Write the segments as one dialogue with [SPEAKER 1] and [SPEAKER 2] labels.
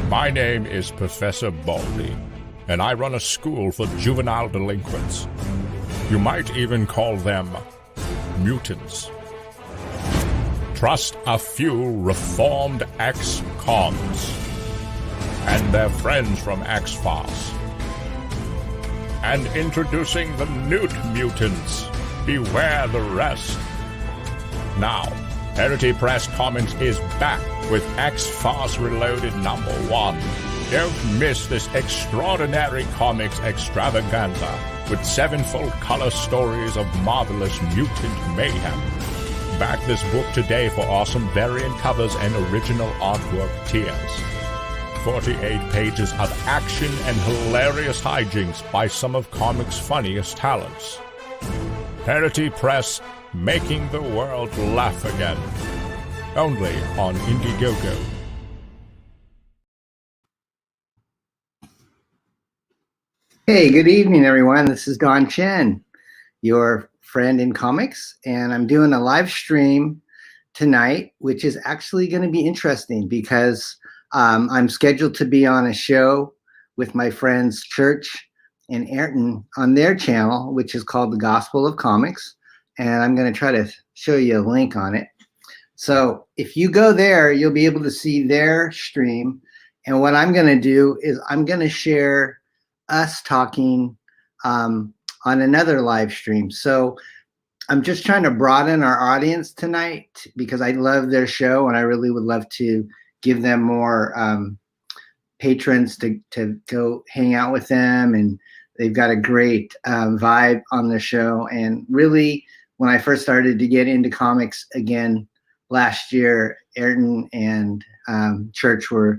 [SPEAKER 1] My name is Professor Baldy, and I run a school for juvenile delinquents. You might even call them mutants. Trust a few reformed ex-cons and their friends from X-Farce. And introducing the Newt Mutants. Beware the rest. Now, Parody Press Comics is back with X-Farce Reloaded #1. Don't miss this extraordinary comics extravaganza with 7 full color stories of marvelous mutant mayhem. Back this book today for awesome variant covers and original artwork tiers. 48 pages of action and hilarious hijinks by some of comics' funniest talents. Parody Press, making the world laugh again. Only on INDIEGOGO.
[SPEAKER 2] Hey, good evening, everyone. This is Don Chen, your friend in comics, and I'm doing a live stream tonight, which is actually going to be interesting because I'm scheduled to be on a show with my friends Church and Ayrton on their channel, which is called The Gospel of Comics, and I'm going to try to show you a link on it. So if you go there, you'll be able to see their stream, and what I'm going to do is I'm going to share us talking on another live stream. So I'm just trying to broaden our audience tonight because I love their show and I really would love to give them more patrons to go hang out with them, and they've got a great vibe on the show. And really, when I first started to get into comics again last year, Ayrton and Church were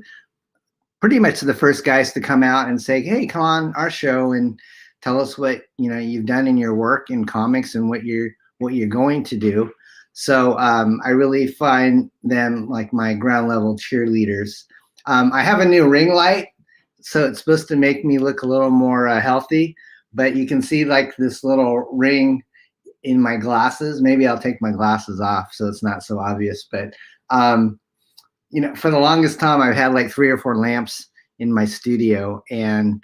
[SPEAKER 2] pretty much the first guys to come out and say, hey, come on our show and tell us what you've done in your work in comics and what you're going to do. So I really find them like my ground level cheerleaders. I have a new ring light, so it's supposed to make me look a little more healthy, but you can see like this little ring in my glasses. Maybe I'll take my glasses off so it's not so obvious, but for the longest time I've had like 3 or 4 lamps in my studio, and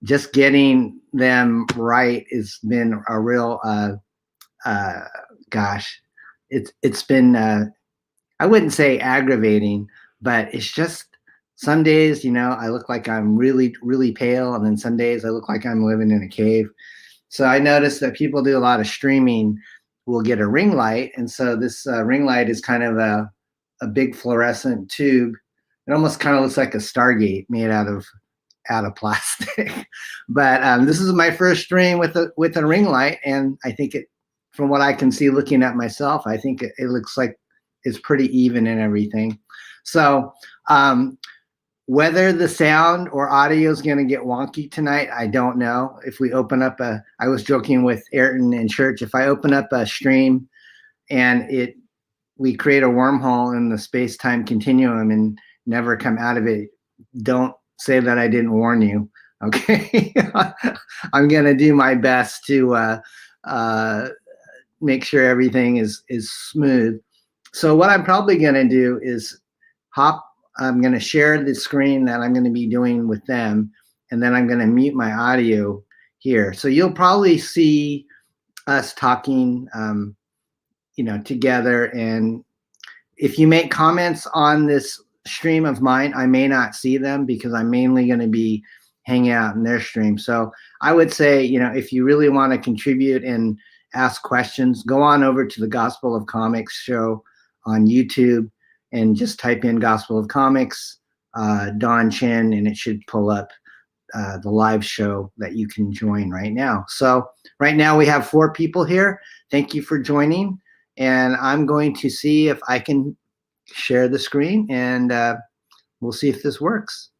[SPEAKER 2] just getting them right has been a real it's been I wouldn't say aggravating, but it's just some days I look like I'm really pale, and then some days I look like I'm living in a cave. So I noticed that people do a lot of streaming will get a ring light, and so this ring light is kind of a big fluorescent tube. It almost kind of looks like a Stargate made out of plastic. But this is my first stream with a ring light, and I think it, from what I can see looking at myself, I think it looks like it's pretty even and everything. So whether the sound or audio is going to get wonky tonight, I don't know. If we open up I was joking with Ayrton and Church, if I open up a stream and we create a wormhole in the space-time continuum and never come out of it, don't say that I didn't warn you, okay? I'm gonna do my best to make sure everything is smooth. So what I'm probably gonna do is I'm gonna share the screen that I'm gonna be doing with them, and then I'm gonna mute my audio here. So you'll probably see us talking together, and if you make comments on this stream of mine, I may not see them because I'm mainly going to be hanging out in their stream. So I would say, if you really want to contribute and ask questions, go on over to the Gospel of Comics show on YouTube and just type in Gospel of Comics, Don Chen, and it should pull up the live show that you can join right now. So right now we have 4 people here. Thank you for joining. And I'm going to see if I can share the screen, and we'll see if this works.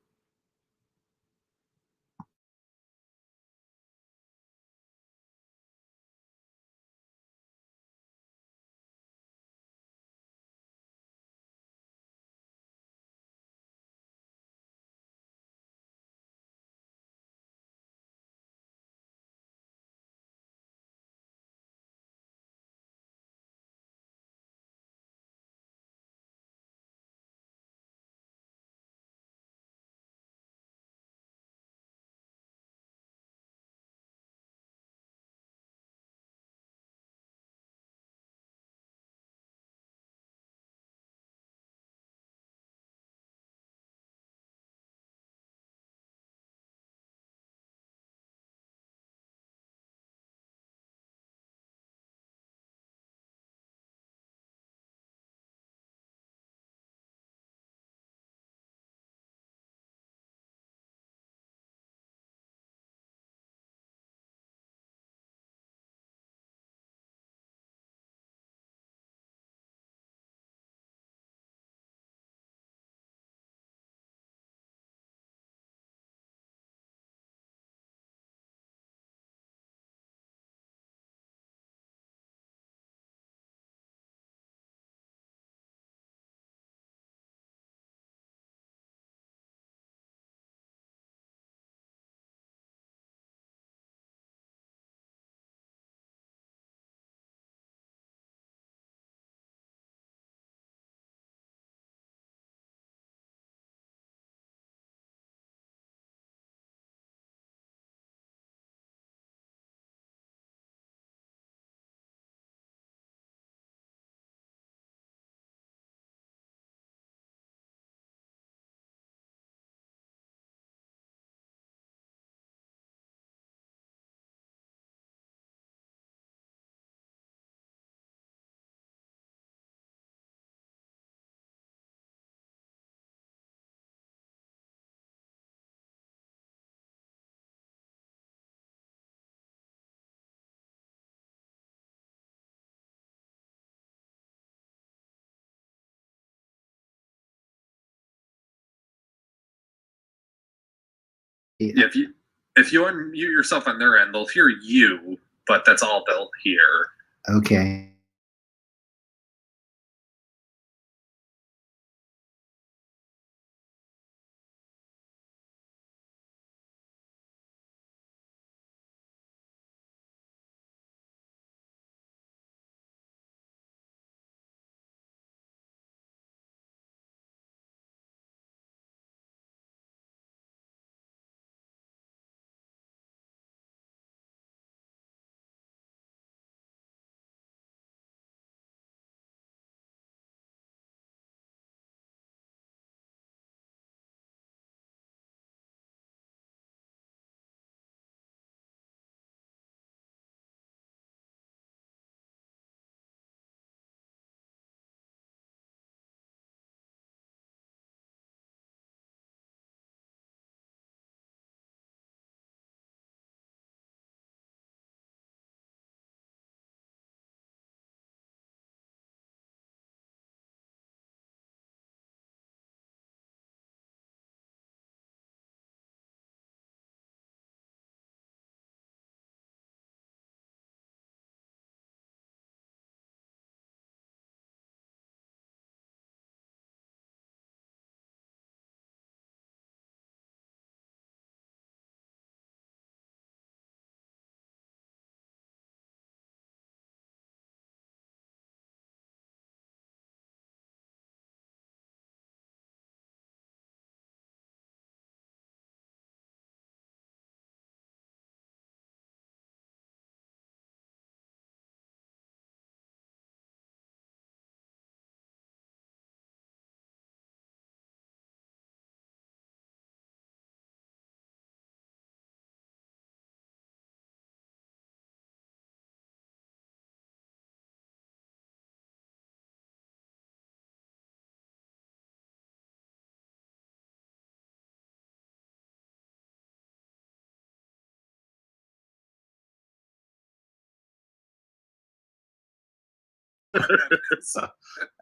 [SPEAKER 3] Yeah, if you unmute yourself on their end, they'll hear you, but that's all they'll hear.
[SPEAKER 2] Okay.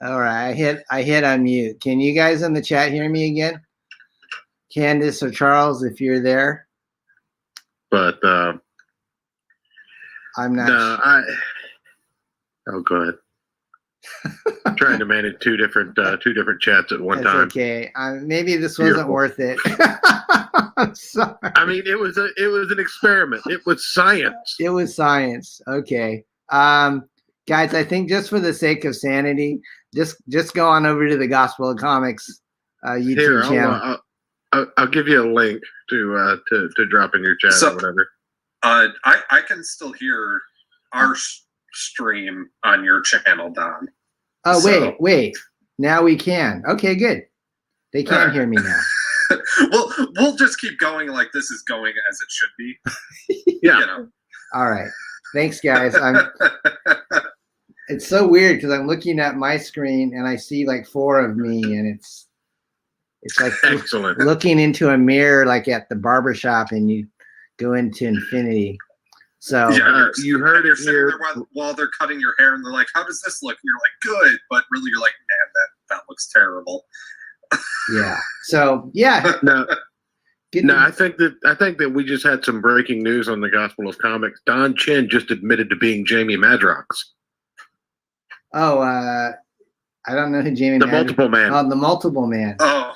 [SPEAKER 2] All right, I hit unmute. Can you guys in the chat hear me again? Candace or Charles, if you're there.
[SPEAKER 4] But
[SPEAKER 2] I'm not.
[SPEAKER 4] no, oh, go ahead. I'm trying to manage two different chats at one time.
[SPEAKER 2] Okay. Maybe this wasn't worth it. I'm sorry.
[SPEAKER 4] I mean, it was an experiment. It was science.
[SPEAKER 2] It was science. Okay. Guys, I think just for the sake of sanity, just go on over to the Gospel of Comics YouTube channel.
[SPEAKER 4] I'll give you a link to drop in your chat or whatever.
[SPEAKER 3] I can still hear our stream on your channel, Don.
[SPEAKER 2] Oh, so. wait. Now we can. Okay, good. They can hear me now.
[SPEAKER 3] We'll just keep going like this is going as it should be.
[SPEAKER 4] Yeah.
[SPEAKER 3] You know.
[SPEAKER 2] All right. Thanks, guys. It's so weird because I'm looking at my screen and I see like 4 of me, and it's like
[SPEAKER 4] excellent.
[SPEAKER 2] Looking into a mirror like at the barbershop, and you go into infinity. So
[SPEAKER 4] yeah, you heard it here
[SPEAKER 3] while they're cutting your hair, and they're like, "How does this look?" And you're like, "Good," but really, you're like, "Man, that looks terrible."
[SPEAKER 2] Yeah. So yeah.
[SPEAKER 4] No, I think that we just had some breaking news on the Gospel of Comics. Don Chen just admitted to being Jamie Madrox.
[SPEAKER 2] Oh, I don't know who Jamie.
[SPEAKER 4] The Multiple Man.
[SPEAKER 2] Oh, the Multiple Man.
[SPEAKER 3] Oh.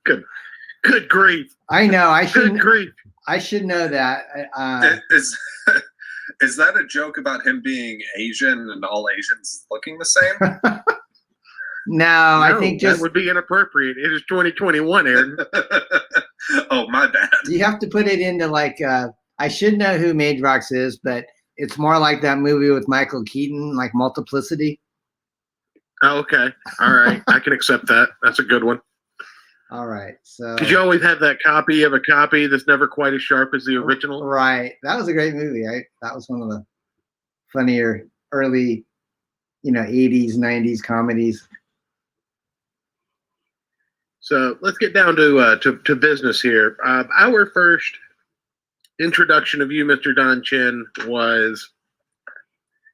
[SPEAKER 4] Good grief.
[SPEAKER 2] I know. I should.
[SPEAKER 4] Good grief.
[SPEAKER 2] I should know that.
[SPEAKER 3] Is that a joke about him being Asian and all Asians looking the same?
[SPEAKER 2] No, I think just
[SPEAKER 4] that would be inappropriate. It is 2021, Aaron.
[SPEAKER 3] Oh, my bad.
[SPEAKER 2] You have to put it into like I should know who Madrox is, but it's more like that movie with Michael Keaton, like Multiplicity.
[SPEAKER 4] Oh, okay. All right. I can accept that. That's a good one.
[SPEAKER 2] All right. So
[SPEAKER 4] because you always have that copy of a copy that's never quite as sharp as the original.
[SPEAKER 2] Right. That was a great movie. That was one of the funnier early, 80s, 90s comedies.
[SPEAKER 4] So let's get down to business here. Our first introduction of you, Mr. Don Chen, was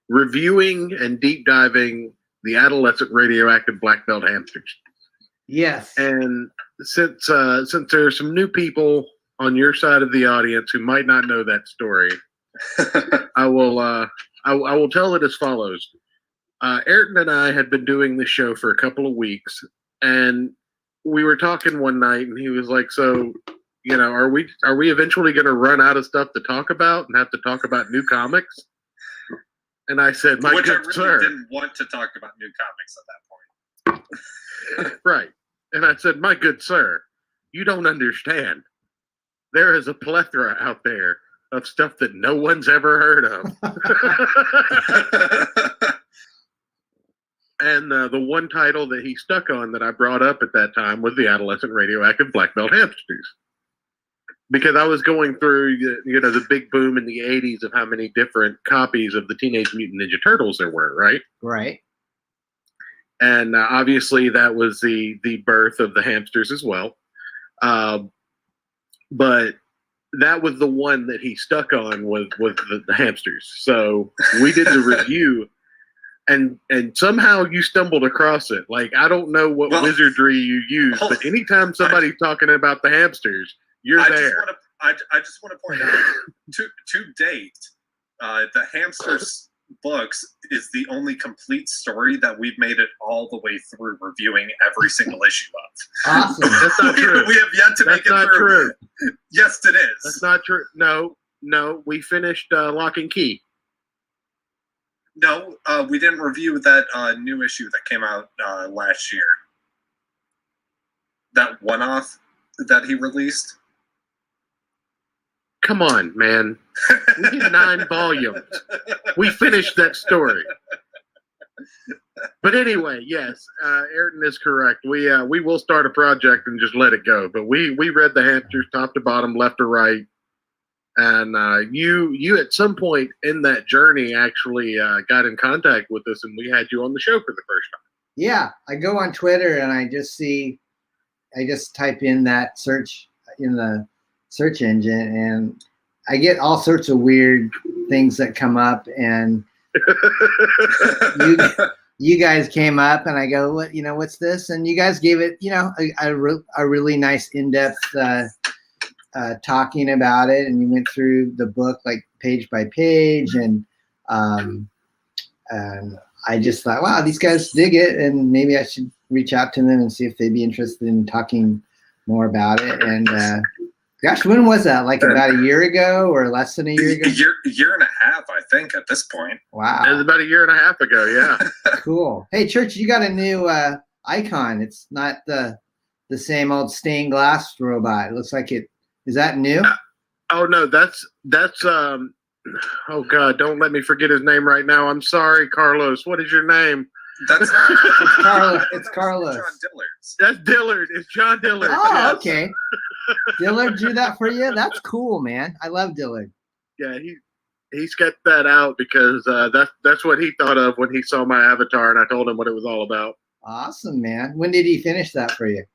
[SPEAKER 4] reviewing and deep diving the adolescent radioactive black belt hamsters.
[SPEAKER 2] Yes.
[SPEAKER 4] And since there are some new people on your side of the audience who might not know that story, I will tell it as follows. Ayrton and I had been doing this show for a couple of weeks, and we were talking one night, and he was like, "So, are we eventually going to run out of stuff to talk about and have to talk about new comics?" And I said, "My
[SPEAKER 3] Which
[SPEAKER 4] good
[SPEAKER 3] I really
[SPEAKER 4] sir,"
[SPEAKER 3] didn't want to talk about new comics at that point.
[SPEAKER 4] right? And I said, "My good sir, you don't understand. There is a plethora out there of stuff that no one's ever heard of." And the one title that he stuck on that I brought up at that time was the Adolescent Radioactive Black Belt Hamsters. Because I was going through, the big boom in the 80s of how many different copies of the Teenage Mutant Ninja Turtles there were, right?
[SPEAKER 2] Right.
[SPEAKER 4] And obviously that was the birth of the hamsters as well. But that was the one that he stuck on was the hamsters. So we did the review. And somehow you stumbled across it. Like, I don't know what wizardry you use, but anytime somebody's talking about the hamsters, you're there.
[SPEAKER 3] I just want to point out, to date, the hamsters books is the only complete story that we've made it all the way through reviewing every single issue of.
[SPEAKER 2] Awesome.
[SPEAKER 4] That's not true.
[SPEAKER 3] We have yet to make it
[SPEAKER 4] That's not
[SPEAKER 3] through.
[SPEAKER 4] true.
[SPEAKER 3] Yes, it is.
[SPEAKER 4] That's not true. No, we finished Lock and Key.
[SPEAKER 3] No, we didn't review that new issue that came out last year. That one-off that he released.
[SPEAKER 4] Come on, man. We did 9 volumes. We finished that story. But anyway, yes, Ayrton is correct. We will start a project and just let it go. But we read the hamsters top to bottom, left to right. And you at some point in that journey actually got in contact with us, and we had you on the show for the first time.
[SPEAKER 2] Yeah, I go on Twitter and I just type in that search in the search engine, and I get all sorts of weird things that come up. And you guys came up, and I go, what's this? And you guys gave it, a really nice in-depth. Talking about it, and you went through the book like page by page, and I just thought, wow, these guys dig it, and maybe I should reach out to them and see if they'd be interested in talking more about it. And gosh, when was that? Like about a year ago or less than a year ago?
[SPEAKER 3] Year and a half, I think, at this point.
[SPEAKER 2] Wow.
[SPEAKER 4] It was about a year and a half ago, yeah.
[SPEAKER 2] Cool. Hey, Church, you got a new icon. It's not the same old stained glass robot. It looks like it. Is that new?
[SPEAKER 4] Oh no, that's oh God, don't let me forget his name right now. I'm sorry, Carlos. What is your name?
[SPEAKER 3] That's
[SPEAKER 2] it's Carlos. It's Carlos.
[SPEAKER 3] John Dillard's.
[SPEAKER 4] That's Dillard. It's John Dillard.
[SPEAKER 2] Oh,
[SPEAKER 4] yes.
[SPEAKER 2] Okay. Dillard drew that for you? That's cool, man. I love Dillard.
[SPEAKER 4] Yeah, he sketched that out because that's what he thought of when he saw my avatar, and I told him what it was all about.
[SPEAKER 2] Awesome, man. When did he finish that for you?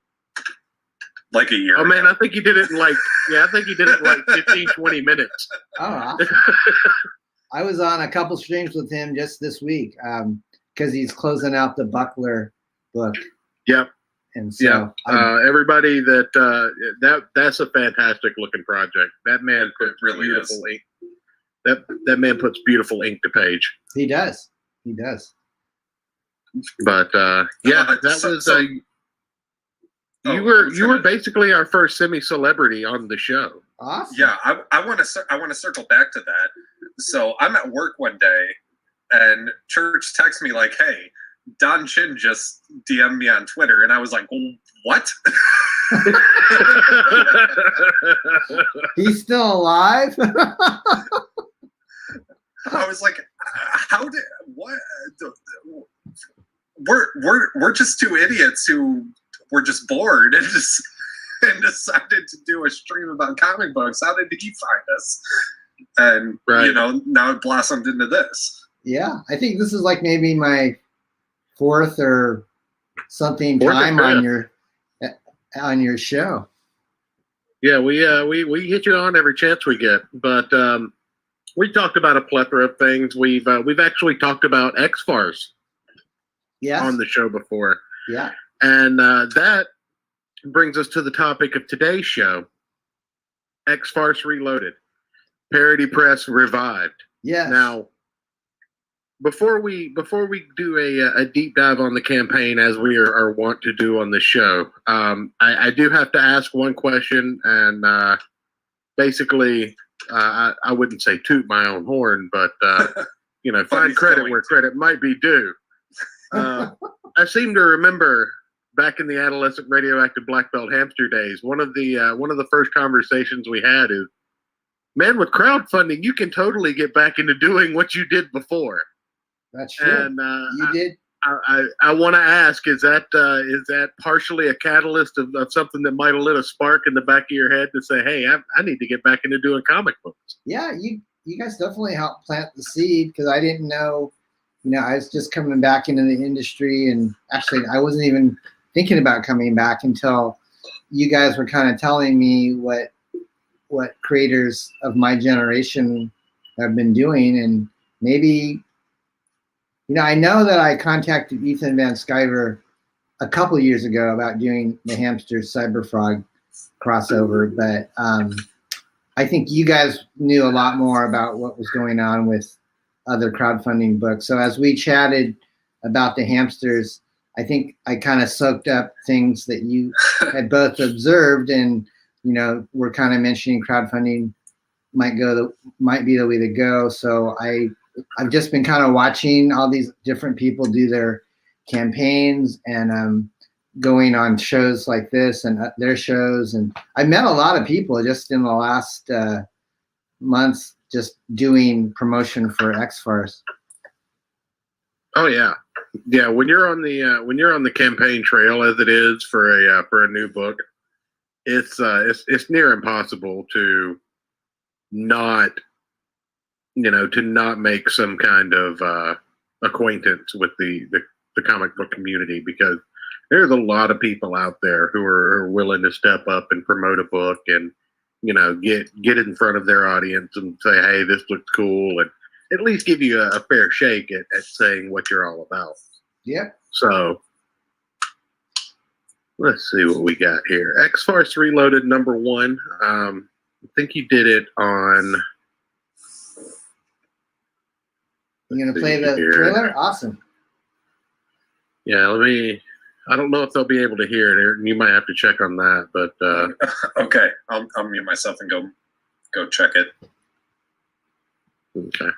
[SPEAKER 3] Like a year.
[SPEAKER 4] Oh man, I think he did it in like 15, 20 minutes.
[SPEAKER 2] Oh, awesome. I was on a couple streams with him just this week because he's closing out the Buckler book.
[SPEAKER 4] Yep.
[SPEAKER 2] And so
[SPEAKER 4] everybody that's a fantastic looking project. That man puts
[SPEAKER 3] really
[SPEAKER 4] beautiful ink. That man puts beautiful ink to page.
[SPEAKER 2] He does.
[SPEAKER 4] But you were basically our first semi-celebrity on the show.
[SPEAKER 2] Awesome.
[SPEAKER 3] Yeah, I want to circle back to that. So I'm at work one day, and Church texts me like, "Hey, Don Chin just DM'd me on Twitter," and I was like, "What?"
[SPEAKER 2] He's still alive?
[SPEAKER 3] I was like, what? We're just two idiots who were just bored and decided to do a stream about comic books. How did he find us? And now it blossomed into this.
[SPEAKER 2] Yeah, I think this is like maybe my fourth or something time on your show.
[SPEAKER 4] Yeah, we hit you on every chance we get, but we talked about a plethora of things. We've actually talked about X-Farce on the show before.
[SPEAKER 2] Yeah.
[SPEAKER 4] And that brings us to the topic of today's show: X-Farce Reloaded, Parody Press revived.
[SPEAKER 2] Yes.
[SPEAKER 4] Now, before we do a deep dive on the campaign, as we are wont to do on the show, I do have to ask one question, and basically, I wouldn't say toot my own horn, but find credit where credit might be due. I seem to remember back in the adolescent radioactive black belt hamster days, one of the first conversations we had is, man, with crowdfunding, you can totally get back into doing what you did before.
[SPEAKER 2] That's true. And you did.
[SPEAKER 4] I want to ask: is that partially a catalyst of something that might have lit a spark in the back of your head to say, "Hey, I need to get back into doing comic books"?
[SPEAKER 2] Yeah, you guys definitely helped plant the seed, because I didn't know. I was just coming back into the industry, and actually, I wasn't even thinking about coming back until you guys were kind of telling me what creators of my generation have been doing, and maybe. I know that I contacted Ethan Van Sciver a couple of years ago about doing the Hamster Cyberfrog crossover, but I think you guys knew a lot more about what was going on with other crowdfunding books. So as we chatted about the hamsters, I think I kind of soaked up things that you had both observed, and we're kind of mentioning crowdfunding might be the way to go. So I've just been kind of watching all these different people do their campaigns, and going on shows like this and their shows. And I met a lot of people just in the last months just doing promotion for X-Farce.
[SPEAKER 4] Oh yeah. Yeah, when you're on the campaign trail, as it is for a new book, it's near impossible to not make some kind of acquaintance with the comic book community, because there's a lot of people out there who are willing to step up and promote a book and get in front of their audience and say, hey, this looks cool, and at least give you a fair shake at saying what you're all about.
[SPEAKER 2] Yeah.
[SPEAKER 4] So let's see what we got here. X-Farce Reloaded #1. I think you did it on.
[SPEAKER 2] You gonna play the trailer? Awesome.
[SPEAKER 4] Yeah, I don't know if they'll be able to hear it. You might have to check on that, but
[SPEAKER 3] okay, I'll mute myself and go check it.
[SPEAKER 4] Okay.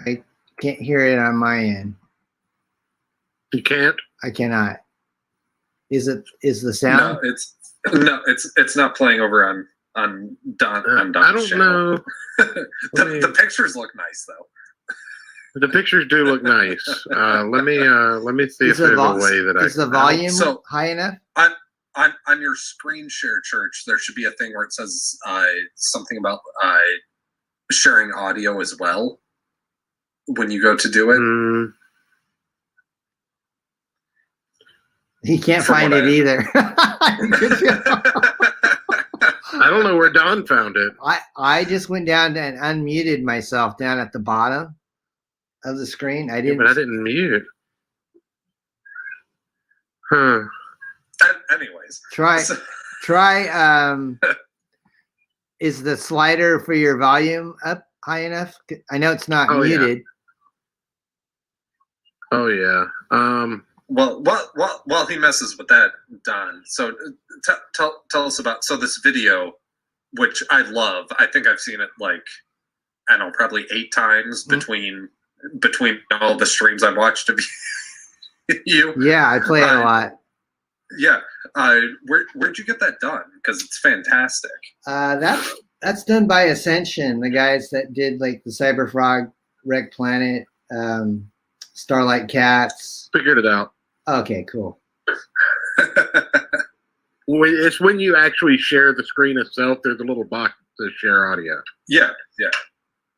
[SPEAKER 2] I can't hear it on my end.
[SPEAKER 4] You can't?
[SPEAKER 2] I cannot. Is the sound?
[SPEAKER 3] No, it's not playing over on Don's
[SPEAKER 4] I don't
[SPEAKER 3] channel.
[SPEAKER 4] know.
[SPEAKER 3] The pictures look nice though.
[SPEAKER 4] The pictures do look nice. Let me see if there's a way that
[SPEAKER 2] is the volume high enough?
[SPEAKER 3] On your screen share, Church, there should be a thing where it says something about sharing audio as well when you go to do it.
[SPEAKER 2] He can't find it either.
[SPEAKER 4] I don't know where Don found it.
[SPEAKER 2] I just went down and unmuted myself down at the bottom of the screen. I didn't.
[SPEAKER 4] Yeah, but I didn't mute. Huh.
[SPEAKER 3] Anyways,
[SPEAKER 2] try. Is the slider for your volume up high enough? I know it's not muted.
[SPEAKER 4] Yeah. Oh yeah.
[SPEAKER 3] While he messes with that, Don. So tell us about this video, which I love. I think I've seen it probably 8 times between all the streams I've watched of you.
[SPEAKER 2] Yeah, I play it a lot.
[SPEAKER 3] Yeah. Where'd you get that done? Because it's fantastic.
[SPEAKER 2] That's done by Ascension, the guys that did the Cyberfrog, Wreck Planet, Starlight Cats.
[SPEAKER 4] Figured it out.
[SPEAKER 2] Okay, cool.
[SPEAKER 4] It's when you actually share the screen itself. There's a little box to share audio.
[SPEAKER 3] Yeah.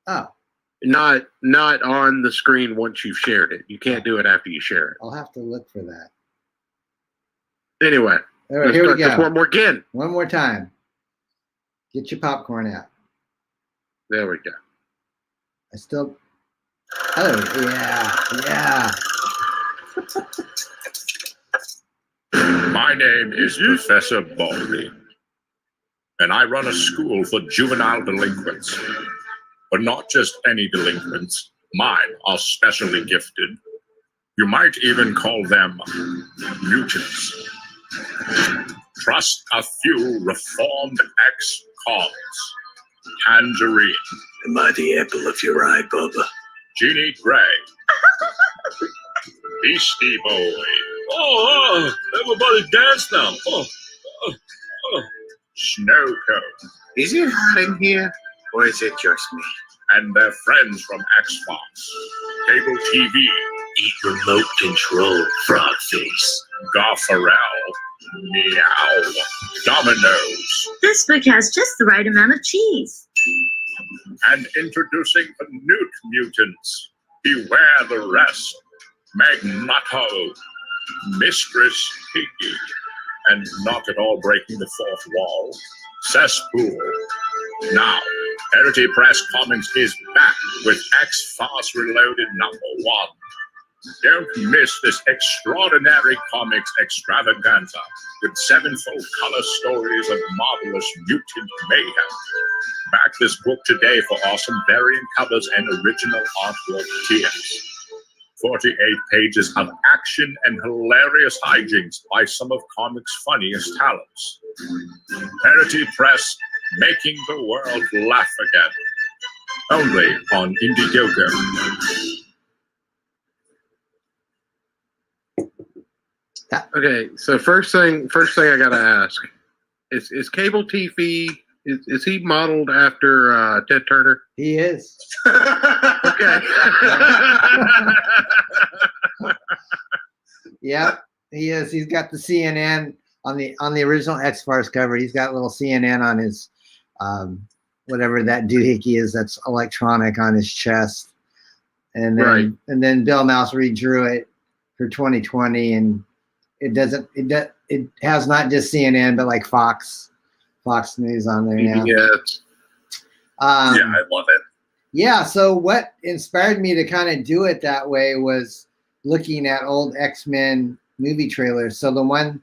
[SPEAKER 2] Oh,
[SPEAKER 4] Not on the screen once you've shared it. You can't do it after you share it.
[SPEAKER 2] I'll have to look for that.
[SPEAKER 4] Anyway,
[SPEAKER 2] All right,
[SPEAKER 4] let's
[SPEAKER 2] here we
[SPEAKER 4] start
[SPEAKER 2] go.
[SPEAKER 4] this one more again.
[SPEAKER 2] One more time. Get your popcorn out.
[SPEAKER 4] There we go.
[SPEAKER 2] I still. Oh, yeah.
[SPEAKER 1] My name is Professor Baldy, and I run a school for juvenile delinquents. But not just any delinquents. Mine are specially gifted. You might even call them mutants. Trust a few reformed ex-cons. Tangerine.
[SPEAKER 5] Am I the apple of your eye, Bubba?
[SPEAKER 1] Jeannie Gray. Beastie Boy. Oh, everybody dance now. Snowcone.
[SPEAKER 5] Is it hot in here, or is it just me?
[SPEAKER 1] And their friends from X-Farce. Cable TV.
[SPEAKER 5] Eat remote control, frog face.
[SPEAKER 1] Garfarel. Meow. Dominoes.
[SPEAKER 6] This book has just the right amount of cheese.
[SPEAKER 1] And introducing the Newt Mutants. Beware the rest. Magneto. Mistress Piggy. And not at all breaking the fourth wall. Cesspool. Now, Parody Press Comics is back with X-Farce Reloaded #1. Don't miss this extraordinary comics extravaganza with 7 full color stories of marvelous mutant mayhem. Back this book today for awesome variant covers and original artwork tiers. 48 pages of action and hilarious hijinks by some of comics' funniest talents. Parody Press, making the world laugh again. Only on INDIEGOGO.
[SPEAKER 4] Okay, so first thing I gotta ask is Cable TV is he modeled after Ted Turner?
[SPEAKER 2] He is.
[SPEAKER 4] Okay.
[SPEAKER 2] Yeah, he is. He's got the CNN on the original X-Farce cover. He's got a little CNN on his whatever that doohickey is that's electronic on his chest. And then
[SPEAKER 4] Right.
[SPEAKER 2] and then Bill Mouse redrew it for 2020, and it has not just CNN but like Fox News on there now.
[SPEAKER 4] Yeah.
[SPEAKER 3] Yeah, I love it.
[SPEAKER 2] Yeah, so what inspired me to kind of do it that way was looking at old X-Men movie trailers. So the one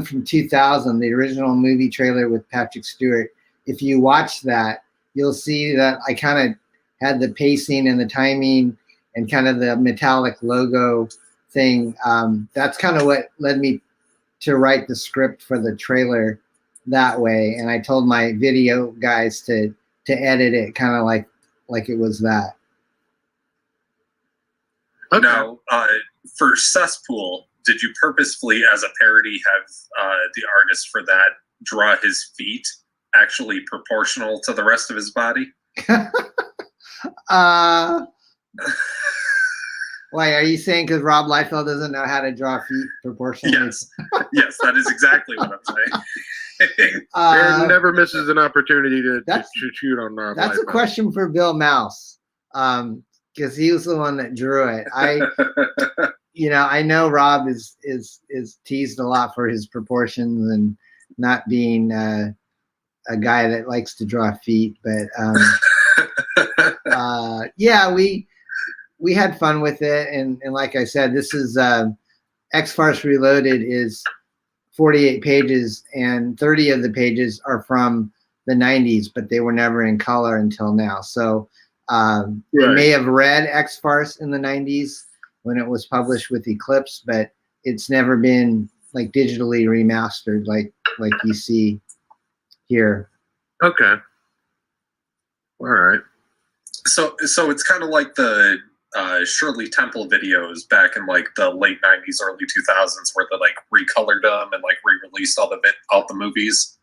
[SPEAKER 2] from 2000, the original movie trailer with Patrick Stewart, if you watch that, you'll see that I kind of had the pacing and the timing and kind of the metallic logo thing. That's kind of what led me to write the script for the trailer that way. And I told my video guys to edit it kind of like it was that.
[SPEAKER 4] Okay.
[SPEAKER 3] Now, for Cesspool, did you purposefully, as a parody, have the artist for that draw his feet actually proportional to the rest of his body?
[SPEAKER 2] Why are you saying because Rob Liefeld doesn't know how to draw feet proportionally?
[SPEAKER 3] Yes. Yes, that is exactly what I'm saying.
[SPEAKER 4] Aaron never misses an opportunity to shoot on Rob.
[SPEAKER 2] That's a
[SPEAKER 4] Liefeld.
[SPEAKER 2] question for Bill Mouse, because he was the one that drew it. I know Rob is teased a lot for his proportions and not being a guy that likes to draw feet, but yeah, we had fun with it, and like I said, this is X-Farce Reloaded is 48 pages, and 30 of the pages are from the 90s, but they were never in color until now. So you may have read X-Farce in the 90s when it was published with Eclipse, but it's never been like digitally remastered like you see here.
[SPEAKER 4] Okay. All right.
[SPEAKER 3] So it's kind of like the Shirley Temple videos back in like the late 90s, early 2000s, where they like recolored them and like re-released all the movies.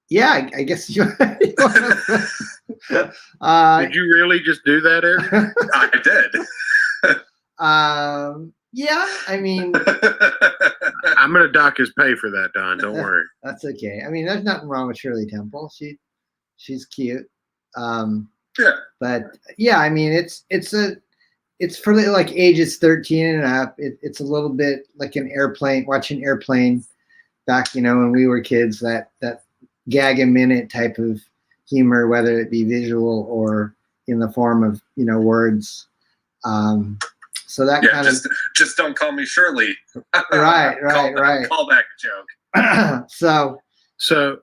[SPEAKER 2] Yeah, I guess you.
[SPEAKER 4] Did you really just do that, Eric?
[SPEAKER 3] I did.
[SPEAKER 2] Yeah, I mean,
[SPEAKER 4] I'm gonna dock his pay for that, Don. Don't worry.
[SPEAKER 2] that's okay. I mean, there's nothing wrong with Shirley Temple. She's cute.
[SPEAKER 3] Yeah.
[SPEAKER 2] But yeah, I mean, it's for like ages 13 and up. It's a little bit like watching Airplane back, when we were kids, that gag a minute type of humor, whether it be visual or in the form of, words. So that kind of
[SPEAKER 3] just don't call me Shirley.
[SPEAKER 2] right.
[SPEAKER 3] Callback joke.
[SPEAKER 4] So,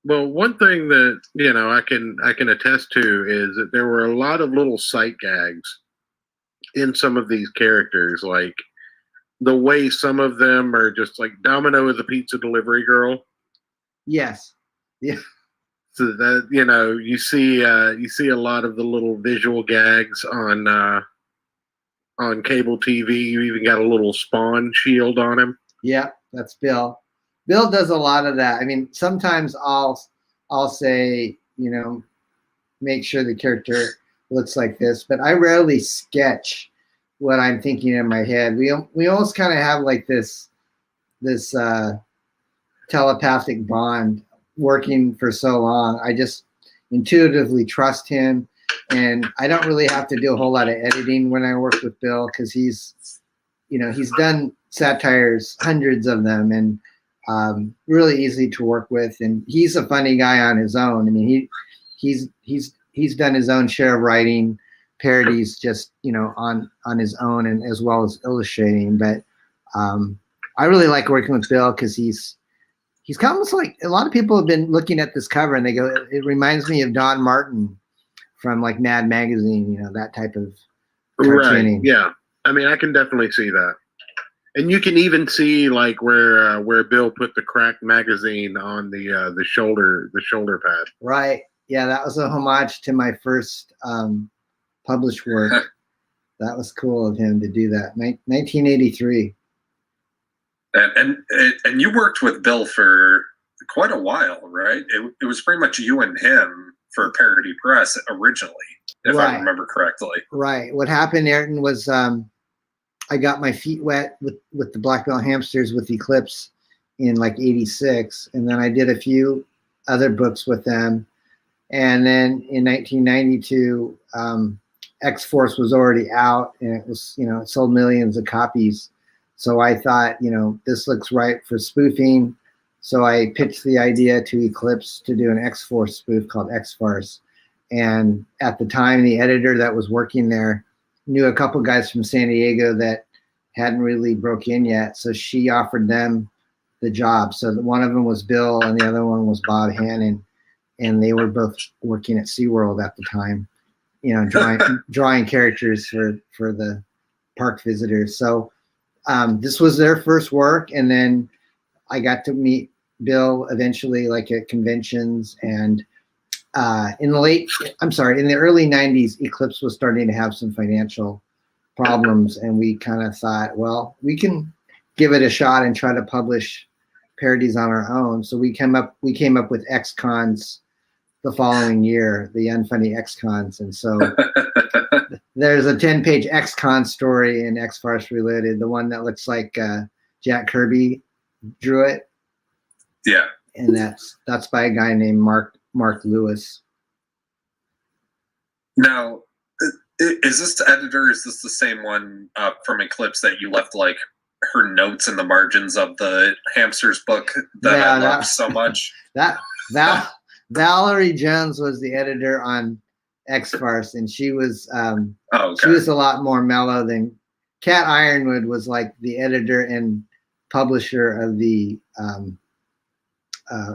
[SPEAKER 4] well, one thing that I can attest to is that there were a lot of little sight gags in some of these characters, like the way some of them are just like Domino is a pizza delivery girl.
[SPEAKER 2] Yes. Yeah.
[SPEAKER 4] So that you see a lot of the little visual gags on cable TV. You even got a little Spawn shield on him.
[SPEAKER 2] Yeah, that's Bill. Bill does a lot of that. I mean, sometimes I'll say, make sure the character looks like this, but I rarely sketch what I'm thinking in my head. We almost kind of have like this telepathic bond working for so long. I just intuitively trust him, and I don't really have to do a whole lot of editing when I work with Bill, because he's done satires, hundreds of them, and really easy to work with. And he's a funny guy on his own. I mean, he's done his own share of writing parodies just on his own, and as well as illustrating. But I really like working with Bill, because he's kind of almost like, a lot of people have been looking at this cover and they go, it reminds me of Don Martin from like Mad Magazine, that type of cartooning.
[SPEAKER 4] Right. Yeah. I mean, I can definitely see that. And you can even see like where Bill put the cracked magazine on the shoulder pad.
[SPEAKER 2] Right. Yeah, that was a homage to my first published work. That was cool of him to do that. 1983.
[SPEAKER 3] And you worked with Bill for quite a while, right? It was pretty much you and him for Parody Press originally, if I remember correctly.
[SPEAKER 2] Right. What happened, Ayrton, was I got my feet wet with the Black Belt Hamsters with Eclipse in like 86. And then I did a few other books with them. And then in 1992, X-Farce was already out, and it was, it sold millions of copies. So I thought, this looks right for spoofing. So I pitched the idea to Eclipse to do an X-Farce spoof called X-Farce. And at the time, the editor that was working there knew a couple guys from San Diego that hadn't really broke in yet. So she offered them the job. So one of them was Bill and the other one was Bob Hannon. And they were both working at SeaWorld at the time, drawing characters for the park visitors. So this was their first work. And then I got to meet Bill eventually, like at conventions. And in the early 90s, Eclipse was starting to have some financial problems. And we kind of thought, well, we can give it a shot and try to publish parodies on our own. So we came up with X-Cons the following year, the Unfunny X-Cons. And so there's a 10-page X-Con story in X-Farce Related, the one that looks like Jack Kirby drew it.
[SPEAKER 3] Yeah.
[SPEAKER 2] And that's by a guy named Mark Lewis.
[SPEAKER 3] Now, is this the editor? Is this the same one from Eclipse that you left like her notes in the margins of the Hamsters book that I loved so much?
[SPEAKER 2] Valerie Jones was the editor on X-Farce, and she was
[SPEAKER 3] okay.
[SPEAKER 2] She was a lot more mellow than Cat Ironwood was like the editor and publisher of the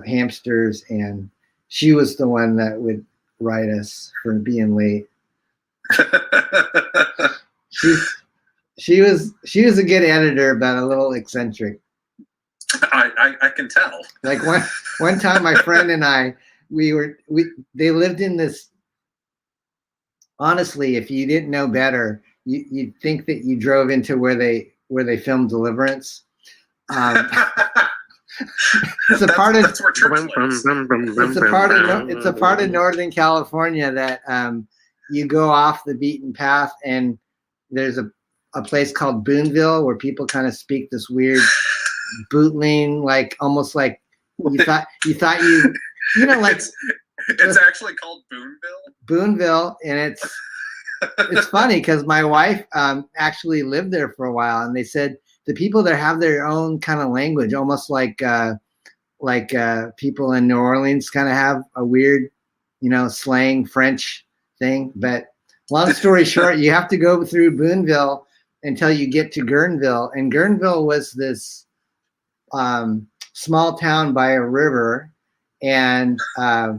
[SPEAKER 2] Hamsters, and she was the one that would write us for being late. She was a good editor, but a little eccentric.
[SPEAKER 3] I can tell.
[SPEAKER 2] Like one time, my friend and I, they lived in this. Honestly, if you didn't know better, you'd think that you drove into where they filmed Deliverance. It's a part of Northern California that you go off the beaten path, and there's a place called Boonville where people kind of speak this weird bootling, like almost like you thought like
[SPEAKER 3] It's actually called Boonville.
[SPEAKER 2] Boonville, and it's funny because my wife actually lived there for a while, and they said the people there have their own kind of language, almost like people in New Orleans kind of have a weird, slang French thing. But long story short, you have to go through Boonville until you get to Guerneville, and Guerneville was this small town by a river, and I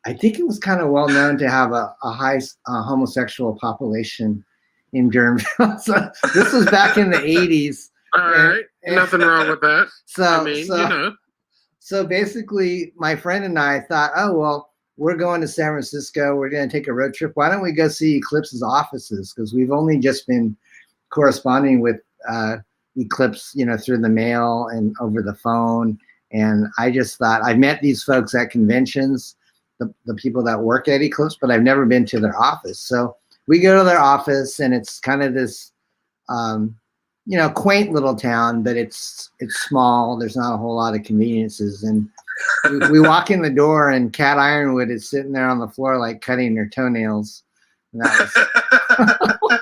[SPEAKER 2] think it was kind of well known to have a high homosexual population in Guerneville. So this was back in the 80s.
[SPEAKER 4] All right, nothing wrong with that.
[SPEAKER 2] So basically, my friend and I thought, oh well, we're going to San Francisco. We're going to take a road trip. Why don't we go see Eclipse's offices? Because we've only just been corresponding with Eclipse, through the mail and over the phone. And I just thought, I've met these folks at conventions, the people that work at Eclipse, but I've never been to their office. So we go to their office, and it's kind of this, quaint little town, but it's small. There's not a whole lot of conveniences. And we walk in the door, and Kat Ironwood is sitting there on the floor, like cutting her toenails. And that was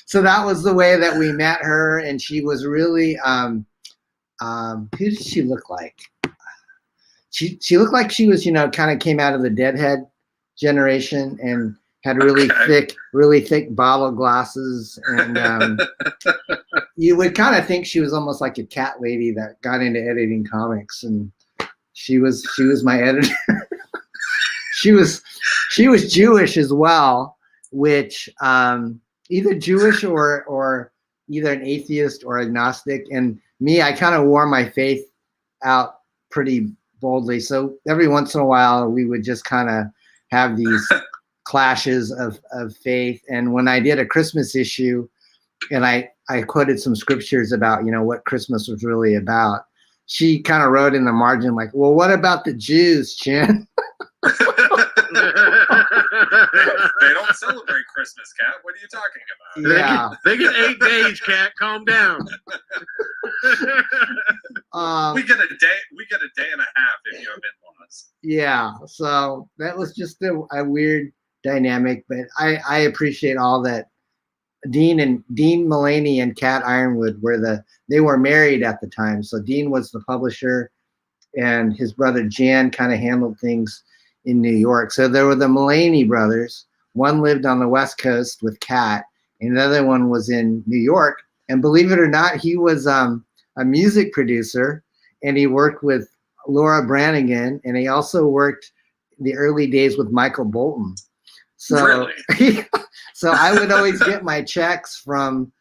[SPEAKER 2] so that was the way that we met her. And she was really, who did she look like? She looked like she was, kind of came out of the Deadhead generation and had really thick bottle glasses. And you would kind of think she was almost like a cat lady that got into editing comics. And she was my editor. she was Jewish as well, which either Jewish or either an atheist or agnostic. And me, I kind of wore my faith out pretty boldly. So every once in a while, we would just kind of have these clashes of faith. And when I did a Christmas issue, and I quoted some scriptures about, what Christmas was really about, she kind of wrote in the margin like, well, what about the Jews, Chin?
[SPEAKER 3] They don't celebrate Christmas, Kat. What are you talking about?
[SPEAKER 2] Yeah.
[SPEAKER 4] They get 8 days, Kat. Calm down.
[SPEAKER 3] We get a day and a half if you have in-laws.
[SPEAKER 2] Yeah. So that was just a weird dynamic, but I appreciate all that. Dean Mullaney and Kat Ironwood they were married at the time. So Dean was the publisher, and his brother Jan kind of handled things in New York. So there were the Mullaney brothers. One lived on the West Coast with Kat, and the other one was in New York. And believe it or not, he was a music producer, and he worked with Laura Branigan, and he also worked the early days with Michael Bolton. So, really? So I would always get my checks from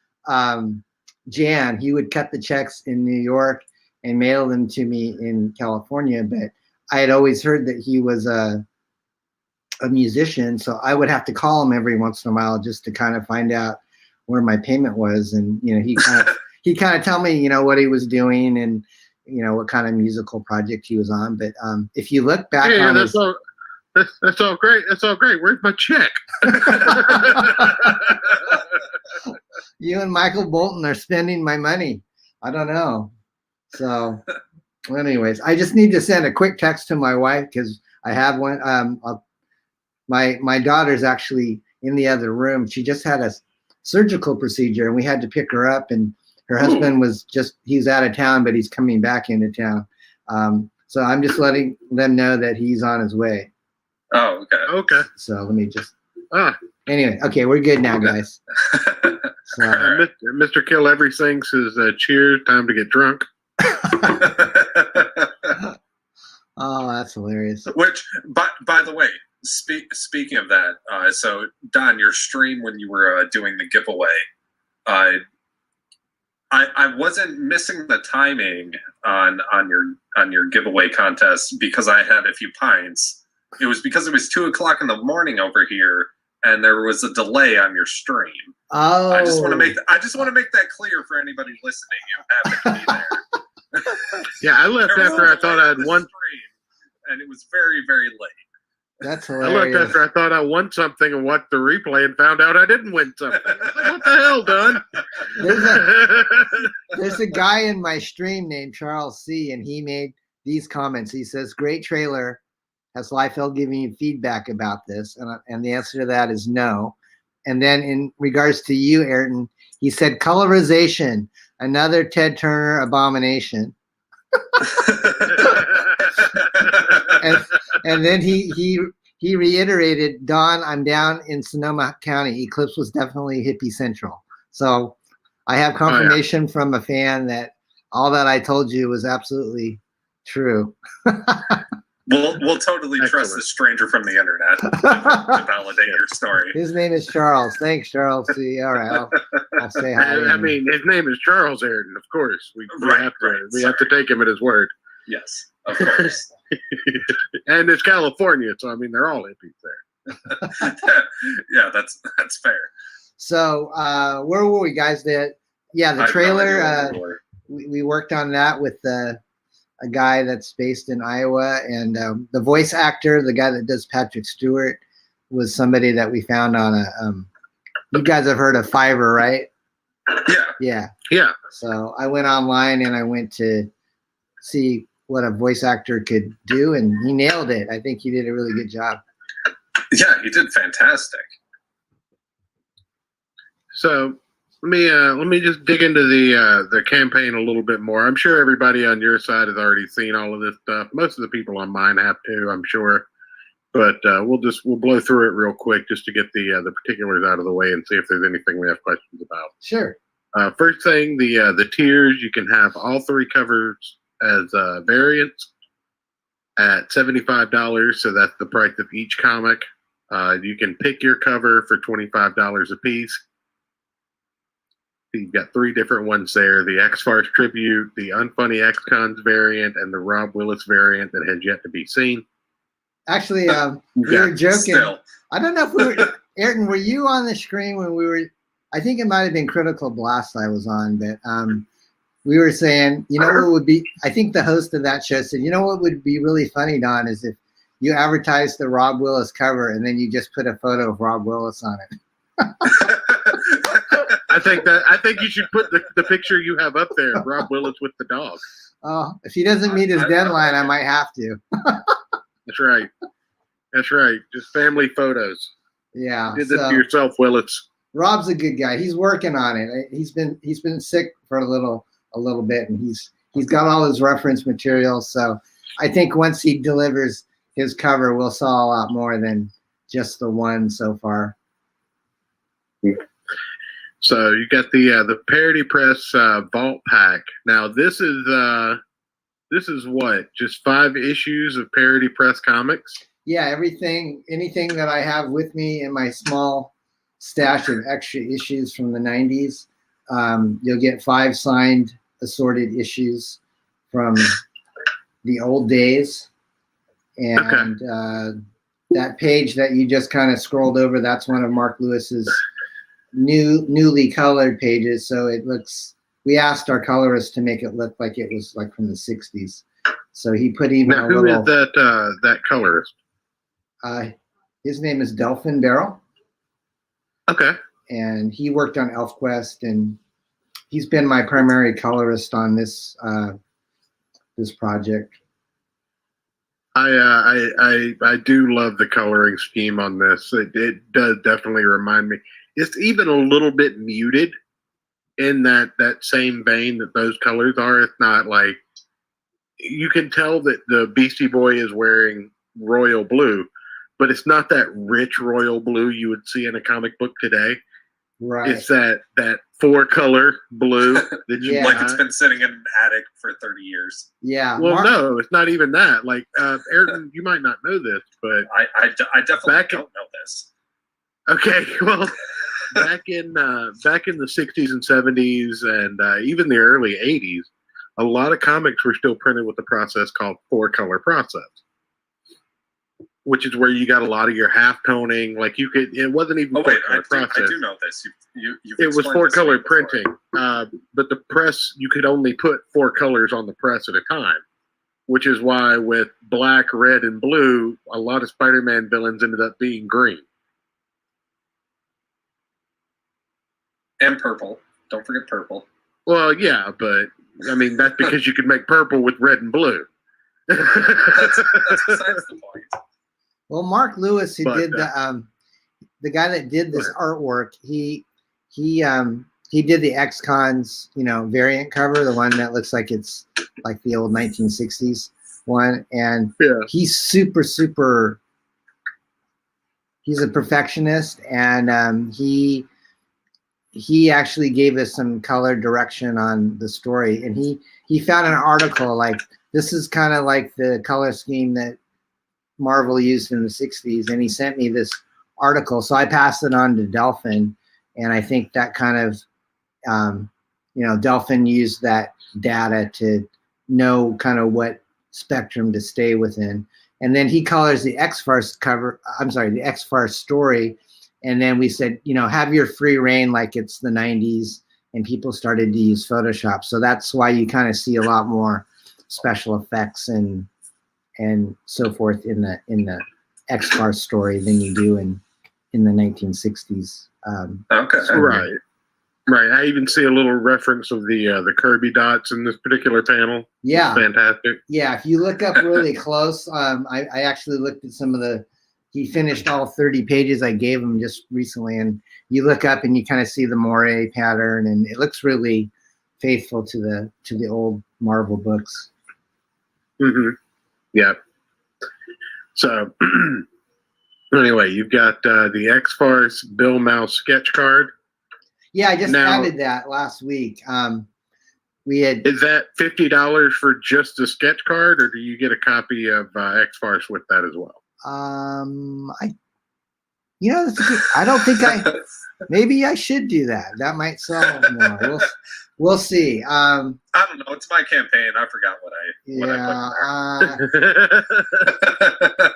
[SPEAKER 2] Jan. He would cut the checks in New York and mail them to me in California. But I had always heard that he was a musician, so I would have to call him every once in a while just to kind of find out where my payment was. And he kind of tell me what he was doing and what kind of musical project he was on. But if you look back on
[SPEAKER 4] that's all great. That's all great. Where's my check?
[SPEAKER 2] You and Michael Bolton are spending my money. I don't know. So, anyways, I just need to send a quick text to my wife because I have one. My daughter's actually in the other room. She just had a surgical procedure, and we had to pick her up. And her husband he's out of town, but he's coming back into town. So I'm just letting them know that he's on his way.
[SPEAKER 3] Oh, okay.
[SPEAKER 4] Okay.
[SPEAKER 2] So let me just. Anyway, okay, we're good now, guys. So,
[SPEAKER 4] Mr. Kill Everything says, "Cheers, time to get drunk."
[SPEAKER 2] Oh, that's hilarious.
[SPEAKER 3] Which, by the way, speaking of that, so Don, your stream when you were doing the giveaway, I wasn't missing the timing on your giveaway contest because I had a few pints. It was because it was 2:00 in the morning over here, and there was a delay on your stream.
[SPEAKER 2] Oh,
[SPEAKER 3] I just want to make that clear for anybody listening who happened to be there.
[SPEAKER 4] Yeah, I left after I thought I had won,
[SPEAKER 3] and it was very, very late.
[SPEAKER 2] That's hilarious.
[SPEAKER 4] I left after I thought I won something and watched the replay and found out I didn't win something. What the hell, Don?
[SPEAKER 2] There's a guy in my stream named Charles C, and he made these comments. He says, "Great trailer. Has Liefeld given you feedback about this?" And the answer to that is no. And then in regards to you, Ayrton, he said, "Colorization, another Ted Turner abomination." and then he reiterated, "Don, I'm down in Sonoma County. Eclipse was definitely hippie central." So I have confirmation from a fan that all that I told you was absolutely true.
[SPEAKER 3] We'll totally trust the stranger from the internet to validate your story.
[SPEAKER 2] His name is Charles. Thanks, Charles. See, all right, I'll say hi.
[SPEAKER 4] I mean, his name is Charles Ayrton, of course. We have to take him at his word.
[SPEAKER 3] Yes, of course.
[SPEAKER 4] And it's California, so I mean, they're all hippies there.
[SPEAKER 3] Yeah, that's fair.
[SPEAKER 2] So where were we, guys? The trailer. We worked on that with a guy that's based in Iowa, and the voice actor, the guy that does Patrick Stewart, was somebody that we found on a. You guys have heard of Fiverr, right?
[SPEAKER 3] Yeah.
[SPEAKER 2] Yeah. So I went online and I went to see what a voice actor could do, and he nailed it. I think he did a really good job.
[SPEAKER 3] Yeah, he did fantastic.
[SPEAKER 4] So let me just dig into the campaign a little bit more. I'm sure everybody on your side has already seen all of this stuff. Most of the people on mine have too, I'm sure. But we'll blow through it real quick just to get the particulars out of the way and see if there's anything we have questions about.
[SPEAKER 2] Sure.
[SPEAKER 4] First thing, the tiers, you can have all three covers as variants at $75. So that's the price of each comic. You can pick your cover for $25 a piece. You've got three different ones there: the X-Farce tribute, the Unfunny X-Cons variant, and the Rob Willis variant that has yet to be seen.
[SPEAKER 2] Actually, we were joking.
[SPEAKER 3] Still.
[SPEAKER 2] I don't know if we were, Ayrton, were you on the screen when we were, I think it might have been Critical Blast I was on, but we were saying, you know what would be, I think the host of that show said, you know what would be really funny, Don, is if you advertised the Rob Willis cover and then you just put a photo of Rob Willis on it.
[SPEAKER 4] I think you should put the picture you have up there, Rob Willis with the dog.
[SPEAKER 2] Oh, if he doesn't meet his deadline, I might have to.
[SPEAKER 4] That's right. That's right. Just family photos.
[SPEAKER 2] Yeah.
[SPEAKER 4] You did this to yourself, Willis.
[SPEAKER 2] Rob's a good guy. He's working on it. He's been sick for a little bit, and he's got all his reference material. So I think once he delivers his cover, we'll saw a lot more than just the one so far.
[SPEAKER 4] So you got the Parody Press Vault Pack. Now this is what, just 5 issues of Parody Press comics?
[SPEAKER 2] Yeah, anything that I have with me in my small stash of extra issues from the 90s. You'll get 5 signed assorted issues from the old days. And that page that you just kind of scrolled over, that's one of Mark Lewis's newly colored pages. So it looks, we asked our colorist to make it look like it was like from the 60s. So he put even
[SPEAKER 4] now, who is that colorist?
[SPEAKER 2] His name is Delphin Barrel.
[SPEAKER 4] Okay.
[SPEAKER 2] And he worked on ElfQuest, and he's been my primary colorist on this this project.
[SPEAKER 4] I do love the coloring scheme on this. It does definitely remind me. It's even a little bit muted in that same vein that those colors are. It's not like, you can tell that the Beastie Boy is wearing royal blue, but it's not that rich royal blue you would see in a comic book today.
[SPEAKER 2] Right.
[SPEAKER 4] It's that 4-color blue that you
[SPEAKER 3] like it's been sitting in an attic for 30 years.
[SPEAKER 2] Yeah.
[SPEAKER 4] Well, no, it's not even that. Like, Ayrton, you might not know this, but
[SPEAKER 3] I definitely don't know this.
[SPEAKER 4] Okay, well, back in the 60s and 70s and even the early 80s, a lot of comics were still printed with a process called 4-color process, which is where you got a lot of your half toning. Like you could, it wasn't even process.
[SPEAKER 3] I do know this.
[SPEAKER 4] It was 4-color printing, but the press, you could only put 4 colors on the press at a time, which is why with black, red, and blue, a lot of Spider-Man villains ended up being green.
[SPEAKER 3] And purple. Don't forget purple.
[SPEAKER 4] Well, yeah, but I mean, that's because you could make purple with red and blue.
[SPEAKER 3] That's besides the point.
[SPEAKER 2] Well, Mark Lewis, who did the guy that did this artwork, he did the X-Cons, variant cover, the one that looks like it's like the old 1960s one, and he's super. He's a perfectionist, and he actually gave us some color direction on the story, and he found an article like this is kind of like the color scheme that Marvel used in the 60s, and he sent me this article, so I passed it on to Delphin, and I think that kind of Delphin used that data to know kind of what spectrum to stay within. And then he colors the X-Farce the X-Farce story. And then we said, have your free reign like it's the 90s, and people started to use Photoshop. So that's why you kind of see a lot more special effects and so forth in the X-Farce story than you do in the 1960s.
[SPEAKER 4] Okay. Right. I even see a little reference of the Kirby dots in this particular panel.
[SPEAKER 2] Yeah.
[SPEAKER 4] It's fantastic.
[SPEAKER 2] Yeah. If you look up really close, I actually looked at some of he finished all 30 pages I gave him just recently, and you look up and you kind of see the moire pattern, and it looks really faithful to the old Marvel books.
[SPEAKER 4] Mm-hmm. Yeah. So anyway, you've got the X-Farce Bill Mouse sketch card.
[SPEAKER 2] Yeah, I just added that last week. We had. Is
[SPEAKER 4] that $50 for just the sketch card, or do you get a copy of X-Farce with that as well?
[SPEAKER 2] That's I don't think maybe I should do that. That might sell more. We'll see.
[SPEAKER 3] I don't know. It's my campaign. I forgot what I
[SPEAKER 2] put there.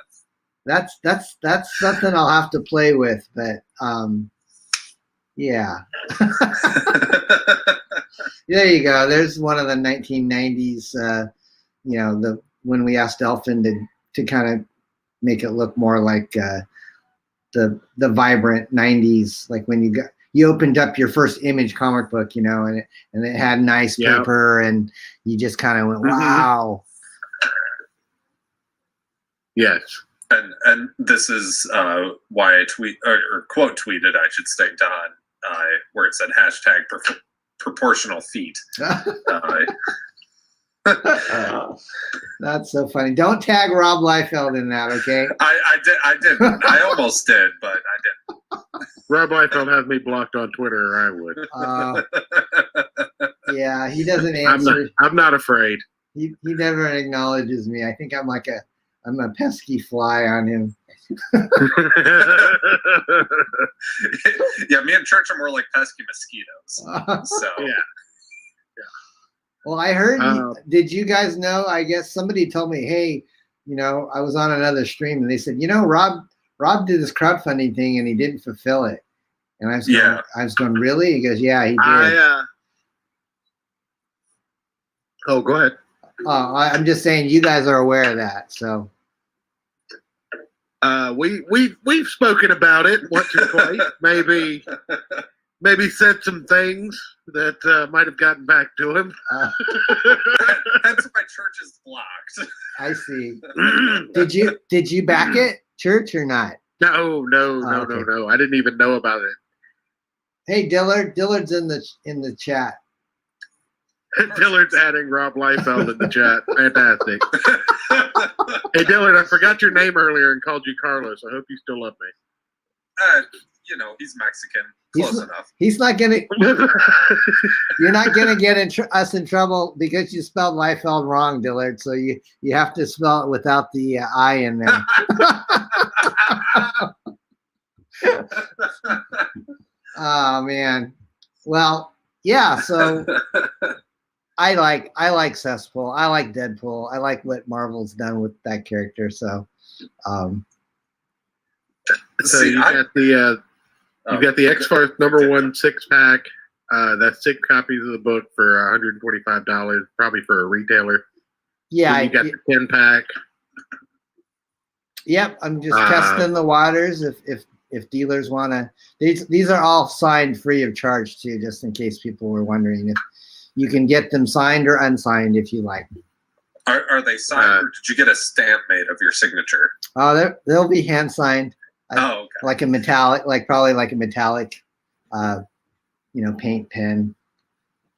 [SPEAKER 2] That's something I'll have to play with, but yeah. There you go. There's one of the 1990s. When we asked Delphin to kind of make it look more like the vibrant 90s, like when you opened up your first Image comic book, and it had nice paper, and you just kind of went, wow.
[SPEAKER 4] Yes.
[SPEAKER 3] And this is why I quote tweeted, I should say, Don, where it said hashtag proportional feet.
[SPEAKER 2] That's so funny. Don't tag Rob Liefeld in that, okay?
[SPEAKER 3] I didn't. I almost did, but I didn't.
[SPEAKER 4] Rob Liefeld has me blocked on Twitter, or I
[SPEAKER 2] would. Yeah, he doesn't answer.
[SPEAKER 4] I'm not afraid.
[SPEAKER 2] He never acknowledges me. I think I'm a pesky fly on him.
[SPEAKER 3] Yeah, me and Church are more like pesky mosquitoes. So
[SPEAKER 4] yeah.
[SPEAKER 2] Well, I heard. Did you guys know? I guess somebody told me, hey, I was on another stream, and they said, Rob did this crowdfunding thing, and he didn't fulfill it. And I was going, really? He goes, yeah, he did.
[SPEAKER 4] Oh, go ahead.
[SPEAKER 2] I'm just saying, you guys are aware of that, so.
[SPEAKER 4] We've spoken about it once or twice. Maybe said some things that might have gotten back to him.
[SPEAKER 3] That's why Church is blocked.
[SPEAKER 2] I see. Did you back it, Church, or not?
[SPEAKER 4] No. I didn't even know about it.
[SPEAKER 2] Hey, Dillard's in the chat.
[SPEAKER 4] Dillard's adding Rob Liefeld in the chat. Fantastic. Hey, Dillard, I forgot your name earlier and called you Carlos. I hope you still love me.
[SPEAKER 3] He's Mexican. Close enough.
[SPEAKER 2] He's not gonna. You're not gonna get us in trouble because you spelled Liefeld wrong, Dillard. So you have to spell it without the I in there. Oh man. Well, yeah. So I like Cesspool. I like Deadpool. I like what Marvel's done with that character. So.
[SPEAKER 4] So you got the X-Farce #1 6-pack. That's 6 copies of the book for $125, probably for a retailer.
[SPEAKER 2] Yeah,
[SPEAKER 4] then you got the 10-pack.
[SPEAKER 2] Yep, I'm just testing the waters. If dealers want to, these are all signed free of charge too, just in case people were wondering. If you can get them signed or unsigned if you like.
[SPEAKER 3] Are they signed, or did you get a stamp made of your signature?
[SPEAKER 2] Oh, they'll be hand signed.
[SPEAKER 3] Oh, okay.
[SPEAKER 2] Like a metallic, probably like a metallic, paint pen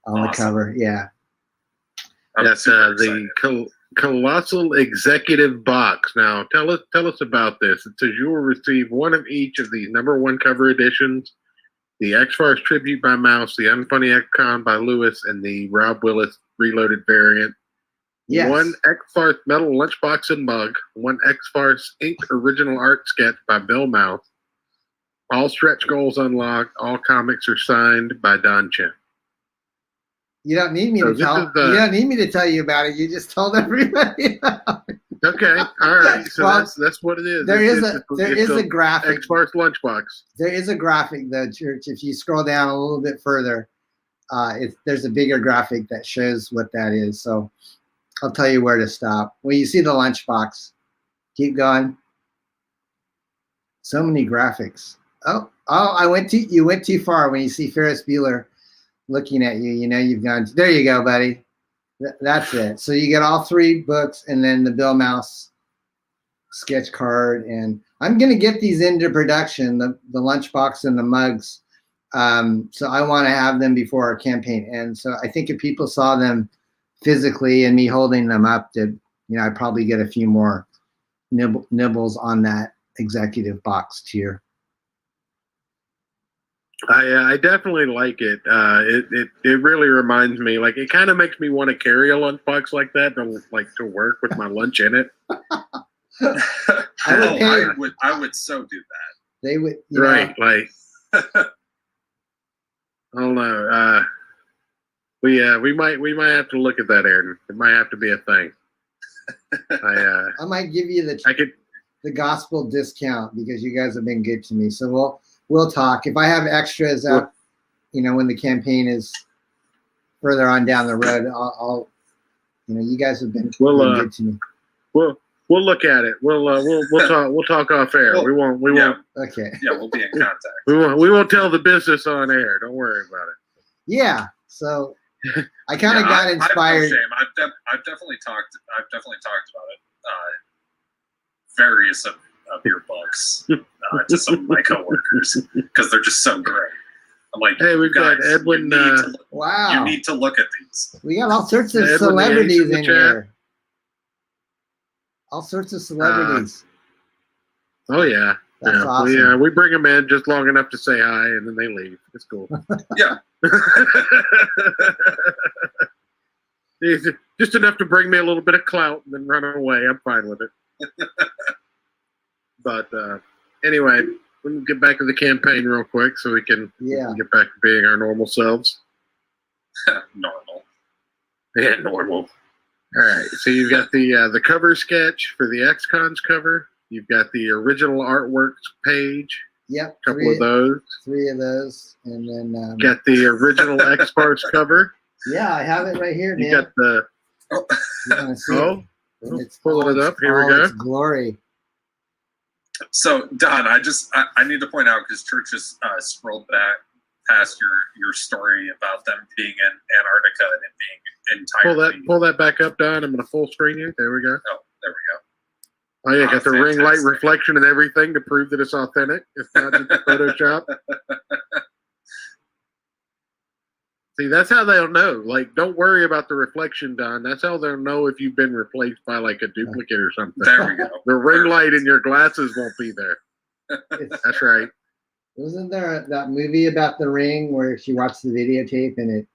[SPEAKER 2] on the cover. Yeah.
[SPEAKER 4] That's the Colossal Executive Box. Now, tell us about this. It says you will receive one of each of these #1 cover editions: the X-Farce Tribute by Mouse, the Unfunny X-Con by Lewis, and the Rob Willis Reloaded variant.
[SPEAKER 2] Yes.
[SPEAKER 4] One X-Farce metal lunchbox and mug. One X-Farce inked original art sketch by Bill Mouth. All stretch goals unlocked. All comics are signed by Don Chen.
[SPEAKER 2] You don't need me to tell. You don't need me to tell you about it. You just told everybody.
[SPEAKER 4] Okay, all right. So that's what it is.
[SPEAKER 2] There is a graphic.
[SPEAKER 4] X-Farce lunchbox.
[SPEAKER 2] There is a graphic though, Church. If you scroll down a little bit further, there's a bigger graphic that shows what that is. So I'll tell you where to stop. When you see the lunchbox, keep going. So many graphics. Oh! You went too far. When you see Ferris Bueller looking at you, you've gone. There you go, buddy. That's it. So you get all 3 books, and then the Bill Mouse sketch card. And I'm gonna get these into production, the lunchbox and the mugs. So I want to have them before our campaign ends. So I think if people saw them physically and me holding them up, I'd probably get a few more nibbles on that executive box tier.
[SPEAKER 4] I definitely like it. It really reminds me, like, it kind of makes me want to carry a lunchbox like that to work with my lunch in it.
[SPEAKER 3] I would so do that.
[SPEAKER 2] They would,
[SPEAKER 4] right? Like, I don't know. We might have to look at that, Aaron. It might have to be a thing.
[SPEAKER 2] I might give you the gospel discount because you guys have been good to me. So we'll talk. If I have extras up, when the campaign is further on down the road, I'll you guys have been good to me.
[SPEAKER 4] We'll look at it. We'll talk off air. We won't.
[SPEAKER 2] Okay.
[SPEAKER 3] Yeah, we'll be in contact.
[SPEAKER 4] We won't tell the business on air. Don't worry about it.
[SPEAKER 2] Yeah. So I kind of got inspired.
[SPEAKER 3] I've definitely talked about it. Various of your books to some of my coworkers because they're just so great. I'm like,
[SPEAKER 4] hey, we've got Edwin.
[SPEAKER 2] Wow,
[SPEAKER 3] you need to look at these.
[SPEAKER 2] We got all sorts of celebrities in here. All sorts of celebrities.
[SPEAKER 4] Oh yeah,
[SPEAKER 2] that's awesome.
[SPEAKER 4] We bring them in just long enough to say hi, and then they leave. It's cool.
[SPEAKER 3] Yeah.
[SPEAKER 4] Just enough to bring me a little bit of clout and then run away. I'm fine with it. But anyway, we'll get back to the campaign real quick so we can get back to being our normal selves.
[SPEAKER 3] Normal.
[SPEAKER 4] Yeah, normal. All right. So you've got the cover sketch for the X-Cons cover. You've got the original artwork page.
[SPEAKER 2] Yep.
[SPEAKER 4] A couple of those.
[SPEAKER 2] 3 of those, and then
[SPEAKER 4] got the original X-Farce cover.
[SPEAKER 2] Yeah, I have it right here, man.
[SPEAKER 4] You got the.
[SPEAKER 2] You want to see it? It's
[SPEAKER 4] pulling it up. Here we go.
[SPEAKER 2] It's glory.
[SPEAKER 3] So Don, I need to point out because Church just scrolled back past your story about them being in Antarctica and it being entirely.
[SPEAKER 4] Pull that back up, Don. I'm going to full screen you. There we go.
[SPEAKER 3] Oh, there we go.
[SPEAKER 4] Oh yeah, got the ring light reflection and everything to prove that it's authentic. It's not just Photoshop. See, that's how they'll know. Like, don't worry about the reflection, Don. That's how they'll know if you've been replaced by like a duplicate or something.
[SPEAKER 3] There we go.
[SPEAKER 4] The ring light in your glasses won't be there. That's right.
[SPEAKER 2] Wasn't there that movie about the ring where she watched the videotape and it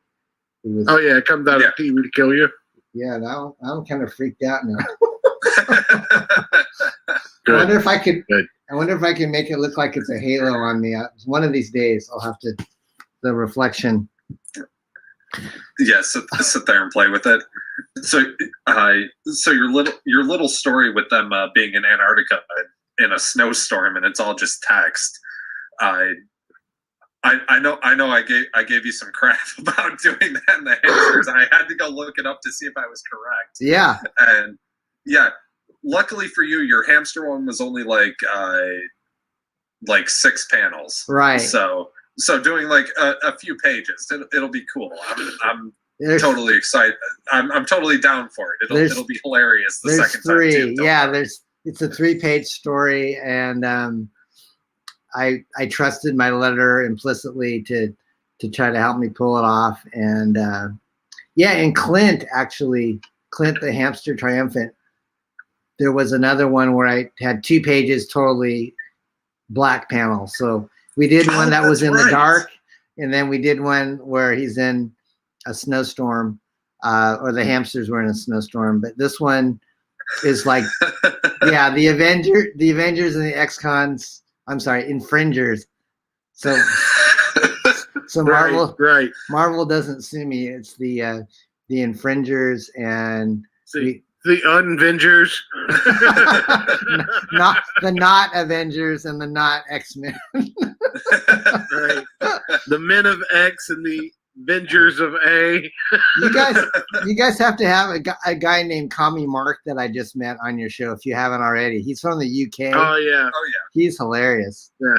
[SPEAKER 2] was?
[SPEAKER 4] Oh yeah, it comes out of TV to kill you.
[SPEAKER 2] Yeah, now I'm kind of freaked out now. I wonder if I could.
[SPEAKER 4] Good.
[SPEAKER 2] I wonder if I can make it look like it's a halo on me. One of these days, I'll have to the reflection.
[SPEAKER 3] Yes, sit there and play with it. So your little story with them being in Antarctica in a snowstorm and it's all just text. I know I gave you some crap about doing that in the hamsters. I had to go look it up to see if I was correct.
[SPEAKER 2] Yeah.
[SPEAKER 3] And yeah, luckily for you, your hamster one was only like 6 panels.
[SPEAKER 2] Right.
[SPEAKER 3] So doing like a few pages, it'll be cool. totally excited. I'm totally down for it. It'll be hilarious the second
[SPEAKER 2] three.
[SPEAKER 3] time too.
[SPEAKER 2] Yeah, it's a 3-page story, and I trusted my letter implicitly to try to help me pull it off. And and Clint the Hamster Triumphant. There was another one where I had 2 pages totally black panel. So we did one that was in the dark, and then we did one where he's in a snowstorm, or the hamsters were in a snowstorm. But this one is like, the Avengers and the X-Cons. I'm sorry, infringers. So Marvel,
[SPEAKER 4] right.
[SPEAKER 2] Marvel doesn't sue me. It's the infringers and
[SPEAKER 4] the Unvengers.
[SPEAKER 2] not Avengers and the not X-Men.
[SPEAKER 4] Right. The Men of X and the Avengers of A.
[SPEAKER 2] You guys have to have a guy named Kami Mark that I just met on your show if you haven't already. He's from the UK.
[SPEAKER 4] Oh yeah.
[SPEAKER 2] He's hilarious.
[SPEAKER 4] Yeah.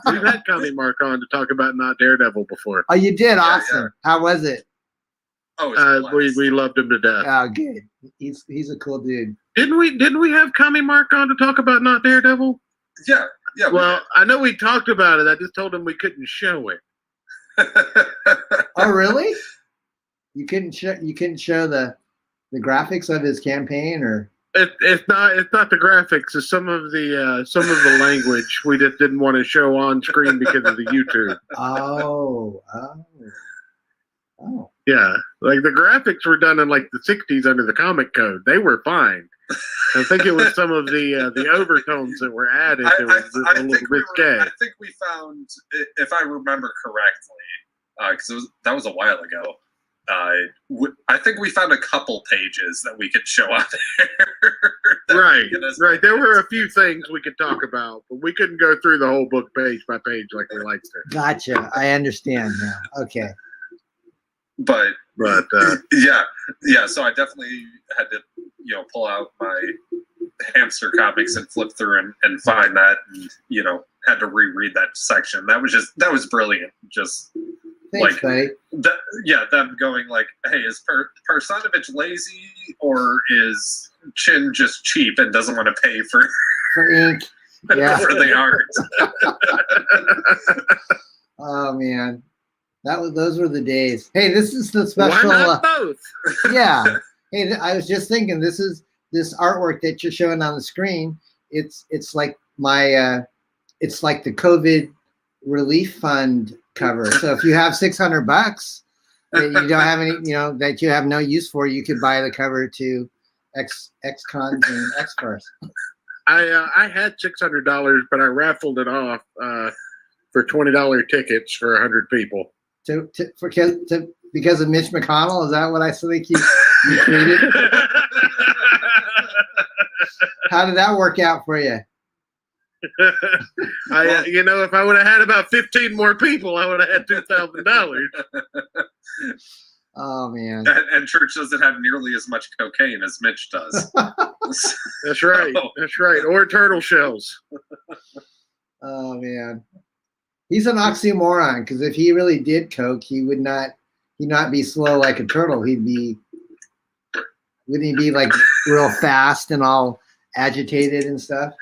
[SPEAKER 4] We've had Kami Mark on to talk about Not Daredevil before.
[SPEAKER 2] Oh, you did? Awesome. Yeah. How was it?
[SPEAKER 3] Oh,
[SPEAKER 4] we loved him to death.
[SPEAKER 2] Oh, good. He's a cool dude.
[SPEAKER 4] Didn't we have Kami Mark on to talk about Not Daredevil?
[SPEAKER 3] Yeah.
[SPEAKER 4] Well, I know we talked about it. I just told him we couldn't show it.
[SPEAKER 2] Oh, really? You couldn't show the graphics of his campaign, or
[SPEAKER 4] it's not the graphics. It's some of the language we just didn't want to show on screen because of the YouTube.
[SPEAKER 2] Oh.
[SPEAKER 4] Yeah, like the graphics were done in like the 60s under the comic code. They were fine. I think it was some of the overtones that were added that was a little risque.
[SPEAKER 3] I think we found, if I remember correctly, because that was a while ago. I think we found a couple pages that we could show out there.
[SPEAKER 4] Right. There were a few things we could talk about, but we couldn't go through the whole book page by page like we like to.
[SPEAKER 2] Gotcha. I understand now. Okay.
[SPEAKER 3] But so I definitely had to pull out my hamster comics and flip through and find that, and had to reread that section. That was brilliant. Just
[SPEAKER 2] thanks, buddy.
[SPEAKER 3] Them going like, hey, is Parsanovich lazy, or is Chin just cheap and doesn't want to pay for
[SPEAKER 2] ink? Yeah.
[SPEAKER 3] for the art.
[SPEAKER 2] Oh man. Those were the days. Hey, this is the special.
[SPEAKER 4] Why not both?
[SPEAKER 2] Yeah. Hey, I was just thinking, this artwork that you're showing on the screen. It's like it's like the COVID relief fund cover. So if you have $600 that you don't have any, that you have no use for, you could buy the cover to X-Cons and X-Farce.
[SPEAKER 4] I had $600, but I raffled it off for $20 tickets for 100 people. Because
[SPEAKER 2] of Mitch McConnell? Is that what I think you tweeted? How did that work out for you?
[SPEAKER 4] If I would have had about 15 more people, I would have had $2,000.
[SPEAKER 2] Oh man!
[SPEAKER 3] And Church doesn't have nearly as much cocaine as Mitch does.
[SPEAKER 4] That's right. That's right. Or turtle shells.
[SPEAKER 2] Oh man. He's an oxymoron, because if he really did coke, he'd not be slow like a turtle. Wouldn't he be like real fast and all agitated and stuff?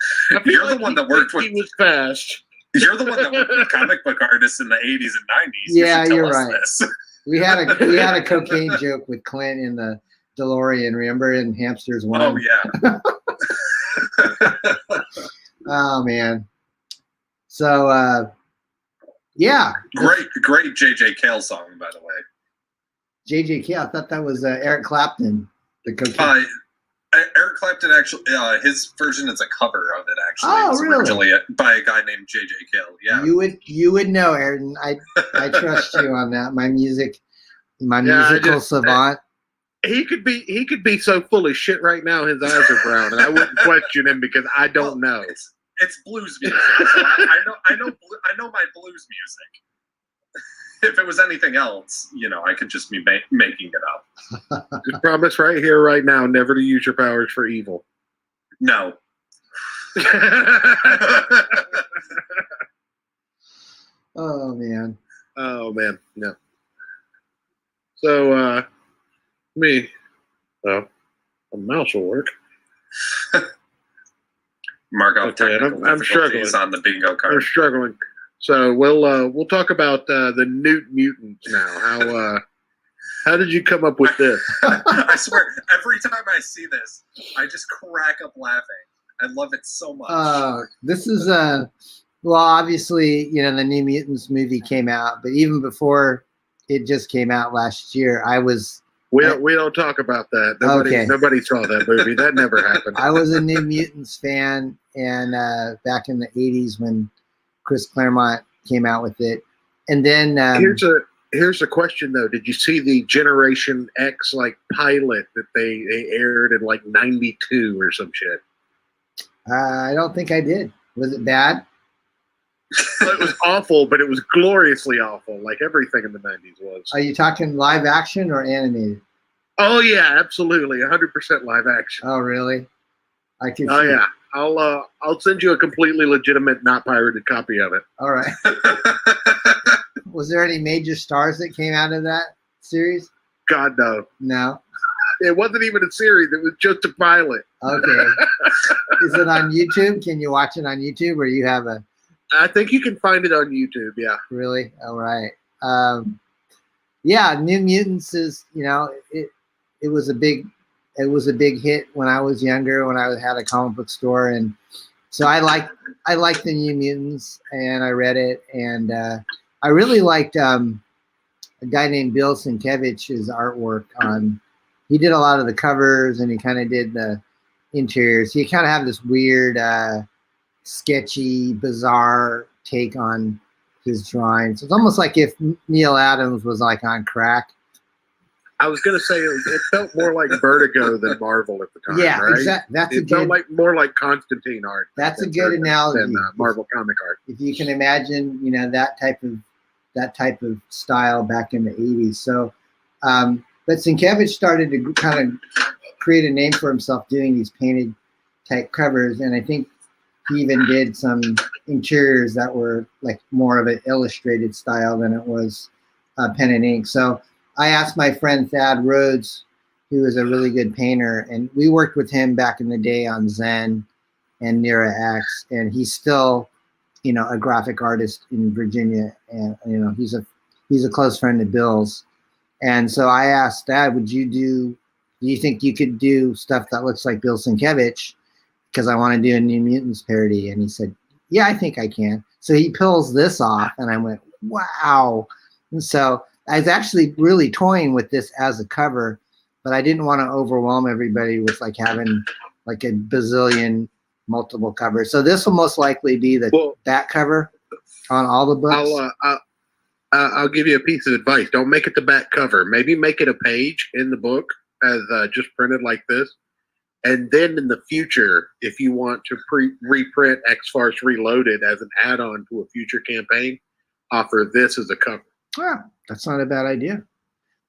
[SPEAKER 3] You're the one that worked with.
[SPEAKER 4] He was fast.
[SPEAKER 3] You're the one that worked with comic book artists in the 80s and 90s.
[SPEAKER 2] Yeah, you're right.
[SPEAKER 3] This.
[SPEAKER 2] We had a cocaine joke with Clint in the DeLorean. Remember in Hamsters 1?
[SPEAKER 3] Oh yeah.
[SPEAKER 2] Oh man. So. Yeah.
[SPEAKER 3] Great J.J. Cale song, by the way.
[SPEAKER 2] J.J. Cale, I thought that was Eric Clapton. The cocaine.
[SPEAKER 3] Eric Clapton actually, his version is a cover of it. Actually,
[SPEAKER 2] oh,
[SPEAKER 3] it was
[SPEAKER 2] really?
[SPEAKER 3] Originally by a guy named J.J. Cale. Yeah.
[SPEAKER 2] You would know, Aaron. I trust you on that. My musical savant.
[SPEAKER 4] He could be so full of shit right now. His eyes are brown, and I wouldn't question him because I don't know.
[SPEAKER 3] It's blues music. So I know my blues music. If it was anything else, I could just be making it up.
[SPEAKER 4] Just promise right here, right now, never to use your powers for evil.
[SPEAKER 3] No.
[SPEAKER 2] Oh man.
[SPEAKER 4] Oh man. No. So Me. Well, a mouse will work.
[SPEAKER 3] Mark out
[SPEAKER 4] Okay,
[SPEAKER 3] technical
[SPEAKER 4] I'm
[SPEAKER 3] difficulties
[SPEAKER 4] struggling.
[SPEAKER 3] on the bingo
[SPEAKER 4] We're
[SPEAKER 3] card.
[SPEAKER 4] struggling. So we'll talk about the Newt Mutants now. How did you come up with this?
[SPEAKER 3] I swear, every time I see this, I just crack up laughing. I love it so much.
[SPEAKER 2] This is well, obviously, you know, the New Mutants movie came out, but even before it just came out last year,
[SPEAKER 4] We don't talk about that. Nobody saw that movie. That never happened.
[SPEAKER 2] I was a New Mutants fan, and back in the '80s when Chris Claremont came out with it, and then
[SPEAKER 4] Here's a question though. Did you see the Generation X pilot that they aired in '92 or some shit?
[SPEAKER 2] I don't think I did. Was it bad?
[SPEAKER 4] It was awful, but it was gloriously awful, like everything in the '90s was.
[SPEAKER 2] Are you talking live action or animated?
[SPEAKER 4] Oh yeah, absolutely, 100% live action.
[SPEAKER 2] Oh really? I can.
[SPEAKER 4] Oh yeah, I'll send you a completely legitimate, not pirated copy of it.
[SPEAKER 2] All right. Was there any major stars that came out of that series?
[SPEAKER 4] God no.
[SPEAKER 2] No.
[SPEAKER 4] It wasn't even a series. It was just a pilot.
[SPEAKER 2] Okay. Is it on YouTube? Can you watch it on YouTube, or you have a?
[SPEAKER 4] I think you can find it on YouTube. Yeah.
[SPEAKER 2] Really? All right. Yeah, New Mutants is, you know, it was a big hit when I was younger, when I had a comic book store, and so I liked the New Mutants, and I read it, and I really liked a guy named Bill Sienkiewicz's artwork on. He did a lot of the covers, and he kind of did the interiors. He kind of had this weird, sketchy, bizarre take on his drawings. It's almost like if Neil Adams was like on crack.
[SPEAKER 4] I was gonna say it felt more like Vertigo than Marvel at the time.
[SPEAKER 2] Yeah,
[SPEAKER 4] right?
[SPEAKER 2] exactly.
[SPEAKER 4] It felt more like Constantine art.
[SPEAKER 2] That's a good analogy.
[SPEAKER 4] Than Marvel comic art.
[SPEAKER 2] If you can imagine, you know, that type of style back in the '80s. So, but Sienkiewicz started to kind of create a name for himself doing these painted type covers, and I think he even did some interiors that were like more of an illustrated style than it was pen and ink. So I asked my friend Thad Rhodes, who is a really good painter, and we worked with him back in the day on Zen and Nira X, and he's still, you know, a graphic artist in Virginia, and you know, he's a close friend of Bill's. And so I asked Thad, do you think you could do stuff that looks like Bill Sienkiewicz? Because I want to do a New Mutants parody. And he said, yeah, I think I can. So he pulls this off, and I went, wow. And so I was actually really toying with this as a cover, but I didn't want to overwhelm everybody with like having like a bazillion multiple covers. So this will most likely be the back cover on all the books.
[SPEAKER 4] I'll give you a piece of advice. Don't make it the back cover. Maybe make it a page in the book as just printed like this. And then in the future, if you want to reprint X-Farce Reloaded as an add-on to a future campaign, offer this as a cover.
[SPEAKER 2] Oh, that's not a bad idea.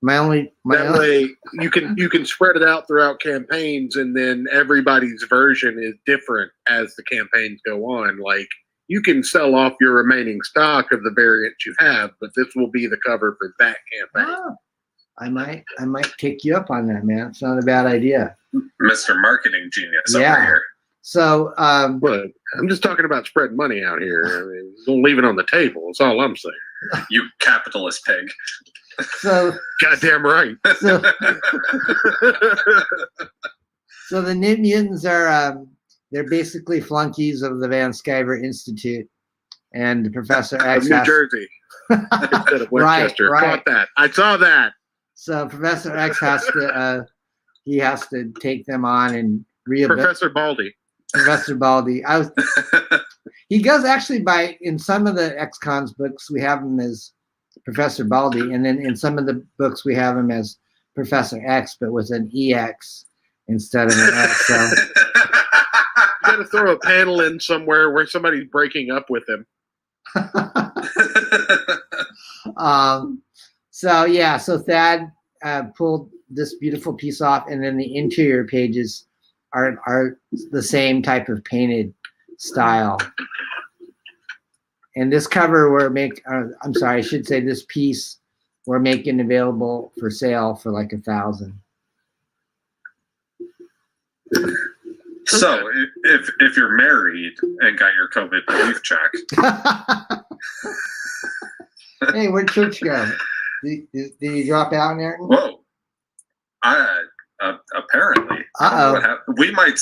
[SPEAKER 4] Way you can spread it out throughout campaigns, and then everybody's version is different as the campaigns go on. Like, you can sell off your remaining stock of the variants you have, but this will be the cover for that campaign.
[SPEAKER 2] Oh, I might take you up on that, man. It's not a bad idea.
[SPEAKER 3] Mr. Marketing Genius over here.
[SPEAKER 2] So,
[SPEAKER 4] but I'm just talking about spreading money out here. I mean, don't leave it on the table. That's all I'm saying.
[SPEAKER 3] You capitalist pig.
[SPEAKER 2] So,
[SPEAKER 4] goddamn right.
[SPEAKER 2] So the New Mutants are they're basically flunkies of the Van Sciver Institute, and Professor X
[SPEAKER 4] New Jersey instead of Winchester.
[SPEAKER 2] Right.
[SPEAKER 4] Caught that. I saw that.
[SPEAKER 2] So Professor X has to take them on and
[SPEAKER 4] Professor Baldy.
[SPEAKER 2] Professor Baldy. He goes actually in some of the X-Cons books we have him as Professor Baldy, and then in some of the books we have him as Professor X, but with an EX instead of an X. So
[SPEAKER 4] you got to throw a panel in somewhere where somebody's breaking up with him.
[SPEAKER 2] So Thad pulled this beautiful piece off, and then the interior pages are the same type of painted style. And this cover this piece we're making available for sale for like $1,000.
[SPEAKER 3] So if you're married and got your COVID relief check,
[SPEAKER 2] Hey, where'd church go? Did you drop out, Aaron?
[SPEAKER 3] whoa, apparently, I don't know what happened. We might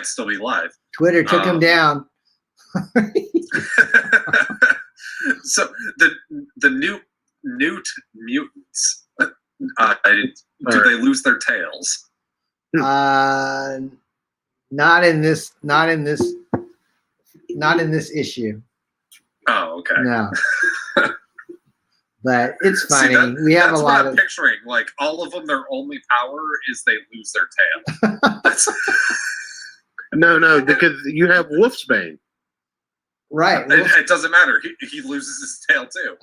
[SPEAKER 3] still be live.
[SPEAKER 2] Twitter took him down.
[SPEAKER 3] So the newt mutants, do they lose their tails?
[SPEAKER 2] Not in this issue.
[SPEAKER 3] Oh, okay.
[SPEAKER 2] No. But it's
[SPEAKER 3] See,
[SPEAKER 2] funny. We have a
[SPEAKER 3] that's
[SPEAKER 2] lot
[SPEAKER 3] what I'm
[SPEAKER 2] of
[SPEAKER 3] picturing. Like all of them, their only power is they lose their tail. That's,
[SPEAKER 4] No, because you have Wolfsbane.
[SPEAKER 2] right.
[SPEAKER 3] it doesn't matter. He loses his tail too.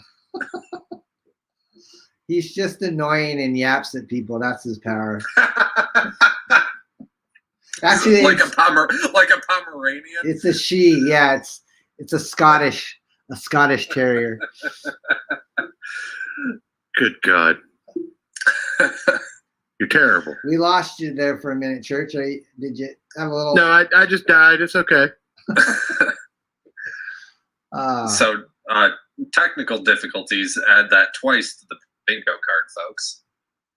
[SPEAKER 2] He's just annoying and yaps at people. That's his power. Actually,
[SPEAKER 3] like a Pomeranian.
[SPEAKER 2] it's a she. Yeah, it's a Scottish terrier.
[SPEAKER 4] Good God. You're terrible.
[SPEAKER 2] We lost you there for a minute, Church. Did you have a little?
[SPEAKER 4] No, I just died. It's okay.
[SPEAKER 3] So technical difficulties. Add that twice to the bingo card, folks.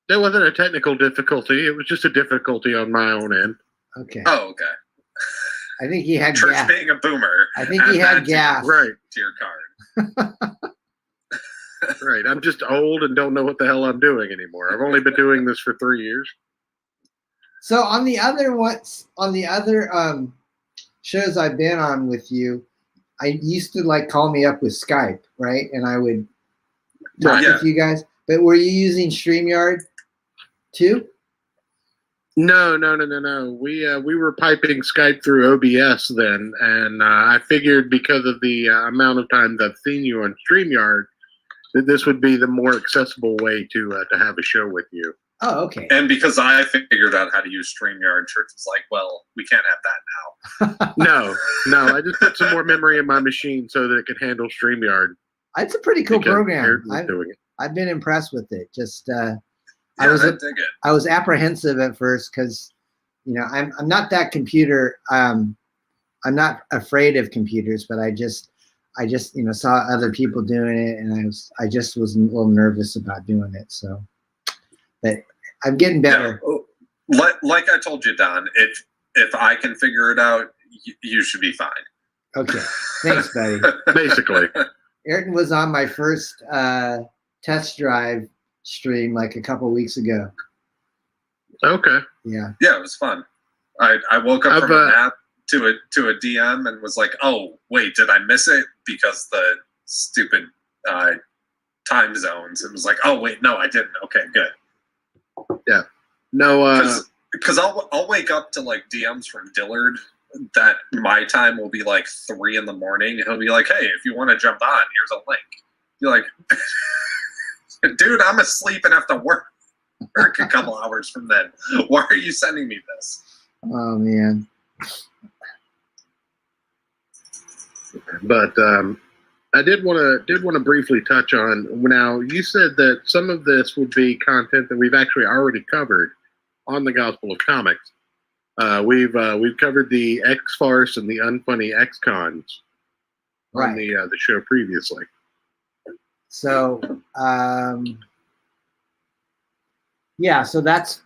[SPEAKER 4] That wasn't a technical difficulty. It was just a difficulty on my own end.
[SPEAKER 2] Okay.
[SPEAKER 3] Oh, okay.
[SPEAKER 2] I think he had
[SPEAKER 3] Church
[SPEAKER 2] gas.
[SPEAKER 3] being a boomer.
[SPEAKER 2] I think he had gas.
[SPEAKER 4] Right.
[SPEAKER 3] To your card.
[SPEAKER 4] Right. I'm just old and don't know what the hell I'm doing anymore. I've only been doing this for 3 years.
[SPEAKER 2] So on the other shows I've been on with you, I used to call me up with Skype, right? And I would talk with you guys. But were you using StreamYard too?
[SPEAKER 4] No. We were piping Skype through OBS then, and I figured because of the amount of times I've seen you on StreamYard, that this would be the more accessible way to have a show with you.
[SPEAKER 2] Oh, okay.
[SPEAKER 3] And because I figured out how to use StreamYard, Church was like, well, we can't have that now.
[SPEAKER 4] No. I just put some more memory in my machine so that it could handle StreamYard.
[SPEAKER 2] It's a pretty cool program.
[SPEAKER 4] Eric was doing it.
[SPEAKER 2] I've been impressed with it. Just
[SPEAKER 3] I dig it.
[SPEAKER 2] I was apprehensive at first because, I'm not that computer. I'm not afraid of computers, but I just saw other people doing it, and I just was a little nervous about doing it. So, but I'm getting better.
[SPEAKER 3] Yeah. Like I told you, Don, if I can figure it out, you should be fine.
[SPEAKER 2] Okay, thanks, buddy.
[SPEAKER 4] Basically,
[SPEAKER 2] Ayrton was on my first test drive stream a couple weeks ago.
[SPEAKER 4] okay.
[SPEAKER 2] Yeah,
[SPEAKER 3] it was fun. I woke up from a nap to a DM and was like, oh wait, did I miss it because the stupid time zones? And was like, oh wait, no, I didn't. Okay, good.
[SPEAKER 4] Yeah, no.
[SPEAKER 3] Because I'll wake up to DMs from Dillard that my time will be 3 in the morning, and he'll be like, hey, if you want to jump on, here's a link. You're like, dude, I'm asleep and have to work a couple hours from then. Why are you sending me this?
[SPEAKER 2] oh man.
[SPEAKER 4] But I did want to briefly touch on. Now, you said that some of this would be content that we've actually already covered on the Gospel of Comics. We've covered the X-Farce and the Unfunny X-Cons on the show previously.
[SPEAKER 2] So so that's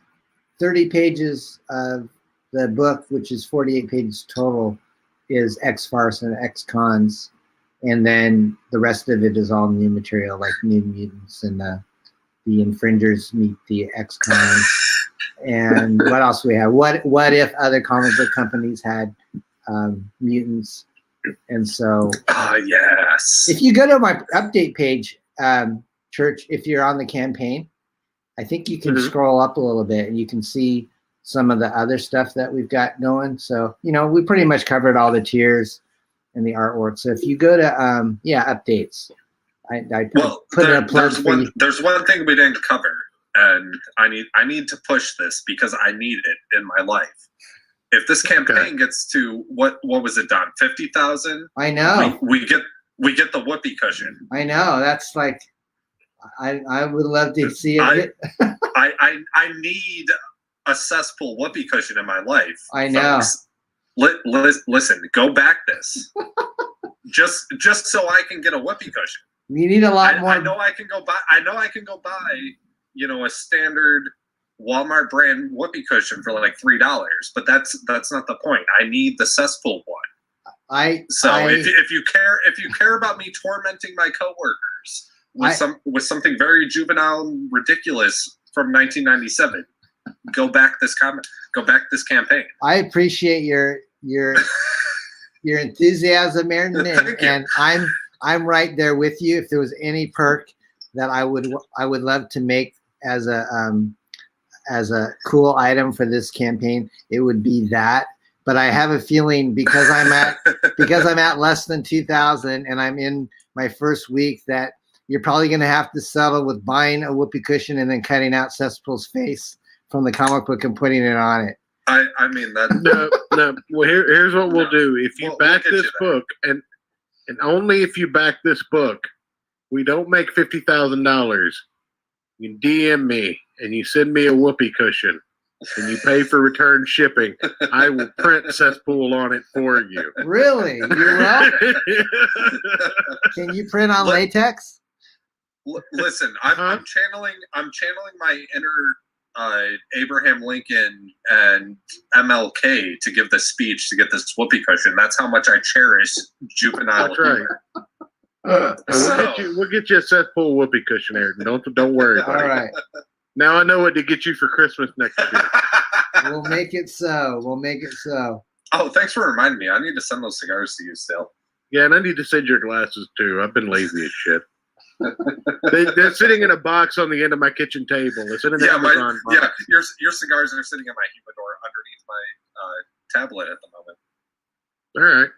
[SPEAKER 2] 30 pages of the book, which is 48 pages total, is X-Farce and X-Cons, and then the rest of it is all new material, like New Mutants, and the Infringers meet the X-Cons. And what else we have? What if other comic book companies had mutants? And so,
[SPEAKER 3] yes.
[SPEAKER 2] If you go to my update page, Church, if you're on the campaign, I think you can scroll up a little bit and you can see some of the other stuff that we've got going. So, we pretty much covered all the tiers and the artwork. So if you go to updates, I put in a plug for you.
[SPEAKER 3] There's one thing we didn't cover, and I need to push this because I need it in my life. If this campaign gets to what was it, Don? 50,000.
[SPEAKER 2] I know.
[SPEAKER 3] We get the whoopee cushion.
[SPEAKER 2] I know. That's I would love to see it.
[SPEAKER 3] I need a cesspool whoopee cushion in my life.
[SPEAKER 2] I know.
[SPEAKER 3] Folks. Listen, go back this. just so I can get a whoopee cushion.
[SPEAKER 2] You need a lot more.
[SPEAKER 3] I know I can go buy. A standard Walmart brand whoopee cushion for like $3, but that's not the point. I need the cesspool one. If you care about me tormenting my coworkers with something very juvenile and ridiculous from 1997, go back this campaign.
[SPEAKER 2] I appreciate your enthusiasm, Ayrton, and I'm right there with you. If there was any perk that I would love to make as a cool item for this campaign, it would be that. But I have a feeling because I'm at less than 2,000 and I'm in my first week that you're probably going to have to settle with buying a whoopee cushion and then cutting out Cesspool's face from the comic book and putting it on it.
[SPEAKER 3] I mean that.
[SPEAKER 4] No. Well, here's what we'll do. If you back this book, and only if you back this book, we don't make $50,000. You DM me and you send me a whoopee cushion, and you pay for return shipping. I will print Cesspool on it for you.
[SPEAKER 2] Really? You will? Can you print on latex?
[SPEAKER 3] Listen, I'm channeling my inner Abraham Lincoln and MLK to give this speech to get this whoopee cushion. That's how much I cherish juvenile humor.
[SPEAKER 4] We'll get you a Cesspool whoopee cushion, Ayrton. Don't worry about it.
[SPEAKER 2] All right.
[SPEAKER 4] Now I know what to get you for Christmas next year.
[SPEAKER 2] We'll make it so.
[SPEAKER 3] Oh, thanks for reminding me. I need to send those cigars to you still.
[SPEAKER 4] Yeah, and I need to send your glasses too. I've been lazy as shit. They're sitting in a box on the end of my kitchen table. It's in an Amazon box.
[SPEAKER 3] Yeah, your cigars are sitting in my humidor underneath my tablet at the moment.
[SPEAKER 4] All right.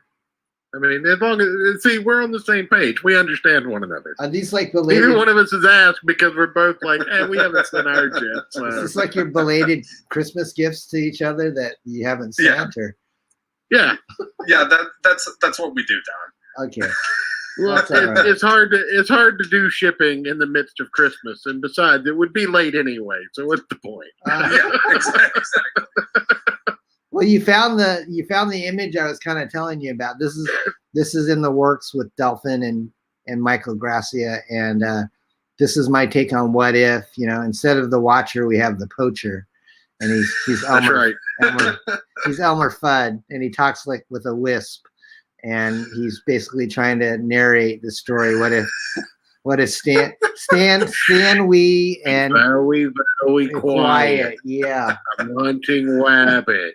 [SPEAKER 4] I mean, as long as we're on the same page, we understand one another.
[SPEAKER 2] Are these like belated?
[SPEAKER 4] Neither one of us is asked because we're both like, we haven't sent ours yet. So.
[SPEAKER 2] Is this like your belated Christmas gifts to each other that you haven't sent?
[SPEAKER 4] Yeah.
[SPEAKER 3] Yeah, that's what we do, Don.
[SPEAKER 2] Okay.
[SPEAKER 4] Well, it's hard to do shipping in the midst of Christmas, and besides, it would be late anyway. So what's the point?
[SPEAKER 3] Yeah, exactly.
[SPEAKER 2] Well, you found the image I was kind of telling you about. This is in the works with Delphin and Michael Gracia, and this is my take on what if. Instead of the Watcher, we have the Poacher, and he's Elmer.
[SPEAKER 4] That's right.
[SPEAKER 2] He's Elmer Fudd, and he talks like with a wisp, and he's basically trying to narrate the story. What if Stan Wee and
[SPEAKER 4] very quiet.
[SPEAKER 2] Yeah.
[SPEAKER 4] Wanting rabbit.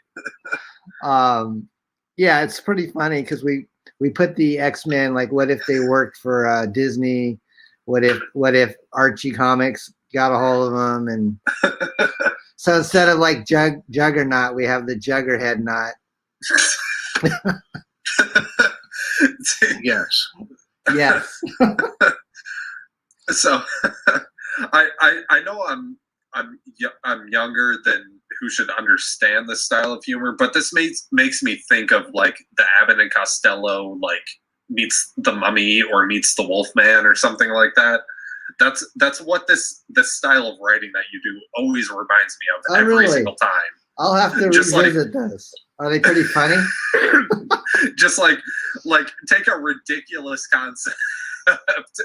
[SPEAKER 2] Yeah, it's pretty funny because we put the X-Men, like what if they worked for Disney? What if Archie Comics got a hold of them? And so instead of like Juggernaut, we have the Juggerhead Knot.
[SPEAKER 4] Yes.
[SPEAKER 2] Yes.
[SPEAKER 3] So I know I'm younger than who should understand this style of humor, but this makes me think of like the Abbott and Costello like meets the Mummy or meets the Wolfman or something like that. That's what this style of writing that you do always reminds me of every single time.
[SPEAKER 2] I'll have to revisit those. Are they pretty funny?
[SPEAKER 3] Just like take a ridiculous concept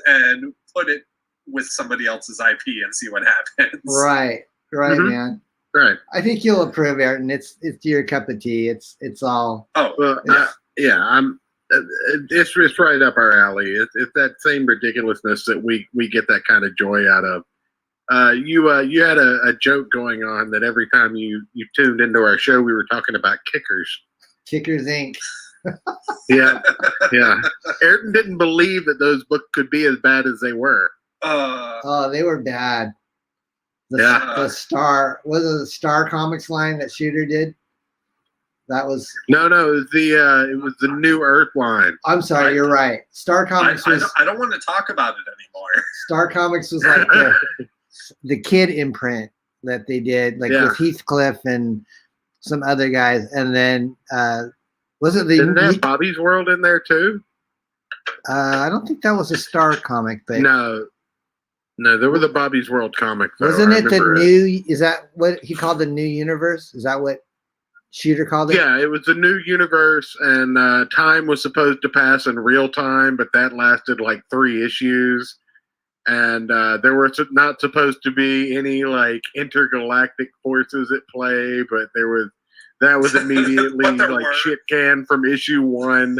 [SPEAKER 3] and put it with somebody else's IP and see what happens.
[SPEAKER 2] Right,
[SPEAKER 4] mm-hmm.
[SPEAKER 2] Man.
[SPEAKER 4] Right.
[SPEAKER 2] I think you'll approve, Ayrton. It's your cup of tea. It's all.
[SPEAKER 4] Oh well, it's right up our alley. It's that same ridiculousness that we get that kind of joy out of. You had a joke going on that every time you tuned into our show, we were talking about Kickers.
[SPEAKER 2] Kickers Inc.
[SPEAKER 4] Yeah. Ayrton didn't believe that those books could be as bad as they were.
[SPEAKER 2] They were bad. The Star was it the Star Comics line that Shooter did? That was
[SPEAKER 4] no. It was the New Earth line.
[SPEAKER 2] I'm sorry, you're right. Star Comics was.
[SPEAKER 3] I don't want to talk about it anymore.
[SPEAKER 2] Star Comics was like the kid imprint that they did, like with Heathcliff and some other guys, and then was it the?
[SPEAKER 4] Didn't they have Bobby's World in there too?
[SPEAKER 2] I don't think that was a Star comic, but
[SPEAKER 4] no, there was the Bobby's World comic. Though.
[SPEAKER 2] Wasn't it the new? Is that what he called the New Universe? Is that what? shooter called it?
[SPEAKER 4] Yeah, it was a new universe, and time was supposed to pass in real time, but that lasted like 3 issues. And there were not supposed to be any like intergalactic forces at play, but that was immediately like shit canned from issue 1.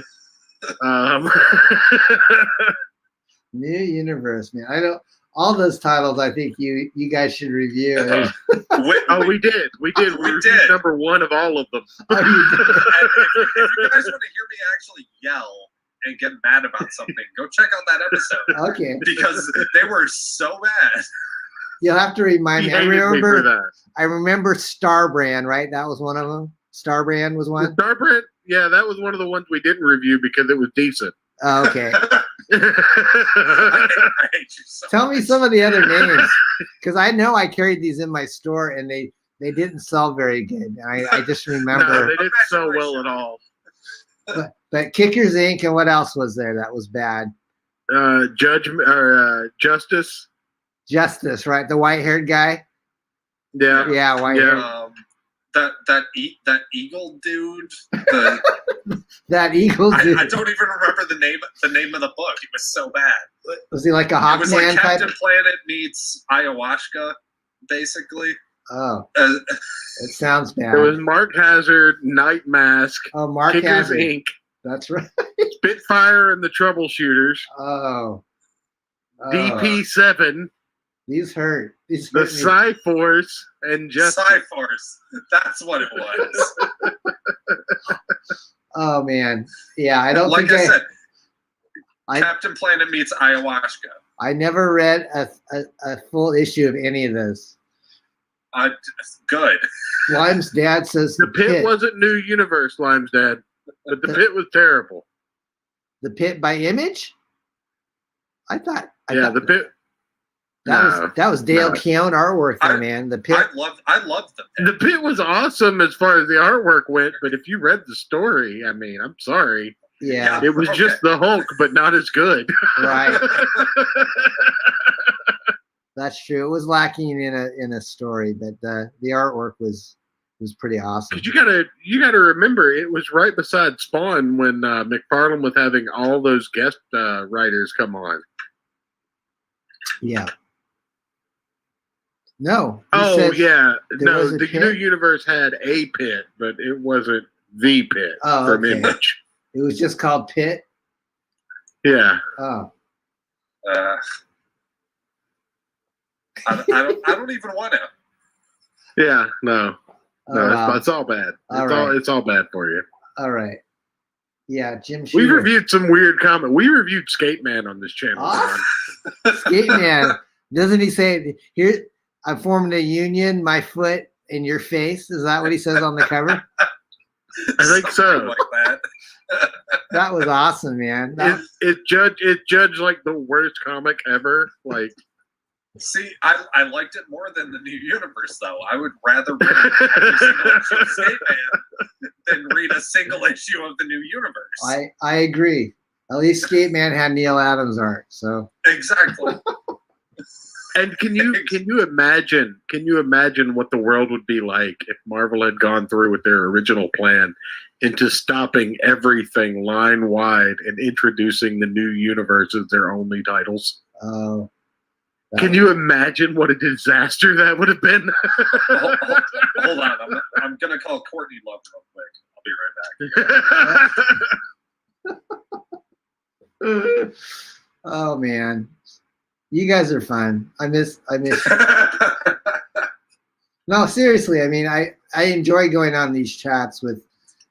[SPEAKER 2] New universe, man. I don't. All those titles, I think you guys should review.
[SPEAKER 4] We did. We reviewed number 1 of all of them.
[SPEAKER 3] If you guys want to hear me actually yell and get mad about something, go check out that episode.
[SPEAKER 2] Okay.
[SPEAKER 3] Because they were so bad.
[SPEAKER 2] You'll have to remind me. I remember Starbrand, right? That was one of them. Starbrand was one.
[SPEAKER 4] Starbrand, yeah, that was one of the ones we didn't review because it was decent.
[SPEAKER 2] Oh, okay.
[SPEAKER 3] I hate you so
[SPEAKER 2] Tell
[SPEAKER 3] much.
[SPEAKER 2] me some of the other names, because I know I carried these in my store and they didn't sell very good. I just remember.
[SPEAKER 4] No, they didn't sell well at all.
[SPEAKER 2] But Kickers Inc. and what else was there that was bad?
[SPEAKER 4] Justice.
[SPEAKER 2] Justice, right? The white-haired guy.
[SPEAKER 4] Yeah.
[SPEAKER 2] Yeah, white-haired.
[SPEAKER 3] That eagle dude.
[SPEAKER 2] That eagle dude.
[SPEAKER 3] I don't even remember the name of the book. It was so bad.
[SPEAKER 2] Was he like a
[SPEAKER 3] It was like
[SPEAKER 2] Hawkman
[SPEAKER 3] Captain
[SPEAKER 2] type?
[SPEAKER 3] Planet meets ayahuasca, basically.
[SPEAKER 2] Oh, it sounds bad.
[SPEAKER 4] It was Mark Hazard, Night Mask,
[SPEAKER 2] Oh, Mark
[SPEAKER 4] Kickers
[SPEAKER 2] Hazard.
[SPEAKER 4] Inc.,
[SPEAKER 2] That's right.
[SPEAKER 4] Spitfire and the Troubleshooters,
[SPEAKER 2] Oh.
[SPEAKER 4] DP7,
[SPEAKER 2] These hurt. These
[SPEAKER 4] the
[SPEAKER 2] hurt me.
[SPEAKER 4] Psy-Force, and Justice.
[SPEAKER 3] Psy-Force. That's what it was.
[SPEAKER 2] Oh man, yeah. I don't
[SPEAKER 3] like
[SPEAKER 2] think
[SPEAKER 3] I said,
[SPEAKER 2] I
[SPEAKER 3] Captain Planet meets ayahuasca.
[SPEAKER 2] I never read a full issue of any of those.
[SPEAKER 3] Good.
[SPEAKER 2] Lime's dad says
[SPEAKER 4] The Pit wasn't New Universe, Lime's dad, but The Pit was terrible.
[SPEAKER 2] The Pit by Image. I thought
[SPEAKER 4] The Pit.
[SPEAKER 2] that was Dale Keown artwork there, man. The Pit.
[SPEAKER 3] I loved the Pit.
[SPEAKER 4] The Pit was awesome as far as the artwork went, but if you read the story, I mean, I'm sorry.
[SPEAKER 2] Yeah,
[SPEAKER 4] It was just the Hulk, but not as good.
[SPEAKER 2] right. That's true. It was lacking in a story, but the artwork was pretty awesome.
[SPEAKER 4] Because you gotta remember, it was right beside Spawn when McFarlane was having all those guest writers come on.
[SPEAKER 2] Yeah. No.
[SPEAKER 4] No,
[SPEAKER 2] was
[SPEAKER 4] the
[SPEAKER 2] a
[SPEAKER 4] New
[SPEAKER 2] Pit?
[SPEAKER 4] Universe had a Pit, but it wasn't the Pit from
[SPEAKER 2] okay.
[SPEAKER 4] Image.
[SPEAKER 2] It was just called Pit.
[SPEAKER 4] Yeah.
[SPEAKER 2] Oh.
[SPEAKER 3] I don't even want to.
[SPEAKER 4] Yeah. No.
[SPEAKER 2] wow.
[SPEAKER 4] It's all bad.
[SPEAKER 2] Right.
[SPEAKER 4] It's all bad for you.
[SPEAKER 2] All right. Yeah, Jim
[SPEAKER 4] We
[SPEAKER 2] Shooter.
[SPEAKER 4] reviewed some weird comment. We reviewed Skate Man on this channel.
[SPEAKER 2] Awesome. Skate Man. Doesn't he say here? I formed a union, my foot in your face. Is that what he says on the cover?
[SPEAKER 4] I think so.
[SPEAKER 3] Like that.
[SPEAKER 2] That was awesome, man.
[SPEAKER 4] It judged like the worst comic ever. Like,
[SPEAKER 3] See, I liked it more than the New Universe, though. I would rather read every single issue of Skate Man than read a single issue of the New Universe.
[SPEAKER 2] I agree. At least Skate Man had Neil Adams art, so
[SPEAKER 3] Exactly.
[SPEAKER 4] and can you imagine what the world would be like if Marvel had gone through with their original plan into stopping everything line wide and introducing the New Universe as their only titles? Can you imagine what a disaster that would have been?
[SPEAKER 3] Hold on. I'm going to call Courtney Love real quick. I'll be right back.
[SPEAKER 2] Oh man, you guys are fun. I miss. No, seriously. I mean, I enjoy going on these chats with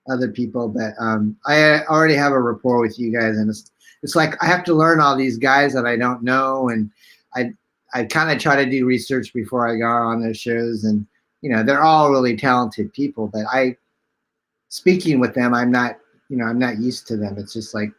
[SPEAKER 2] other people, but I already have a rapport with you guys, and it's like I have to learn all these guys that I don't know, and I kind of try to do research before I go on their shows, and they're all really talented people, but speaking with them, I'm not used to them. It's just like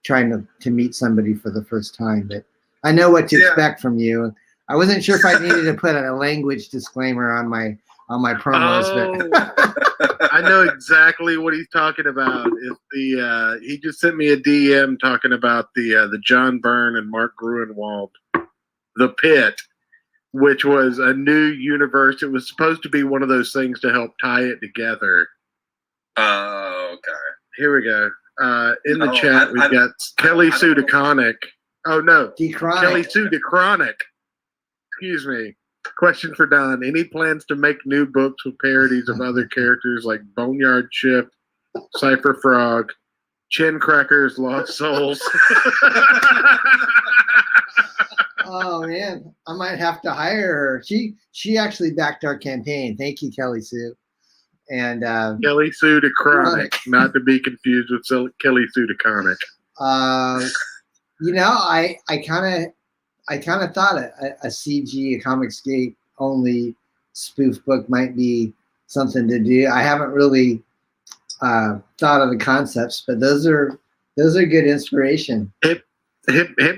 [SPEAKER 2] trying to meet somebody for the first time, but I know what to expect from you. I wasn't sure if I needed to put a language disclaimer on my promos, but
[SPEAKER 4] I know exactly what he's talking about. He just sent me a DM talking about the John Byrne and Mark Gruenwald, The Pit, which was a new universe. It was supposed to be one of those things to help tie it together.
[SPEAKER 3] Okay.
[SPEAKER 4] Here we go. In the chat, we've got Kelly Sue DeConnick. Oh, no. Kelly Sue DeChronic. Excuse me. Question for Don. Any plans to make new books with parodies of other characters like Boneyard Shift, Cypher Frog, Chin Crackers, Lost Souls?
[SPEAKER 2] Oh man, I might have to hire her. She actually backed our campaign. Thank you, Kelly Sue. And
[SPEAKER 4] Kelly Sue DeChronic, not to be confused with Kelly Sue DeConnick.
[SPEAKER 2] You know, I kind of thought a CG, a Comicsgate only spoof book might be something to do. I haven't really thought of the concepts, but those are good inspiration.
[SPEAKER 4] Hit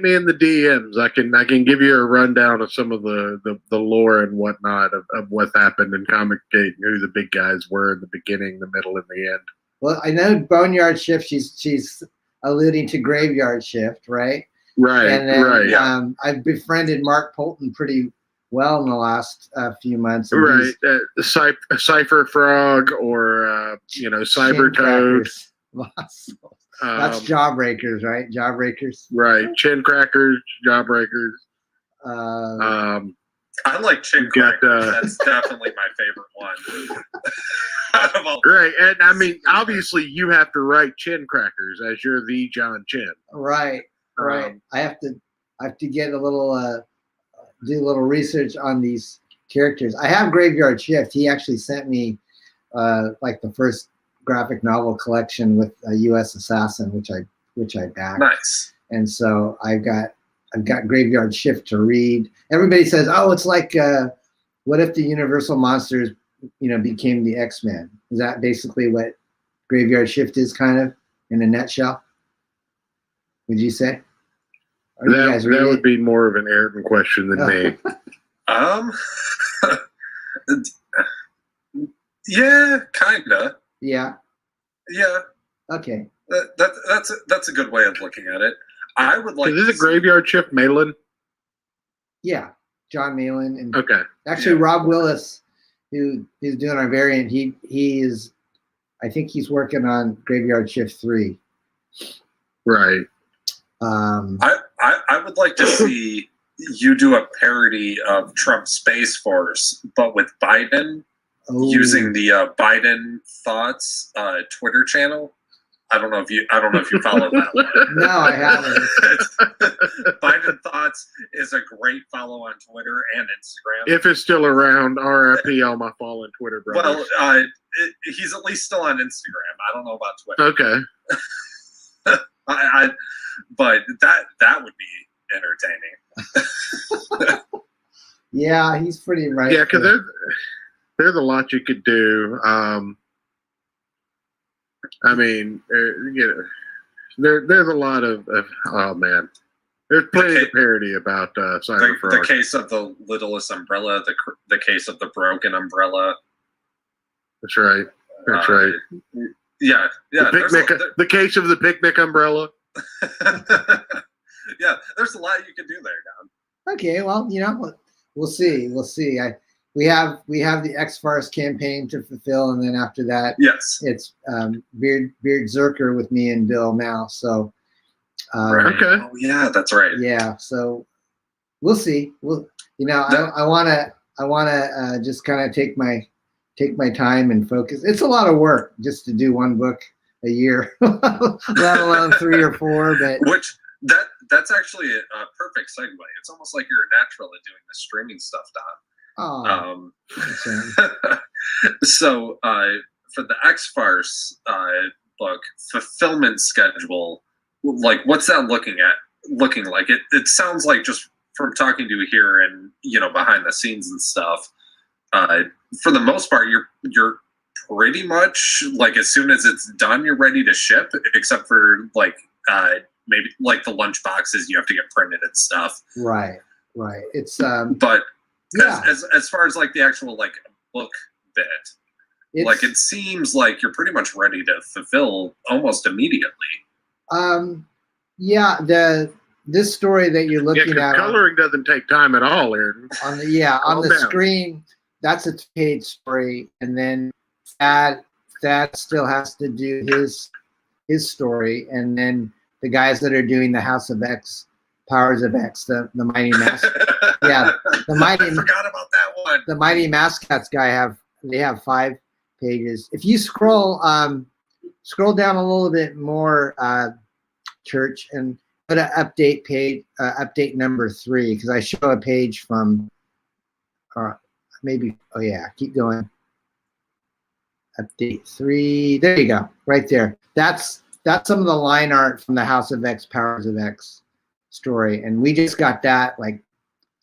[SPEAKER 4] me in the DMs. I can give you a rundown of some of the lore and whatnot of what happened in Comicsgate and who the big guys were in the beginning, the middle, and the end.
[SPEAKER 2] Well, I know Boneyard Shift. She's alluding to Graveyard Shift, right?
[SPEAKER 4] Right.
[SPEAKER 2] And then,
[SPEAKER 4] right.
[SPEAKER 2] I've befriended Mark Polton pretty well in the last few months.
[SPEAKER 4] Right. Cypher Frog or Cyber Toad.
[SPEAKER 2] That's Jawbreakers, right? Jawbreakers.
[SPEAKER 4] Right. Chin Crackers, Jawbreakers.
[SPEAKER 3] I like Chin Crackers. That's definitely my favorite one.
[SPEAKER 4] Right. And I mean, obviously you have to write Chin Crackers as you're the John Chin.
[SPEAKER 2] Right. Right. I have to get a little do a little research on these characters. I have Graveyard Shift. He actually sent me like the first graphic novel collection with a U.S. Assassin, which I backed.
[SPEAKER 3] Nice.
[SPEAKER 2] And so I've got Graveyard Shift to read. Everybody says, "Oh, it's like what if the Universal monsters, became the X-Men?" Is that basically what Graveyard Shift is, kind of in a nutshell? Would you say?
[SPEAKER 4] That would be more of an Ayrton question than me.
[SPEAKER 3] Yeah, kinda.
[SPEAKER 2] Yeah.
[SPEAKER 3] Yeah.
[SPEAKER 2] Okay.
[SPEAKER 3] That's a good way of looking at it. I would like.
[SPEAKER 4] Is this a Graveyard Shift Malin?
[SPEAKER 2] Yeah, John Malin and
[SPEAKER 4] actually
[SPEAKER 2] Rob Willis, who is doing our variant. He is, I think he's working on Graveyard Shift 3.
[SPEAKER 4] Right.
[SPEAKER 3] I would like to see you do a parody of Trump Space Force, but with Biden using the Biden Thoughts Twitter channel. I don't know if you follow that one.
[SPEAKER 2] No, I haven't.
[SPEAKER 3] Biden Thoughts is a great follow on Twitter and Instagram.
[SPEAKER 4] If it's still around, RIP all my fallen Twitter brothers.
[SPEAKER 3] Well, he's at least still on Instagram. I don't know about Twitter.
[SPEAKER 4] Okay.
[SPEAKER 3] But that would be entertaining.
[SPEAKER 2] Yeah, he's pretty right.
[SPEAKER 4] Yeah, because there's a lot you could do. I mean, there's a lot of oh man, there's plenty of parody about Cyberfrog.
[SPEAKER 3] The case of the littlest umbrella, the case of the broken umbrella.
[SPEAKER 4] That's right. That's right.
[SPEAKER 3] Yeah.
[SPEAKER 4] The case of the picnic umbrella.
[SPEAKER 3] Yeah, there's a lot you can do there, Don.
[SPEAKER 2] Okay, well, we'll see. We have the X-Farce campaign to fulfill, and then after that,
[SPEAKER 3] yes,
[SPEAKER 2] it's Beard Zerker with me and Bill Mouse. So,
[SPEAKER 3] right. Okay. Oh, yeah, that's right.
[SPEAKER 2] Yeah, so we'll see. I wanna just kind of take my time and focus. It's a lot of work just to do one book a year, let alone 3 or 4. But
[SPEAKER 3] that's actually a perfect segue. It's almost like you're a natural at doing the streaming stuff, Don. So for the X-Farce book fulfillment schedule, like what's that looking like? It sounds like, just from talking to you here and behind the scenes and stuff, for the most part you're pretty much like, as soon as it's done, you're ready to ship, except for maybe like the lunch boxes you have to get printed and stuff.
[SPEAKER 2] Right. It's
[SPEAKER 3] but
[SPEAKER 2] yeah.
[SPEAKER 3] As far as like the actual like book bit, it seems like you're pretty much ready to fulfill almost immediately.
[SPEAKER 2] Yeah, this story that you're looking at,
[SPEAKER 4] coloring doesn't take time at all, Aaron.
[SPEAKER 2] On the screen, that's a page story, and then Thad still has to do his story, and then the guys that are doing the House of X, Powers of X, the Mighty yeah, the Mighty.
[SPEAKER 3] I forgot about that one.
[SPEAKER 2] The Mighty Mascots guy have 5 pages. If you scroll down a little bit more, Church, and put an update page, update number 3, because I show a page from maybe. Oh yeah, keep going. Update 3. There you go, right there. That's some of the line art from the House of X, Powers of X story, and we just got that like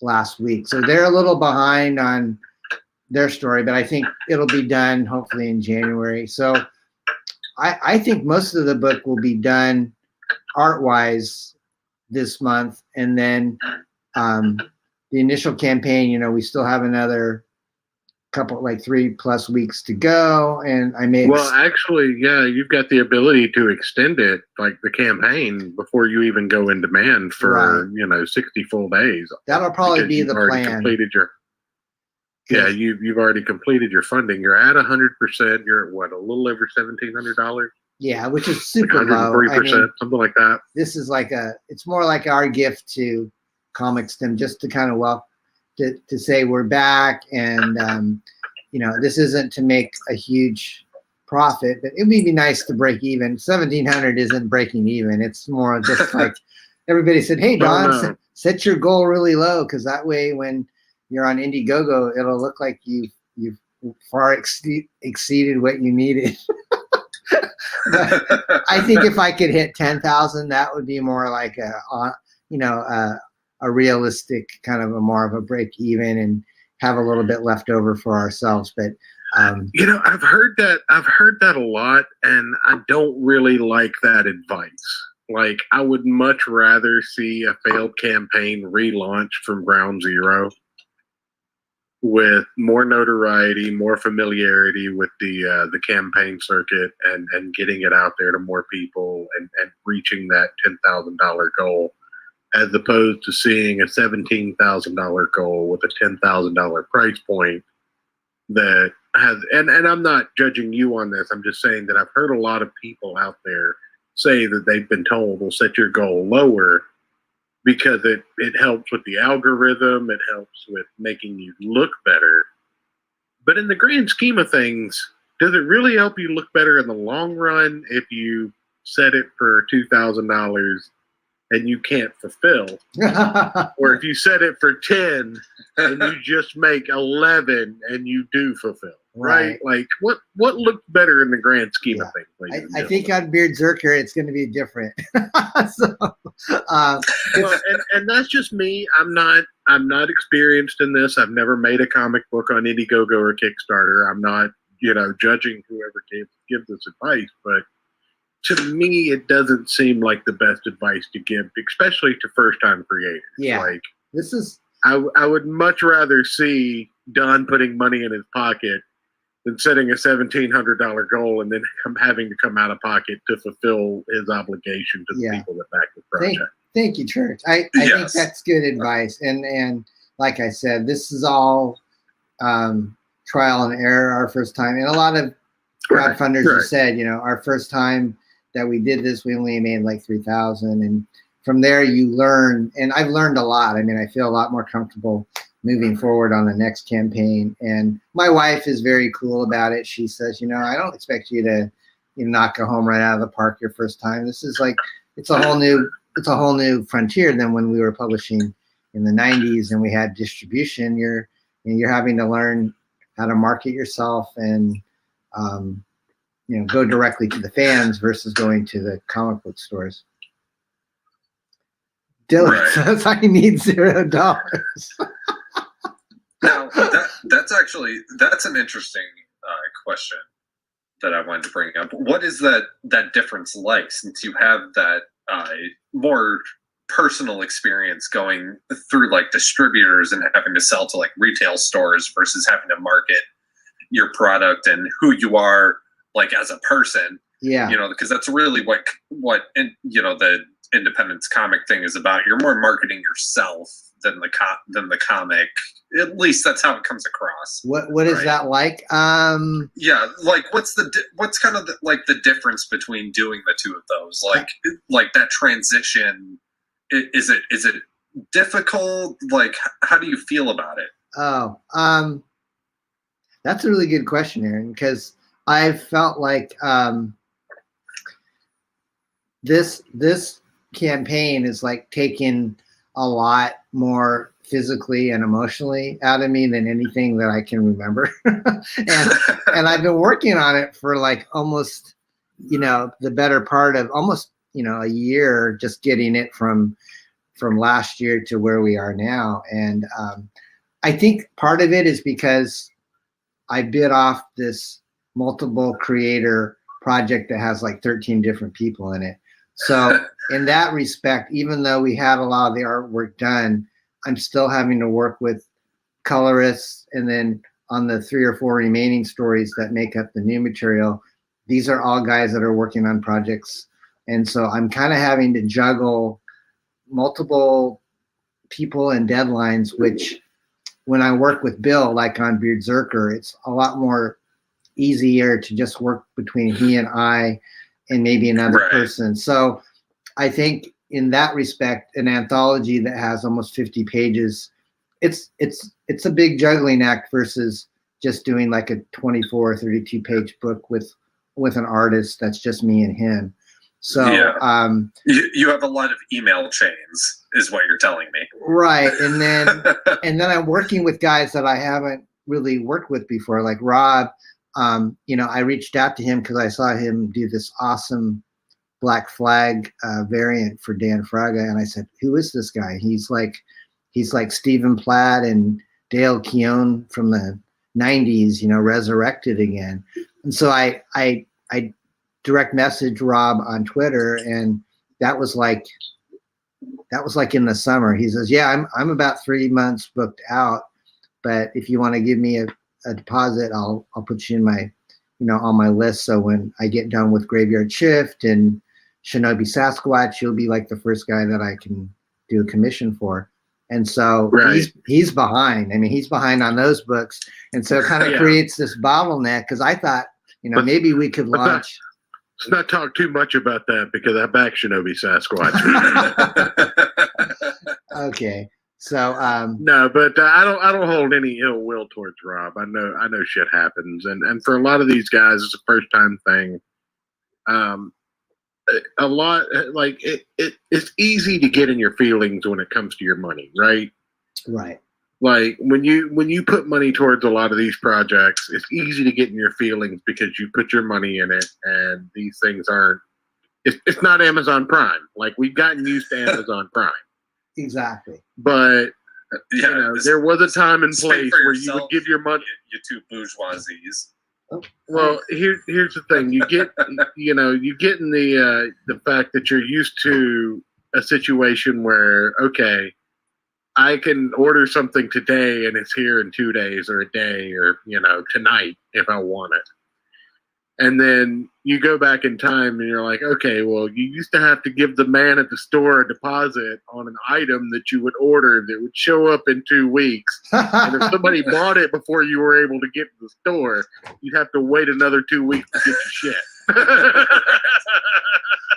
[SPEAKER 2] last week. So they're a little behind on their story, but I think it'll be done hopefully in January. So I think most of the book will be done art-wise this month, and then the initial campaign, you know, we still have another couple, like 3+ weeks to go, and I may.
[SPEAKER 4] Well, actually, yeah, you've got the ability to extend it, like the campaign, before you even go in demand for 60 full days.
[SPEAKER 2] That'll probably be the plan.
[SPEAKER 4] Completed your, yeah, you've already completed your funding. You're at 100%. You're at what, a little over $1,700?
[SPEAKER 2] Yeah, which is super low.
[SPEAKER 4] 103%, something like that.
[SPEAKER 2] This is like it's more like our gift to Comicsdom, just to kind of to say we're back, and this isn't to make a huge profit, but it would be nice to break even. 1,700 isn't breaking even. It's more just like everybody said, hey, Don, set your goal really low, because that way when you're on Indiegogo, it'll look like you've far exceeded what you needed. But I think if I could hit 10,000, that would be more like a realistic kind of more of a break even, and have a little bit left over for ourselves. But
[SPEAKER 4] I've heard that a lot, and I don't really like that advice. Like, I would much rather see a failed campaign relaunch from ground zero with more notoriety, more familiarity with the campaign circuit, and getting it out there to more people, and reaching that $10,000 goal, as opposed to seeing a $17,000 goal with a $10,000 price point that has, and I'm not judging you on this, I'm just saying that I've heard a lot of people out there say that they've been told, well, set your goal lower, because it helps with the algorithm, it helps with making you look better. But in the grand scheme of things, does it really help you look better in the long run if you set it for $2,000 and you can't fulfill? Or if you set it for 10 and you just make 11 and you do fulfill, right? Like, what looks better in the grand scheme of things?
[SPEAKER 2] I think on Beard Zerker, it's going to be different.
[SPEAKER 4] And that's just me. I'm not experienced in this. I've never made a comic book on Indiegogo or Kickstarter. I'm not, judging whoever gives this advice, but to me, it doesn't seem like the best advice to give, especially to first-time creators.
[SPEAKER 2] Yeah,
[SPEAKER 4] like,
[SPEAKER 2] this is.
[SPEAKER 4] I would much rather see Don putting money in his pocket than setting a $1,700 goal and then having to come out of pocket to fulfill his obligation to the people that back the project.
[SPEAKER 2] Thank you, Church. I think that's good advice. And like I said, this is all trial and error our first time. And a lot of crowdfunders have said, our first time that we did this, we only made like 3,000. And from there you learn, and I've learned a lot. I mean, I feel a lot more comfortable moving forward on the next campaign. And my wife is very cool about it. She says, I don't expect you to knock a home right out of the park your first time. This is like, it's a whole new frontier than when we were publishing in the 90s and we had distribution. You're having to learn how to market yourself and go directly to the fans versus going to the comic book stores. Dylan says I need $0.
[SPEAKER 3] Now, that's an interesting question that I wanted to bring up. What is that difference like, since you have that more personal experience going through like distributors and having to sell to like retail stores versus having to market your product and who you are like as a person?
[SPEAKER 2] Yeah,
[SPEAKER 3] because that's really what the independence comic thing is about. You're more marketing yourself than the comic. At least that's how it comes across.
[SPEAKER 2] What is that like?
[SPEAKER 3] Yeah, like what's kind of the difference between doing the two of those? Like that transition. Is it difficult? Like, how do you feel about it?
[SPEAKER 2] Oh, that's a really good question, Aaron, because I felt like this campaign is like taking a lot more physically and emotionally out of me than anything that I can remember. and I've been working on it for like almost, the better part of almost, a year, just getting it from last year to where we are now. And I think part of it is because I bit off this multiple creator project that has like 13 different people in it. So in that respect, even though we had a lot of the artwork done, I'm still having to work with colorists. And then on the 3 or 4 remaining stories that make up the new material, these are all guys that are working on projects. And so I'm kind of having to juggle multiple people and deadlines, which when I work with Bill, like on Beardzerker, it's a lot more easier to just work between he and I and maybe another person. So I think in that respect, an anthology that has almost 50 pages, it's a big juggling act versus just doing like a 24 or 32 page book with an artist that's just me and him. So
[SPEAKER 3] you have a lot of email chains, is what you're telling me.
[SPEAKER 2] Right. And then I'm working with guys that I haven't really worked with before, like Rob. I reached out to him because I saw him do this awesome Black Flag variant for Dan Fraga, and I said, "Who is this guy?" He's like Stephen Platt and Dale Keown from the '90s, resurrected again. And so I direct message Rob on Twitter, and that was like in the summer. He says, "Yeah, I'm about 3 months booked out, but if you want to give me a deposit, I'll put you in my, on my list. So when I get done with Graveyard Shift and Shinobi Sasquatch, you'll be like the first guy that I can do a commission for." And so he's behind. I mean, he's behind on those books, and so it kind of creates this bottleneck. Because I thought, maybe we could launch.
[SPEAKER 4] Let's not talk too much about that because I back Shinobi Sasquatch.
[SPEAKER 2] Okay. So
[SPEAKER 4] no, but I don't hold any ill will towards Rob. I know shit happens, and for a lot of these guys, it's a first time thing. A lot like it's easy to get in your feelings when it comes to your money, right?
[SPEAKER 2] Right.
[SPEAKER 4] Like when you put money towards a lot of these projects, it's easy to get in your feelings because you put your money in it, and these things aren't. It's not Amazon Prime. Like we've gotten used to Amazon Prime.
[SPEAKER 2] Exactly.
[SPEAKER 4] But there was a time and place where you would give your money.
[SPEAKER 3] You two bourgeoisies.
[SPEAKER 4] Well, here's the thing: you get you get in the fact that you're used to a situation where I can order something today and it's here in 2 days or a day or tonight if I want it. And then you go back in time and you're like, okay, well, you used to have to give the man at the store a deposit on an item that you would order that would show up in 2 weeks. And if somebody bought it before you were able to get to the store, you'd have to wait another 2 weeks to get your shit.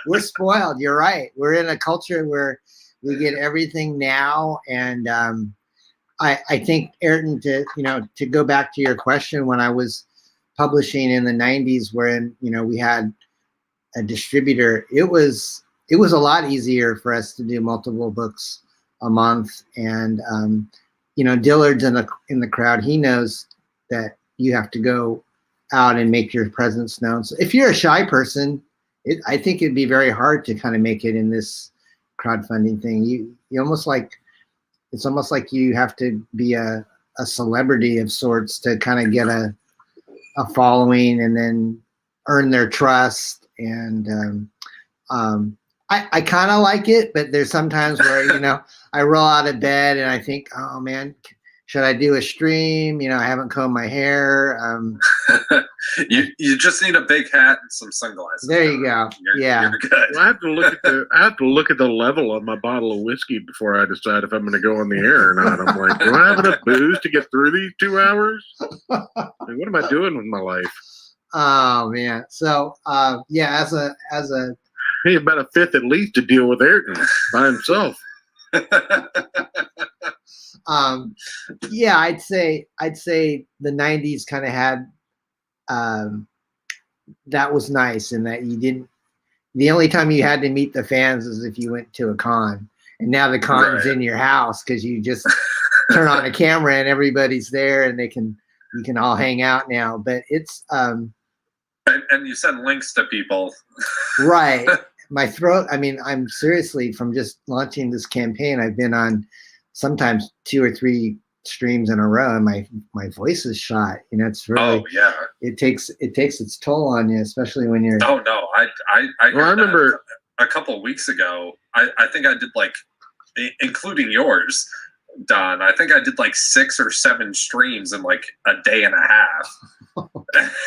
[SPEAKER 2] We're spoiled. You're right. We're in a culture where we get everything now. And I think, Ayrton, to go back to your question, when I was publishing in the 90s, wherein we had a distributor, it was a lot easier for us to do multiple books a month. And Dillard's in the crowd. He knows that you have to go out and make your presence known. So if you're a shy person, I think it'd be very hard to kind of make it in this crowdfunding thing. You almost like, it's almost like you have to be a celebrity of sorts to kind of get a following and then earn their trust. And I kind of like it, but there's sometimes where I roll out of bed and I think, oh man, should I do a stream? I haven't combed my hair.
[SPEAKER 3] You just need a big hat and some sunglasses.
[SPEAKER 2] There you go.
[SPEAKER 3] You're good.
[SPEAKER 4] Well, I have to look at the level of my bottle of whiskey before I decide if I'm going to go on the air or not. I'm like, do I have enough booze to get through these 2 hours? What am I doing with my life?
[SPEAKER 2] Oh man. So as a
[SPEAKER 4] Hey, about a fifth at least to deal with Ayrton by himself.
[SPEAKER 2] I'd say the 90s kind of had that was nice in that the only time you had to meet the fans is if you went to a con, and now the con's in your house because you just turn on a camera and everybody's there and you can all hang out now. But it's and
[SPEAKER 3] you send links to people.
[SPEAKER 2] Right. My throat, I'm seriously, from just launching this campaign, I've been on sometimes 2 or 3 streams in a row, and my voice is shot. It's really, it takes its toll on you, especially when you're.
[SPEAKER 3] Oh no, I remember a couple of weeks ago. I think I did including yours, Don. I think I did 6 or 7 streams in a day and a half.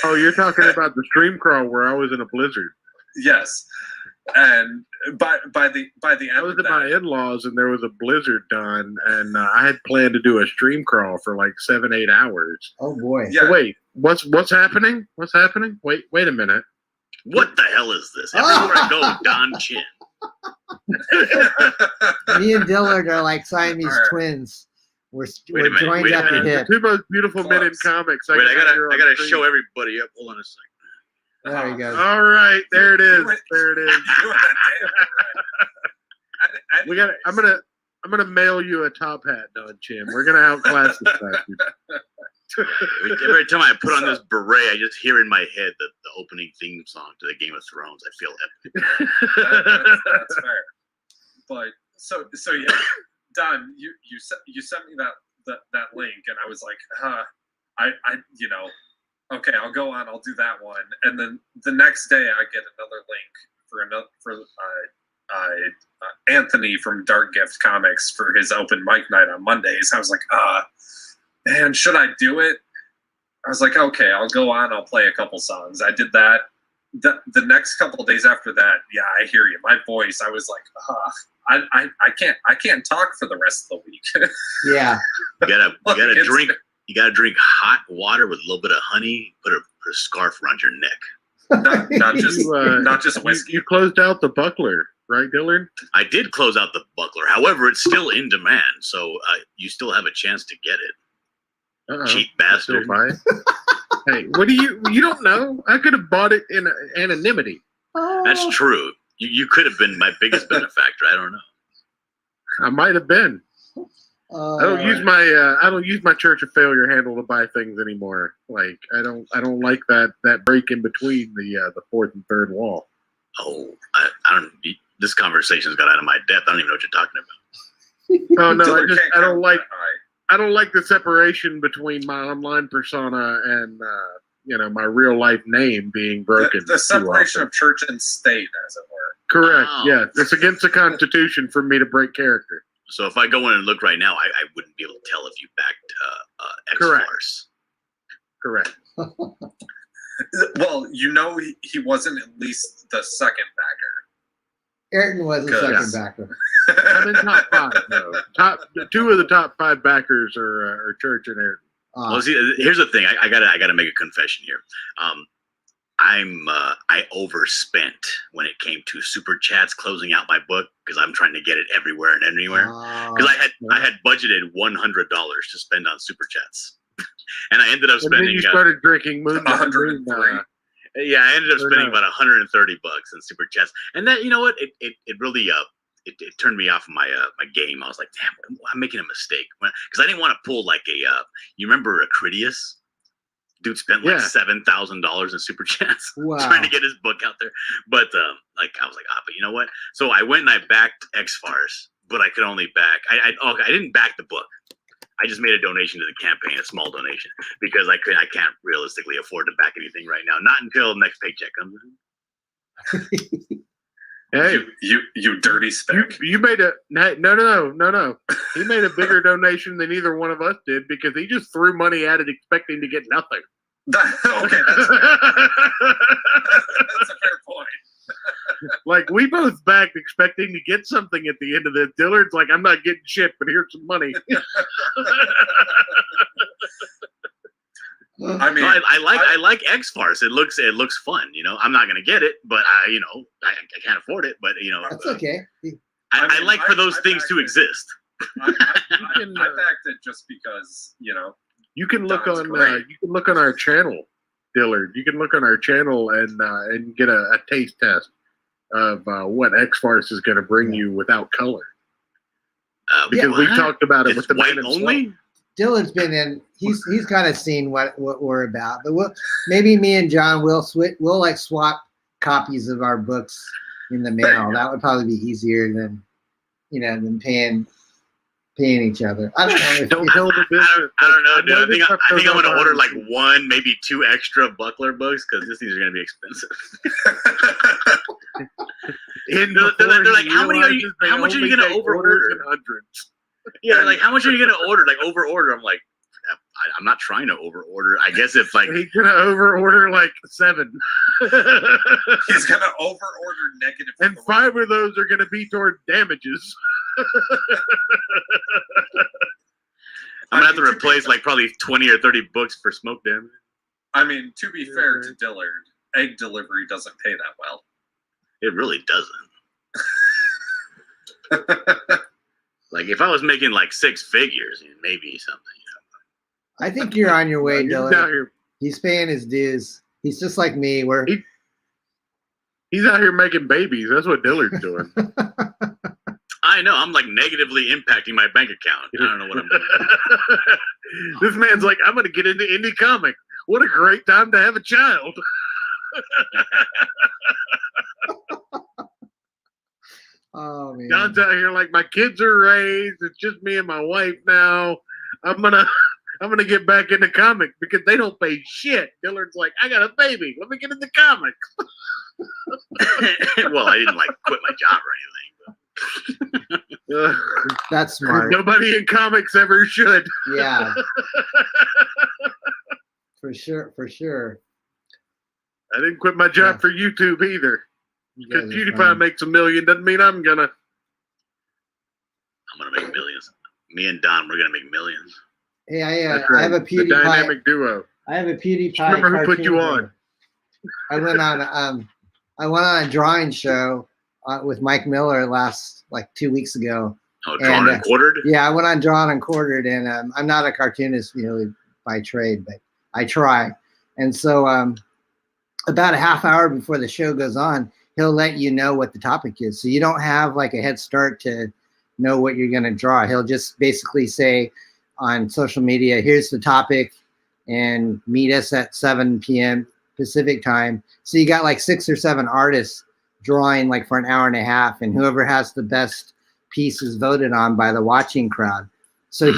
[SPEAKER 4] Oh, you're talking about the stream crawl where I was in a blizzard.
[SPEAKER 3] Yes. And by the end,
[SPEAKER 4] I was at my in-laws and there was a blizzard done, and I had planned to do a stream crawl for 7-8 hours.
[SPEAKER 2] Oh boy!
[SPEAKER 3] Yeah.
[SPEAKER 4] Wait, what's happening? What's happening? Wait a minute.
[SPEAKER 5] What the hell is this? Everywhere I go, Don Chin.
[SPEAKER 2] Me and Dillard are like Siamese twins. We're joined at the hip.
[SPEAKER 4] The 2 most beautiful men in comics.
[SPEAKER 5] Wait, I gotta show everybody up. Hold on a second.
[SPEAKER 2] There you go.
[SPEAKER 4] All right, there it is. There it is. I'm gonna mail you a top hat, Don Chin. We're gonna outclass this bastard.
[SPEAKER 5] Every time I put on this beret, I just hear in my head the opening theme song to the Game of Thrones. I feel epic.
[SPEAKER 3] That's fair. But so yeah, Don, you sent me that link, and I was like, okay, I'll go on. I'll do that one, and then the next day I get another link for Anthony from Dark Gift Comics for his open mic night on Mondays. I was like, man, should I do it? I was like, okay, I'll go on. I'll play a couple songs. I did that. The next couple of days after that, yeah, I hear you. My voice, I was like, I can't talk for the rest of the week.
[SPEAKER 2] Yeah,
[SPEAKER 5] you gotta drink. You gotta drink hot water with a little bit of honey. Put a scarf around your neck.
[SPEAKER 3] Not just whiskey.
[SPEAKER 4] You closed out the buckler, right, Dillard?
[SPEAKER 5] I did close out the buckler. However, it's still in demand, so you still have a chance to get it. Cheap bastard.
[SPEAKER 4] Hey, what do you don't know? I could have bought it in anonymity.
[SPEAKER 5] That's true. You could have been my biggest benefactor. I don't know.
[SPEAKER 4] I might have been. I don't use my Church of Failure handle to buy things anymore. I don't like that break in between the 4th and 3rd wall.
[SPEAKER 5] Oh, I don't. This conversation's got out of my depth. I don't even know what you're talking about.
[SPEAKER 4] Oh no, I don't like the separation between my online persona and my real life name being broken.
[SPEAKER 3] The separation of church and state, as it were.
[SPEAKER 4] Correct. Oh. Yeah, it's against the Constitution for me to break character.
[SPEAKER 5] So if I go in and look right now, I wouldn't be able to tell if you backed X-Farce.
[SPEAKER 4] Correct.
[SPEAKER 3] Well, he wasn't at least the second backer.
[SPEAKER 2] Ayrton was the second backer.
[SPEAKER 4] I'm in top 5 though. 2 of the top 5 backers are Church and Ayrton.
[SPEAKER 5] Well, see, here's the thing. I gotta make a confession here. I overspent when it came to super chats closing out my book because I'm trying to get it everywhere and anywhere. Because I had budgeted $100 to spend on super chats, and I ended up spending.
[SPEAKER 4] And then you started drinking Moon.
[SPEAKER 3] 103.
[SPEAKER 5] Yeah, I ended up spending about $130 in super chats, and that it really it turned me off of my game. I was like, damn, I'm making a mistake because I didn't want to pull you remember Acridius? Dude spent $7,000 in super chats trying to get his book out there. But I was like, but you know what? So I went and I backed X-Farce, but I could only back. I didn't back the book. I just made a donation to the campaign, a small donation, because I can't realistically afford to back anything right now. Not until next paycheck comes in.
[SPEAKER 4] Hey,
[SPEAKER 3] you dirty speck.
[SPEAKER 4] You made a no. He made a bigger donation than either one of us did because he just threw money at it expecting to get nothing.
[SPEAKER 3] Okay, that's fair. That's a fair point.
[SPEAKER 4] Like, we both backed expecting to get something at the end of this. Dillard's like, I'm not getting shit, but here's some money.
[SPEAKER 3] I mean,
[SPEAKER 5] I like X-Farce. It looks fun. You know, I'm not gonna get it, but I can't afford it. But
[SPEAKER 2] that's okay.
[SPEAKER 5] I like for those things to exist.
[SPEAKER 3] I backed it just because
[SPEAKER 4] you can look
[SPEAKER 3] Don's
[SPEAKER 4] on
[SPEAKER 3] great.
[SPEAKER 4] you can look on our channel, Dillard. You can look on our channel and get a taste test of what X-Farce is going to bring you without color. Because we talked about it
[SPEAKER 5] It's
[SPEAKER 4] with the
[SPEAKER 5] white
[SPEAKER 4] man
[SPEAKER 5] only.
[SPEAKER 4] himself.
[SPEAKER 2] Dillard's been in. He's kind of seen what we're about. But maybe me and John will like swap copies of our books in the mail. That would probably be easier than than paying each other. I don't know.
[SPEAKER 4] Don't tell the business.
[SPEAKER 5] I don't know, dude. I
[SPEAKER 4] this
[SPEAKER 5] think
[SPEAKER 4] stuff
[SPEAKER 5] I'm
[SPEAKER 4] goes
[SPEAKER 5] gonna
[SPEAKER 4] on
[SPEAKER 5] order
[SPEAKER 4] our-
[SPEAKER 5] like one, maybe two extra Buckler books because these things are gonna be expensive. They're like, how much are you gonna over order?
[SPEAKER 4] Hundreds.
[SPEAKER 5] Yeah, like how much are you gonna order? Like over order. I'm like, I'm not trying to over order. I guess if like
[SPEAKER 4] He's gonna over order like 7.
[SPEAKER 3] he's gonna over order negative.
[SPEAKER 4] And 5 of those are gonna be toward damages.
[SPEAKER 5] I'm gonna have to replace like probably 20 or 30 books for smoke damage.
[SPEAKER 3] I mean, to be fair to Dillard, egg delivery doesn't pay that well.
[SPEAKER 5] It really doesn't. Like if I was making like 6 figures, maybe something.
[SPEAKER 2] I think you're on your way,
[SPEAKER 4] He's out
[SPEAKER 2] Dillard.
[SPEAKER 4] here.
[SPEAKER 2] He's paying his dues. He's just like me.
[SPEAKER 4] He's out here making babies. That's what Dillard's doing.
[SPEAKER 5] I know. I'm like negatively impacting my bank account. I don't know what I'm doing.
[SPEAKER 4] This man's like, I'm gonna get into indie comic. What a great time to have a child.
[SPEAKER 2] Oh man.
[SPEAKER 4] John's out here like, my kids are raised. It's just me and my wife now. I'm gonna get back into comics because they don't pay shit. Dillard's like, I got a baby. Let me get into comics.
[SPEAKER 5] Well, I didn't like quit my job or anything.
[SPEAKER 2] That's smart.
[SPEAKER 4] Nobody in comics ever should.
[SPEAKER 2] Yeah. For sure.
[SPEAKER 4] I didn't quit my job for YouTube either.
[SPEAKER 2] You guys
[SPEAKER 4] Because
[SPEAKER 2] are
[SPEAKER 4] PewDiePie
[SPEAKER 2] fun.
[SPEAKER 4] makes $1 million doesn't mean I'm gonna.
[SPEAKER 5] I'm gonna make millions. Me and Don, we're gonna make millions.
[SPEAKER 2] Hey,
[SPEAKER 4] That's
[SPEAKER 2] I have a
[SPEAKER 4] The
[SPEAKER 2] PewDiePie.
[SPEAKER 4] dynamic duo.
[SPEAKER 2] I have a PewDiePie.
[SPEAKER 4] Remember who put
[SPEAKER 2] cartoon
[SPEAKER 4] you on.
[SPEAKER 2] I went on a drawing show with Mike Miller last 2 weeks ago.
[SPEAKER 5] Oh, drawn and quartered?
[SPEAKER 2] Yeah, I went on Drawn and Quartered, and I'm not a cartoonist, by trade, but I try. And so about a half hour before the show goes on, he'll let you know what the topic is. So you don't have like a head start to know what you're going to draw. He'll just basically say on social media, here's the topic, and meet us at 7 p.m. Pacific time. So you got like 6 or 7 artists drawing like for an hour and a half, and whoever has the best piece is voted on by the watching crowd. So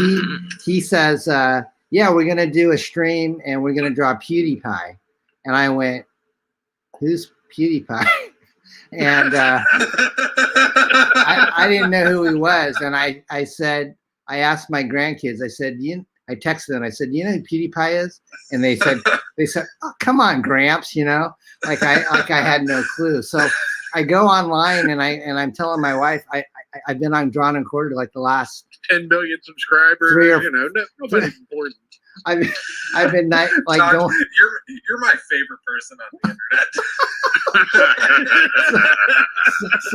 [SPEAKER 2] he says, yeah, we're going to do a stream and we're going to draw PewDiePie. And I went, who's PewDiePie? And I didn't know who he was. And I said, I asked my grandkids, I said, I texted them, I said, you know who PewDiePie is? And they said, oh, come on, Gramps, like I had no clue. So I go online and I'm telling my wife, I've been on Drawn and Quartered like the last
[SPEAKER 4] 10 million subscribers.
[SPEAKER 2] 3 or
[SPEAKER 4] nobody's important.
[SPEAKER 2] I've been like
[SPEAKER 3] John,
[SPEAKER 2] going.
[SPEAKER 3] You're my favorite person on the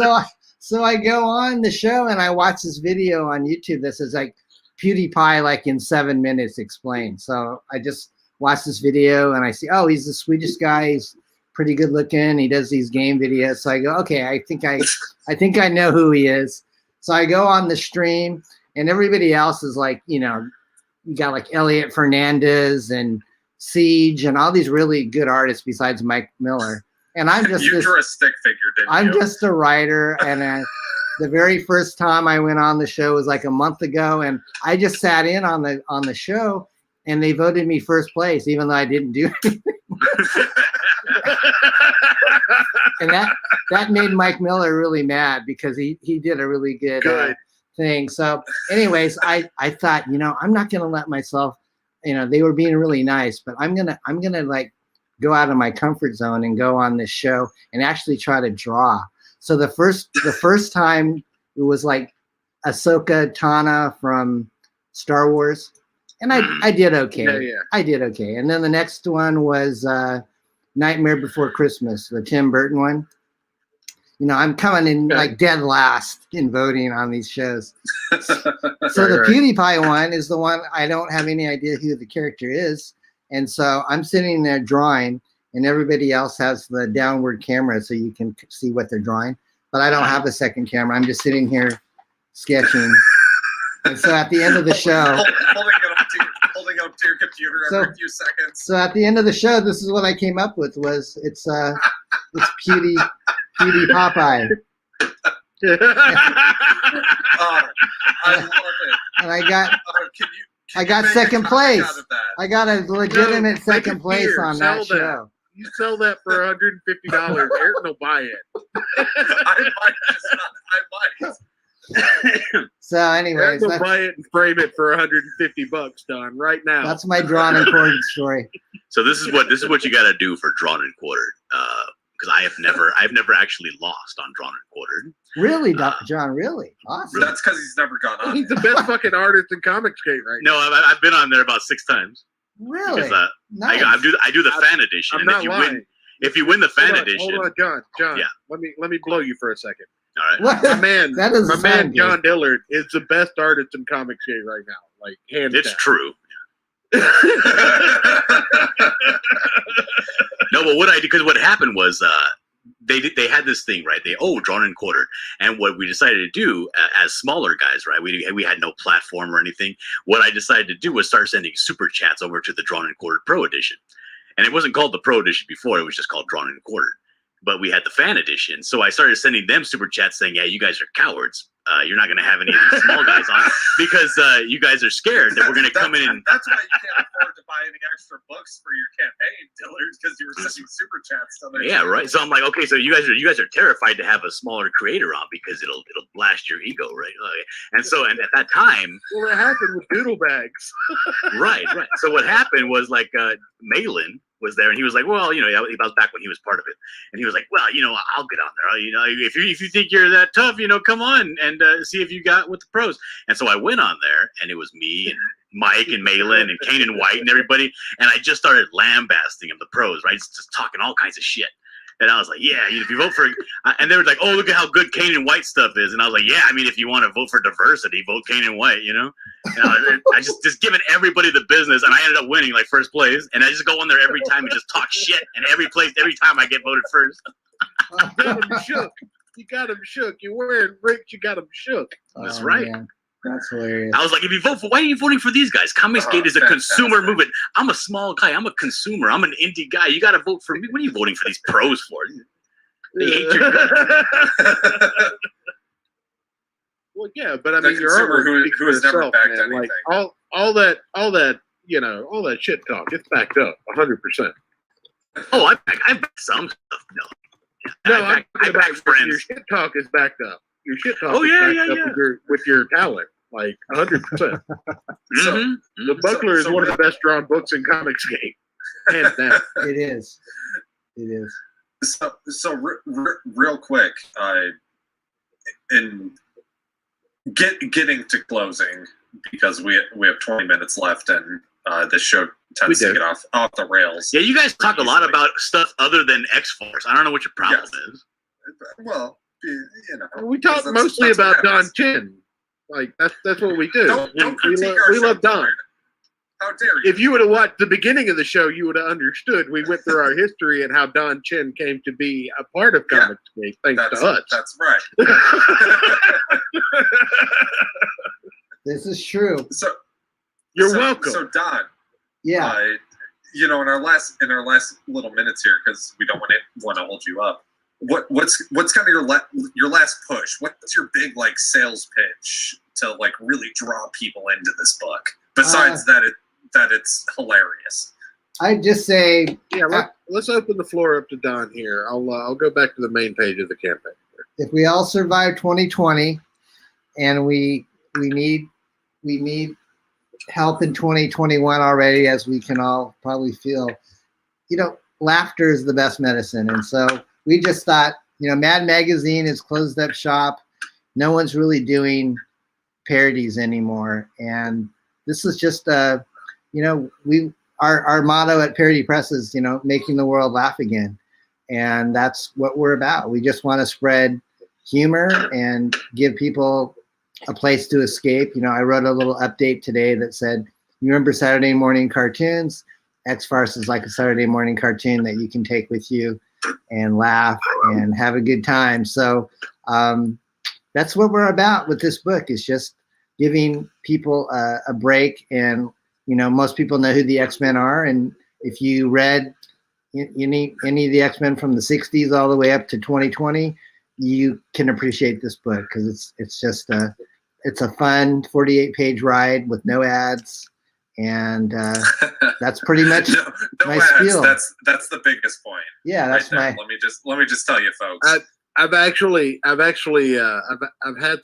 [SPEAKER 3] internet.
[SPEAKER 2] So I go on the show and I watch this video on YouTube that says like PewDiePie like in 7 minutes explained. So I just watch this video and I see, oh, he's the Swedish guy. He's pretty good looking. He does these game videos. So I go, okay, I think I know who he is. So I go on the stream and everybody else is like, you got like Elliot Fernandez and Siege and all these really good artists besides Mike Miller. And I'm just
[SPEAKER 3] you drew a stick figure, didn't
[SPEAKER 2] I'm
[SPEAKER 3] you?
[SPEAKER 2] just a writer, and the very first time I went on the show was like a month ago, and I just sat in on the show, and they voted me first place, even though I didn't do anything. And that made Mike Miller really mad because he did a really good thing. So anyways, I thought, I'm not going to let myself, they were being really nice, but I'm going to like go out of my comfort zone and go on this show and actually try to draw. So the first time it was like Ahsoka Tana from Star Wars, and I did okay.
[SPEAKER 4] Yeah.
[SPEAKER 2] I did okay. And then the next one was Nightmare Before Christmas, the Tim Burton one. I'm coming in like dead last in voting on these shows. So the PewDiePie one is the one I don't have any idea who the character is. And so I'm sitting there drawing, and everybody else has the downward camera so you can see what they're drawing. But I don't have a second camera. I'm just sitting here sketching. And so at the end of the show,
[SPEAKER 3] holding it up to your computer every few seconds.
[SPEAKER 2] So at the end of the show, this is what I came up with: it's Pewdie Popeye.
[SPEAKER 3] I love it.
[SPEAKER 2] And I got second place. I got a legitimate second place on that show.
[SPEAKER 4] You sell that for $150. Eric will buy it.
[SPEAKER 3] I might.
[SPEAKER 2] So anyways,
[SPEAKER 4] we'll buy it and frame it for $150, Don, right now.
[SPEAKER 2] That's my drawn and quartered story.
[SPEAKER 5] So this is what you got to do for drawn and quartered. Because I've never actually lost on drawn and quartered.
[SPEAKER 2] Really, John? Really? Awesome.
[SPEAKER 3] That's because he's never gone on.
[SPEAKER 4] He's the best fucking artist in Comicsgate right now.
[SPEAKER 5] No, I've been on there about 6 times.
[SPEAKER 2] Really?
[SPEAKER 5] Because,
[SPEAKER 2] nice.
[SPEAKER 5] I do the fan edition.
[SPEAKER 4] I'm
[SPEAKER 5] And
[SPEAKER 4] not lying.
[SPEAKER 5] if you win the fan edition,
[SPEAKER 4] hold on, John.
[SPEAKER 5] Yeah.
[SPEAKER 4] Let me blow you for a second.
[SPEAKER 5] All right.
[SPEAKER 2] What?
[SPEAKER 4] My man, John Dillard is the best artist in Comicsgate right now. Like hands down.
[SPEAKER 5] It's true. No, but what happened was they had this thing, right? Drawn and quartered, and what we decided to do as smaller guys, right? We had no platform or anything. What I decided to do was start sending super chats over to the Drawn and Quartered Pro Edition, and it wasn't called the Pro Edition before; it was just called Drawn and Quartered. But we had the fan edition, so I started sending them super chats saying, "Yeah, you guys are cowards. You're not going to have any of these small guys on because you guys are scared that we're going to come in and."
[SPEAKER 3] That's why you can't afford to buy any extra books for your campaign, Dillard, because you were sending super chats to them.
[SPEAKER 5] Yeah, right. So I'm like, okay, so you guys are terrified to have a smaller creator on because it'll blast your ego, right? And at that time,
[SPEAKER 4] well, it happened with doodle bags.
[SPEAKER 5] right. So what happened was like Malin was there, and he was like, well, that was back when he was part of it, and he was like, well, I'll get on there. If you think you're that tough, come on and see if you got with the pros. And so I went on there, and it was me and Mike and Malin and Kane and White and everybody, and I just started lambasting them, the pros, right? Just talking all kinds of shit. And I was like, yeah, if you vote for, and they were like, oh, look at how good Kane and White stuff is. And I was like, yeah, I mean, if you want to vote for diversity, vote Kane and White, And I just giving everybody the business, and I ended up winning like first place. And I just go on there every time and just talk shit. And every time I get voted first.
[SPEAKER 4] You got him shook. You got him shook. You're wearing bricks. You got him shook.
[SPEAKER 5] That's right.
[SPEAKER 2] Man. That's hilarious.
[SPEAKER 5] I was like, why are you voting for these guys? Comicsgate is a consumer movement. I'm a small guy. I'm a consumer. I'm an indie guy. You got to vote for me. What are you voting for these pros for? They hate your guts.
[SPEAKER 4] Well, yeah, but I mean, you're who has never backed anything. Like all that shit talk. It's backed up 100%.
[SPEAKER 5] Oh, I back some stuff. No, I back friends.
[SPEAKER 4] Your shit talk is backed up. Your shit talk is backed up with your talent, like 100%. So The Buckler is one of the best drawn books in Comicsgate, hands down.
[SPEAKER 2] It is.
[SPEAKER 3] So real quick, in getting to closing, because we have 20 minutes left, and this show tends to get off the rails.
[SPEAKER 5] Yeah, you guys talk a lot about stuff other than X-Farce. I don't know what your problem is.
[SPEAKER 3] Well,
[SPEAKER 4] we talk mostly about Don Chen. Like that's what we do. We love Don.
[SPEAKER 3] How dare you?
[SPEAKER 4] If you would have watched the beginning of the show, you would have understood. We went through our history and how Don Chen came to be a part of Comicsgate, thanks to us.
[SPEAKER 3] That's right.
[SPEAKER 2] This is true.
[SPEAKER 3] So
[SPEAKER 4] you're welcome.
[SPEAKER 3] So Don,
[SPEAKER 2] in
[SPEAKER 3] our last little minutes here, because we don't want to hold you up. What's kind of your last push? What's your big sales pitch to really draw people into this book? Besides that it's hilarious.
[SPEAKER 2] I just say,
[SPEAKER 4] let's open the floor up to Don here. I'll go back to the main page of the campaign.
[SPEAKER 2] If we all survive 2020, and we need help in 2021 already, as we can all probably feel, laughter is the best medicine. And so we just thought, Mad Magazine has closed up shop. No one's really doing parodies anymore. And this is just, our motto at Parody Press is, making the world laugh again. And that's what we're about. We just want to spread humor and give people a place to escape. I wrote a little update today that said, you remember Saturday morning cartoons? X-Farce is like a Saturday morning cartoon that you can take with you and laugh and have a good time. So that's what we're about with this book, is just giving people a break. And, most people know who the X-Men are. And if you read any of the X-Men from the 60s all the way up to 2020, you can appreciate this book, because it's just it's a fun 48-page ride with no ads. And that's pretty much my spiel.
[SPEAKER 3] That's the biggest point.
[SPEAKER 2] Yeah, that's
[SPEAKER 3] right. Let me just tell you, folks.
[SPEAKER 4] I've had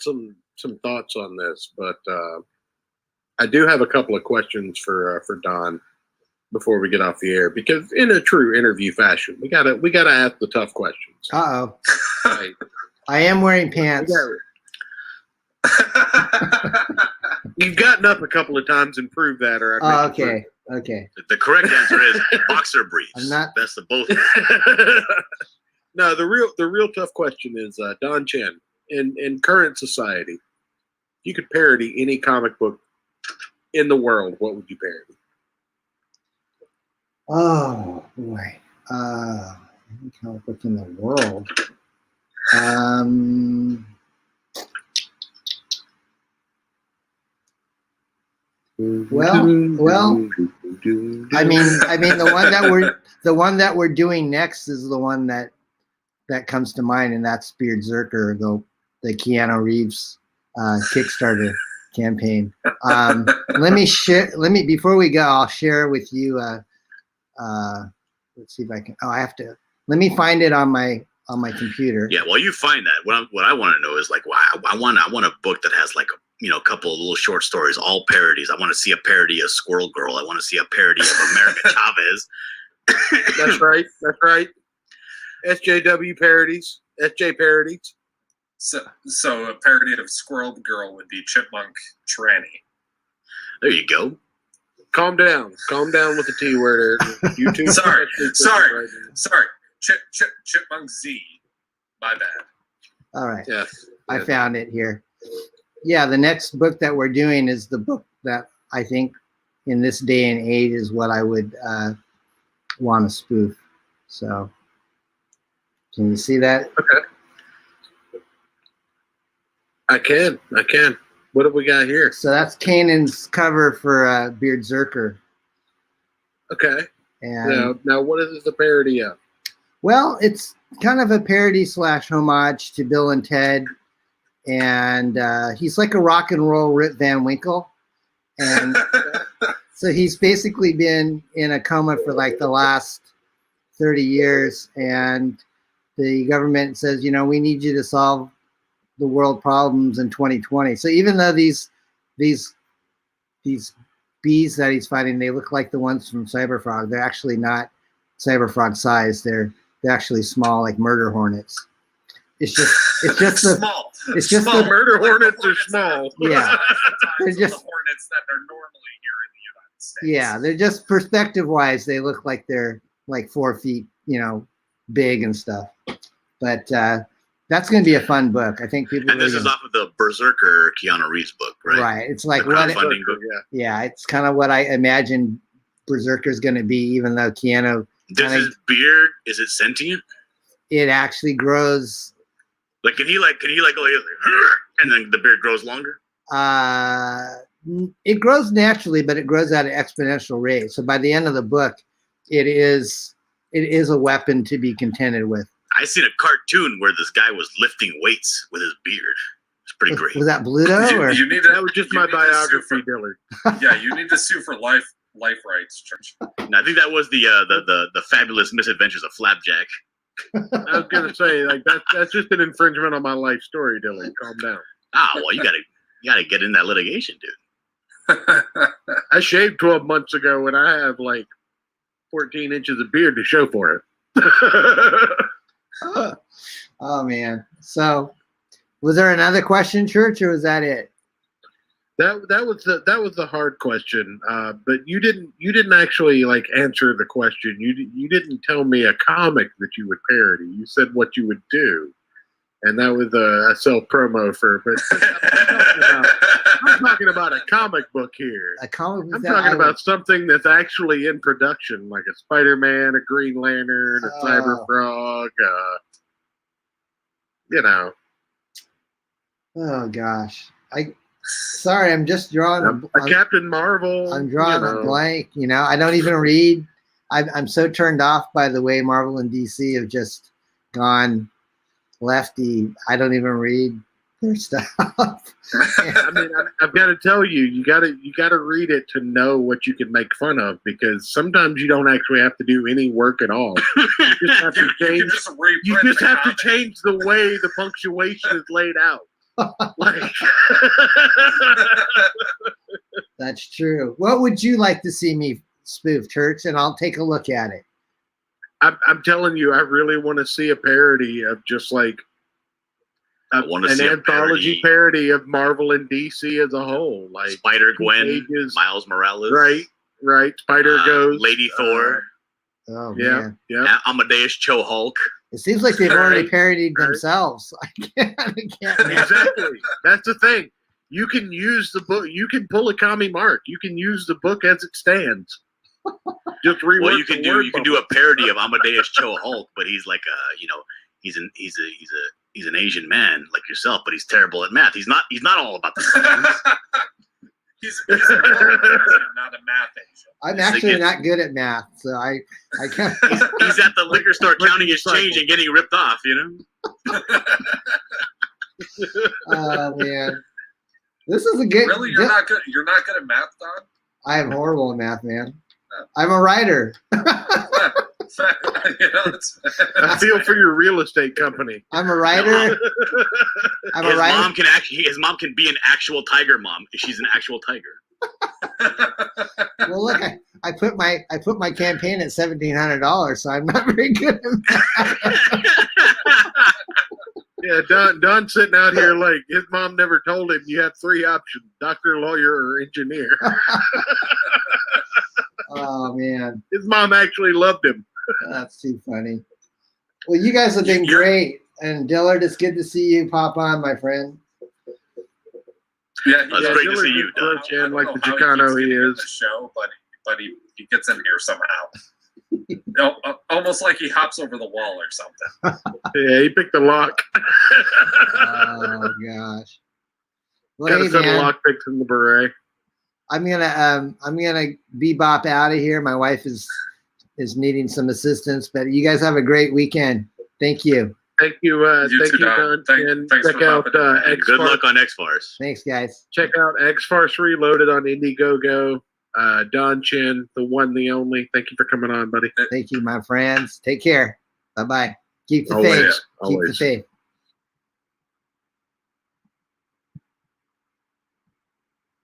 [SPEAKER 4] some thoughts on this, but I do have a couple of questions for Don before we get off the air, because in a true interview fashion, we gotta ask the tough questions.
[SPEAKER 2] Right. I am wearing pants.
[SPEAKER 4] You've gotten up a couple of times and proved that, or
[SPEAKER 2] okay.
[SPEAKER 5] The correct answer is boxer briefs.
[SPEAKER 2] I'm not.
[SPEAKER 5] Best of both.
[SPEAKER 4] No, the real tough question is, Don Chen, in current society, if you could parody any comic book in the world, what would you parody?
[SPEAKER 2] Oh boy, any comic book in the world. Well, I mean, the one that we're doing next is the one that comes to mind, and that's Beardzerker, the Keanu Reeves Kickstarter campaign. Let me before we go, I'll share with you. Let's see if I can. Let me find it on my computer.
[SPEAKER 5] Yeah, well, you find that. What I want to know is, like, I want a book that has like a couple of little short stories, all parodies. I want to see a parody of Squirrel Girl. I want to see a parody of America Chavez.
[SPEAKER 4] That's right. SJW parodies. SJ parodies.
[SPEAKER 3] So a parody of Squirrel Girl would be Chipmunk Tranny.
[SPEAKER 5] There you go.
[SPEAKER 4] Calm down with the T word. You two.
[SPEAKER 3] Sorry. Chipmunk Z. My bad.
[SPEAKER 2] All right.
[SPEAKER 4] Yeah.
[SPEAKER 2] I found it here. Yeah, the next book that we're doing is the book that I think in this day and age is what I would want to spoof. So, can you see that?
[SPEAKER 4] Okay. I can. What have we got here?
[SPEAKER 2] So that's Kanan's cover for Beardzerker.
[SPEAKER 4] Okay.
[SPEAKER 2] And
[SPEAKER 4] now what is the parody of?
[SPEAKER 2] Well, it's kind of a parody / homage to Bill and Ted. And he's like a rock and roll Rip Van Winkle. And so he's basically been in a coma for like the last 30 years. And the government says, we need you to solve the world problems in 2020. So even though these bees that he's fighting, they look like the ones from Cyberfrog, they're actually not Cyberfrog size. They're actually small, like murder hornets. It's just
[SPEAKER 3] small.
[SPEAKER 2] It's just
[SPEAKER 4] small.
[SPEAKER 2] the
[SPEAKER 4] Murder hornets are small.
[SPEAKER 2] Yeah, they're just
[SPEAKER 3] the hornets that are normally here in the United States.
[SPEAKER 2] Yeah, they're just perspective-wise, they look like they're like 4 feet, big and stuff. But that's going to be a fun book. I think people.
[SPEAKER 5] And this is off of the Berserker Keanu Reeves book, right?
[SPEAKER 2] Right. It's like
[SPEAKER 5] the crowdfunding book.
[SPEAKER 2] Yeah, it's kind of what I imagine Berserker is going to be, even though Keanu.
[SPEAKER 5] Does his beard, is it sentient?
[SPEAKER 2] It actually grows.
[SPEAKER 5] Like, can he like, and then the beard grows longer?
[SPEAKER 2] It grows naturally, but it grows at an exponential rate. So by the end of the book, it is a weapon to be contended with.
[SPEAKER 5] I seen a cartoon where this guy was lifting weights with his beard. It's pretty great.
[SPEAKER 2] Was that Bluto?
[SPEAKER 3] You need to,
[SPEAKER 4] that was just my biography, Dillard.
[SPEAKER 3] Yeah, you need to sue for life rights, Church.
[SPEAKER 5] No, I think that was the fabulous misadventures of Flapjack.
[SPEAKER 4] I was gonna say, like, that's just an infringement on my life story, Dylan. Calm down.
[SPEAKER 5] Well, you gotta get in that litigation, dude.
[SPEAKER 4] I shaved 12 months ago, and I have like 14 inches of beard to show for it.
[SPEAKER 2] Oh man! So, was there another question, Church, or was that it?
[SPEAKER 4] That was the hard question, but you didn't actually like answer the question. You didn't tell me a comic that you would parody. You said what you would do, and that was a self promo for. But I'm talking about a comic book here.
[SPEAKER 2] A comic book.
[SPEAKER 4] I'm talking about something that's actually in production, like a Spider-Man, a Green Lantern, a Cyber Frog. You know.
[SPEAKER 2] Oh gosh, Sorry, I'm just drawing
[SPEAKER 4] a Captain Marvel.
[SPEAKER 2] I'm drawing a blank. You know, I don't even read. I'm so turned off by the way Marvel and DC have just gone lefty. I don't even read their stuff.
[SPEAKER 4] I mean, I've got to tell you, you got to read it to know what you can make fun of, because sometimes you don't actually have to do any work at all. You just have to change. You just have to change the way the punctuation is laid out. Like,
[SPEAKER 2] that's true. What would you like to see me spoof, Church? And I'll take a look at it.
[SPEAKER 4] I'm telling you, I really want to see a parody of just like an anthology parody of Marvel and DC as a whole, like
[SPEAKER 5] Spider-Gwen, Miles Morales,
[SPEAKER 4] right, Spider-Ghost,
[SPEAKER 5] Lady Thor.
[SPEAKER 2] Oh
[SPEAKER 4] yeah.
[SPEAKER 5] Amadeus Cho Hulk.
[SPEAKER 2] It seems like they've already parodied themselves. I can't
[SPEAKER 4] Exactly. That's the thing. You can use the book. You can pull a commie mark. You can use the book as it stands. Just rework.
[SPEAKER 5] Well, you can do a parody of Amadeus Cho Hulk, but he's like he's an Asian man like yourself, but he's terrible at math. He's not all about the science.
[SPEAKER 3] He's not a math Asian.
[SPEAKER 2] I'm actually not good at math, so I can't.
[SPEAKER 5] He's at the liquor store counting his change and getting ripped off, you know?
[SPEAKER 2] Oh man, this is a good.
[SPEAKER 3] Really, you're not good. You're not good at math, Don?
[SPEAKER 2] I am horrible at math, man. I'm a writer.
[SPEAKER 4] I feel for your real estate company.
[SPEAKER 2] I'm a writer.
[SPEAKER 5] His mom can be an actual tiger mom if she's an actual tiger.
[SPEAKER 2] Well, look, I put my campaign at $1,700, so I'm not very good at math.
[SPEAKER 4] Yeah, Don's sitting out here like his mom never told him you have 3 options: doctor, lawyer, or engineer.
[SPEAKER 2] Oh man,
[SPEAKER 4] his mom actually loved him.
[SPEAKER 2] That's too funny. Well, you guys have been great, and Dillard, it's good to see you pop on, my friend.
[SPEAKER 3] Yeah,
[SPEAKER 5] it's great to see you,
[SPEAKER 4] Don. Like the Chicano he is.
[SPEAKER 3] The show, but he gets in here somehow. Almost like he hops over the wall or something.
[SPEAKER 4] Yeah, he picked the lock.
[SPEAKER 2] Oh gosh.
[SPEAKER 4] Well, got a set of lock picks in the beret.
[SPEAKER 2] I'm gonna bebop out of here. My wife is needing some assistance, but you guys have a great weekend. Thank you.
[SPEAKER 4] Thank you, Don. And check out X-Farce.
[SPEAKER 5] Good luck on X-Farce.
[SPEAKER 2] Thanks, guys.
[SPEAKER 4] Check out X-Farce Reloaded on Indiegogo. Don Chen, the one, the only. Thank you for coming on, buddy.
[SPEAKER 2] Thank you, my friends. Take care. Bye-bye. Keep the
[SPEAKER 4] Always.
[SPEAKER 2] faith. Keep the faith.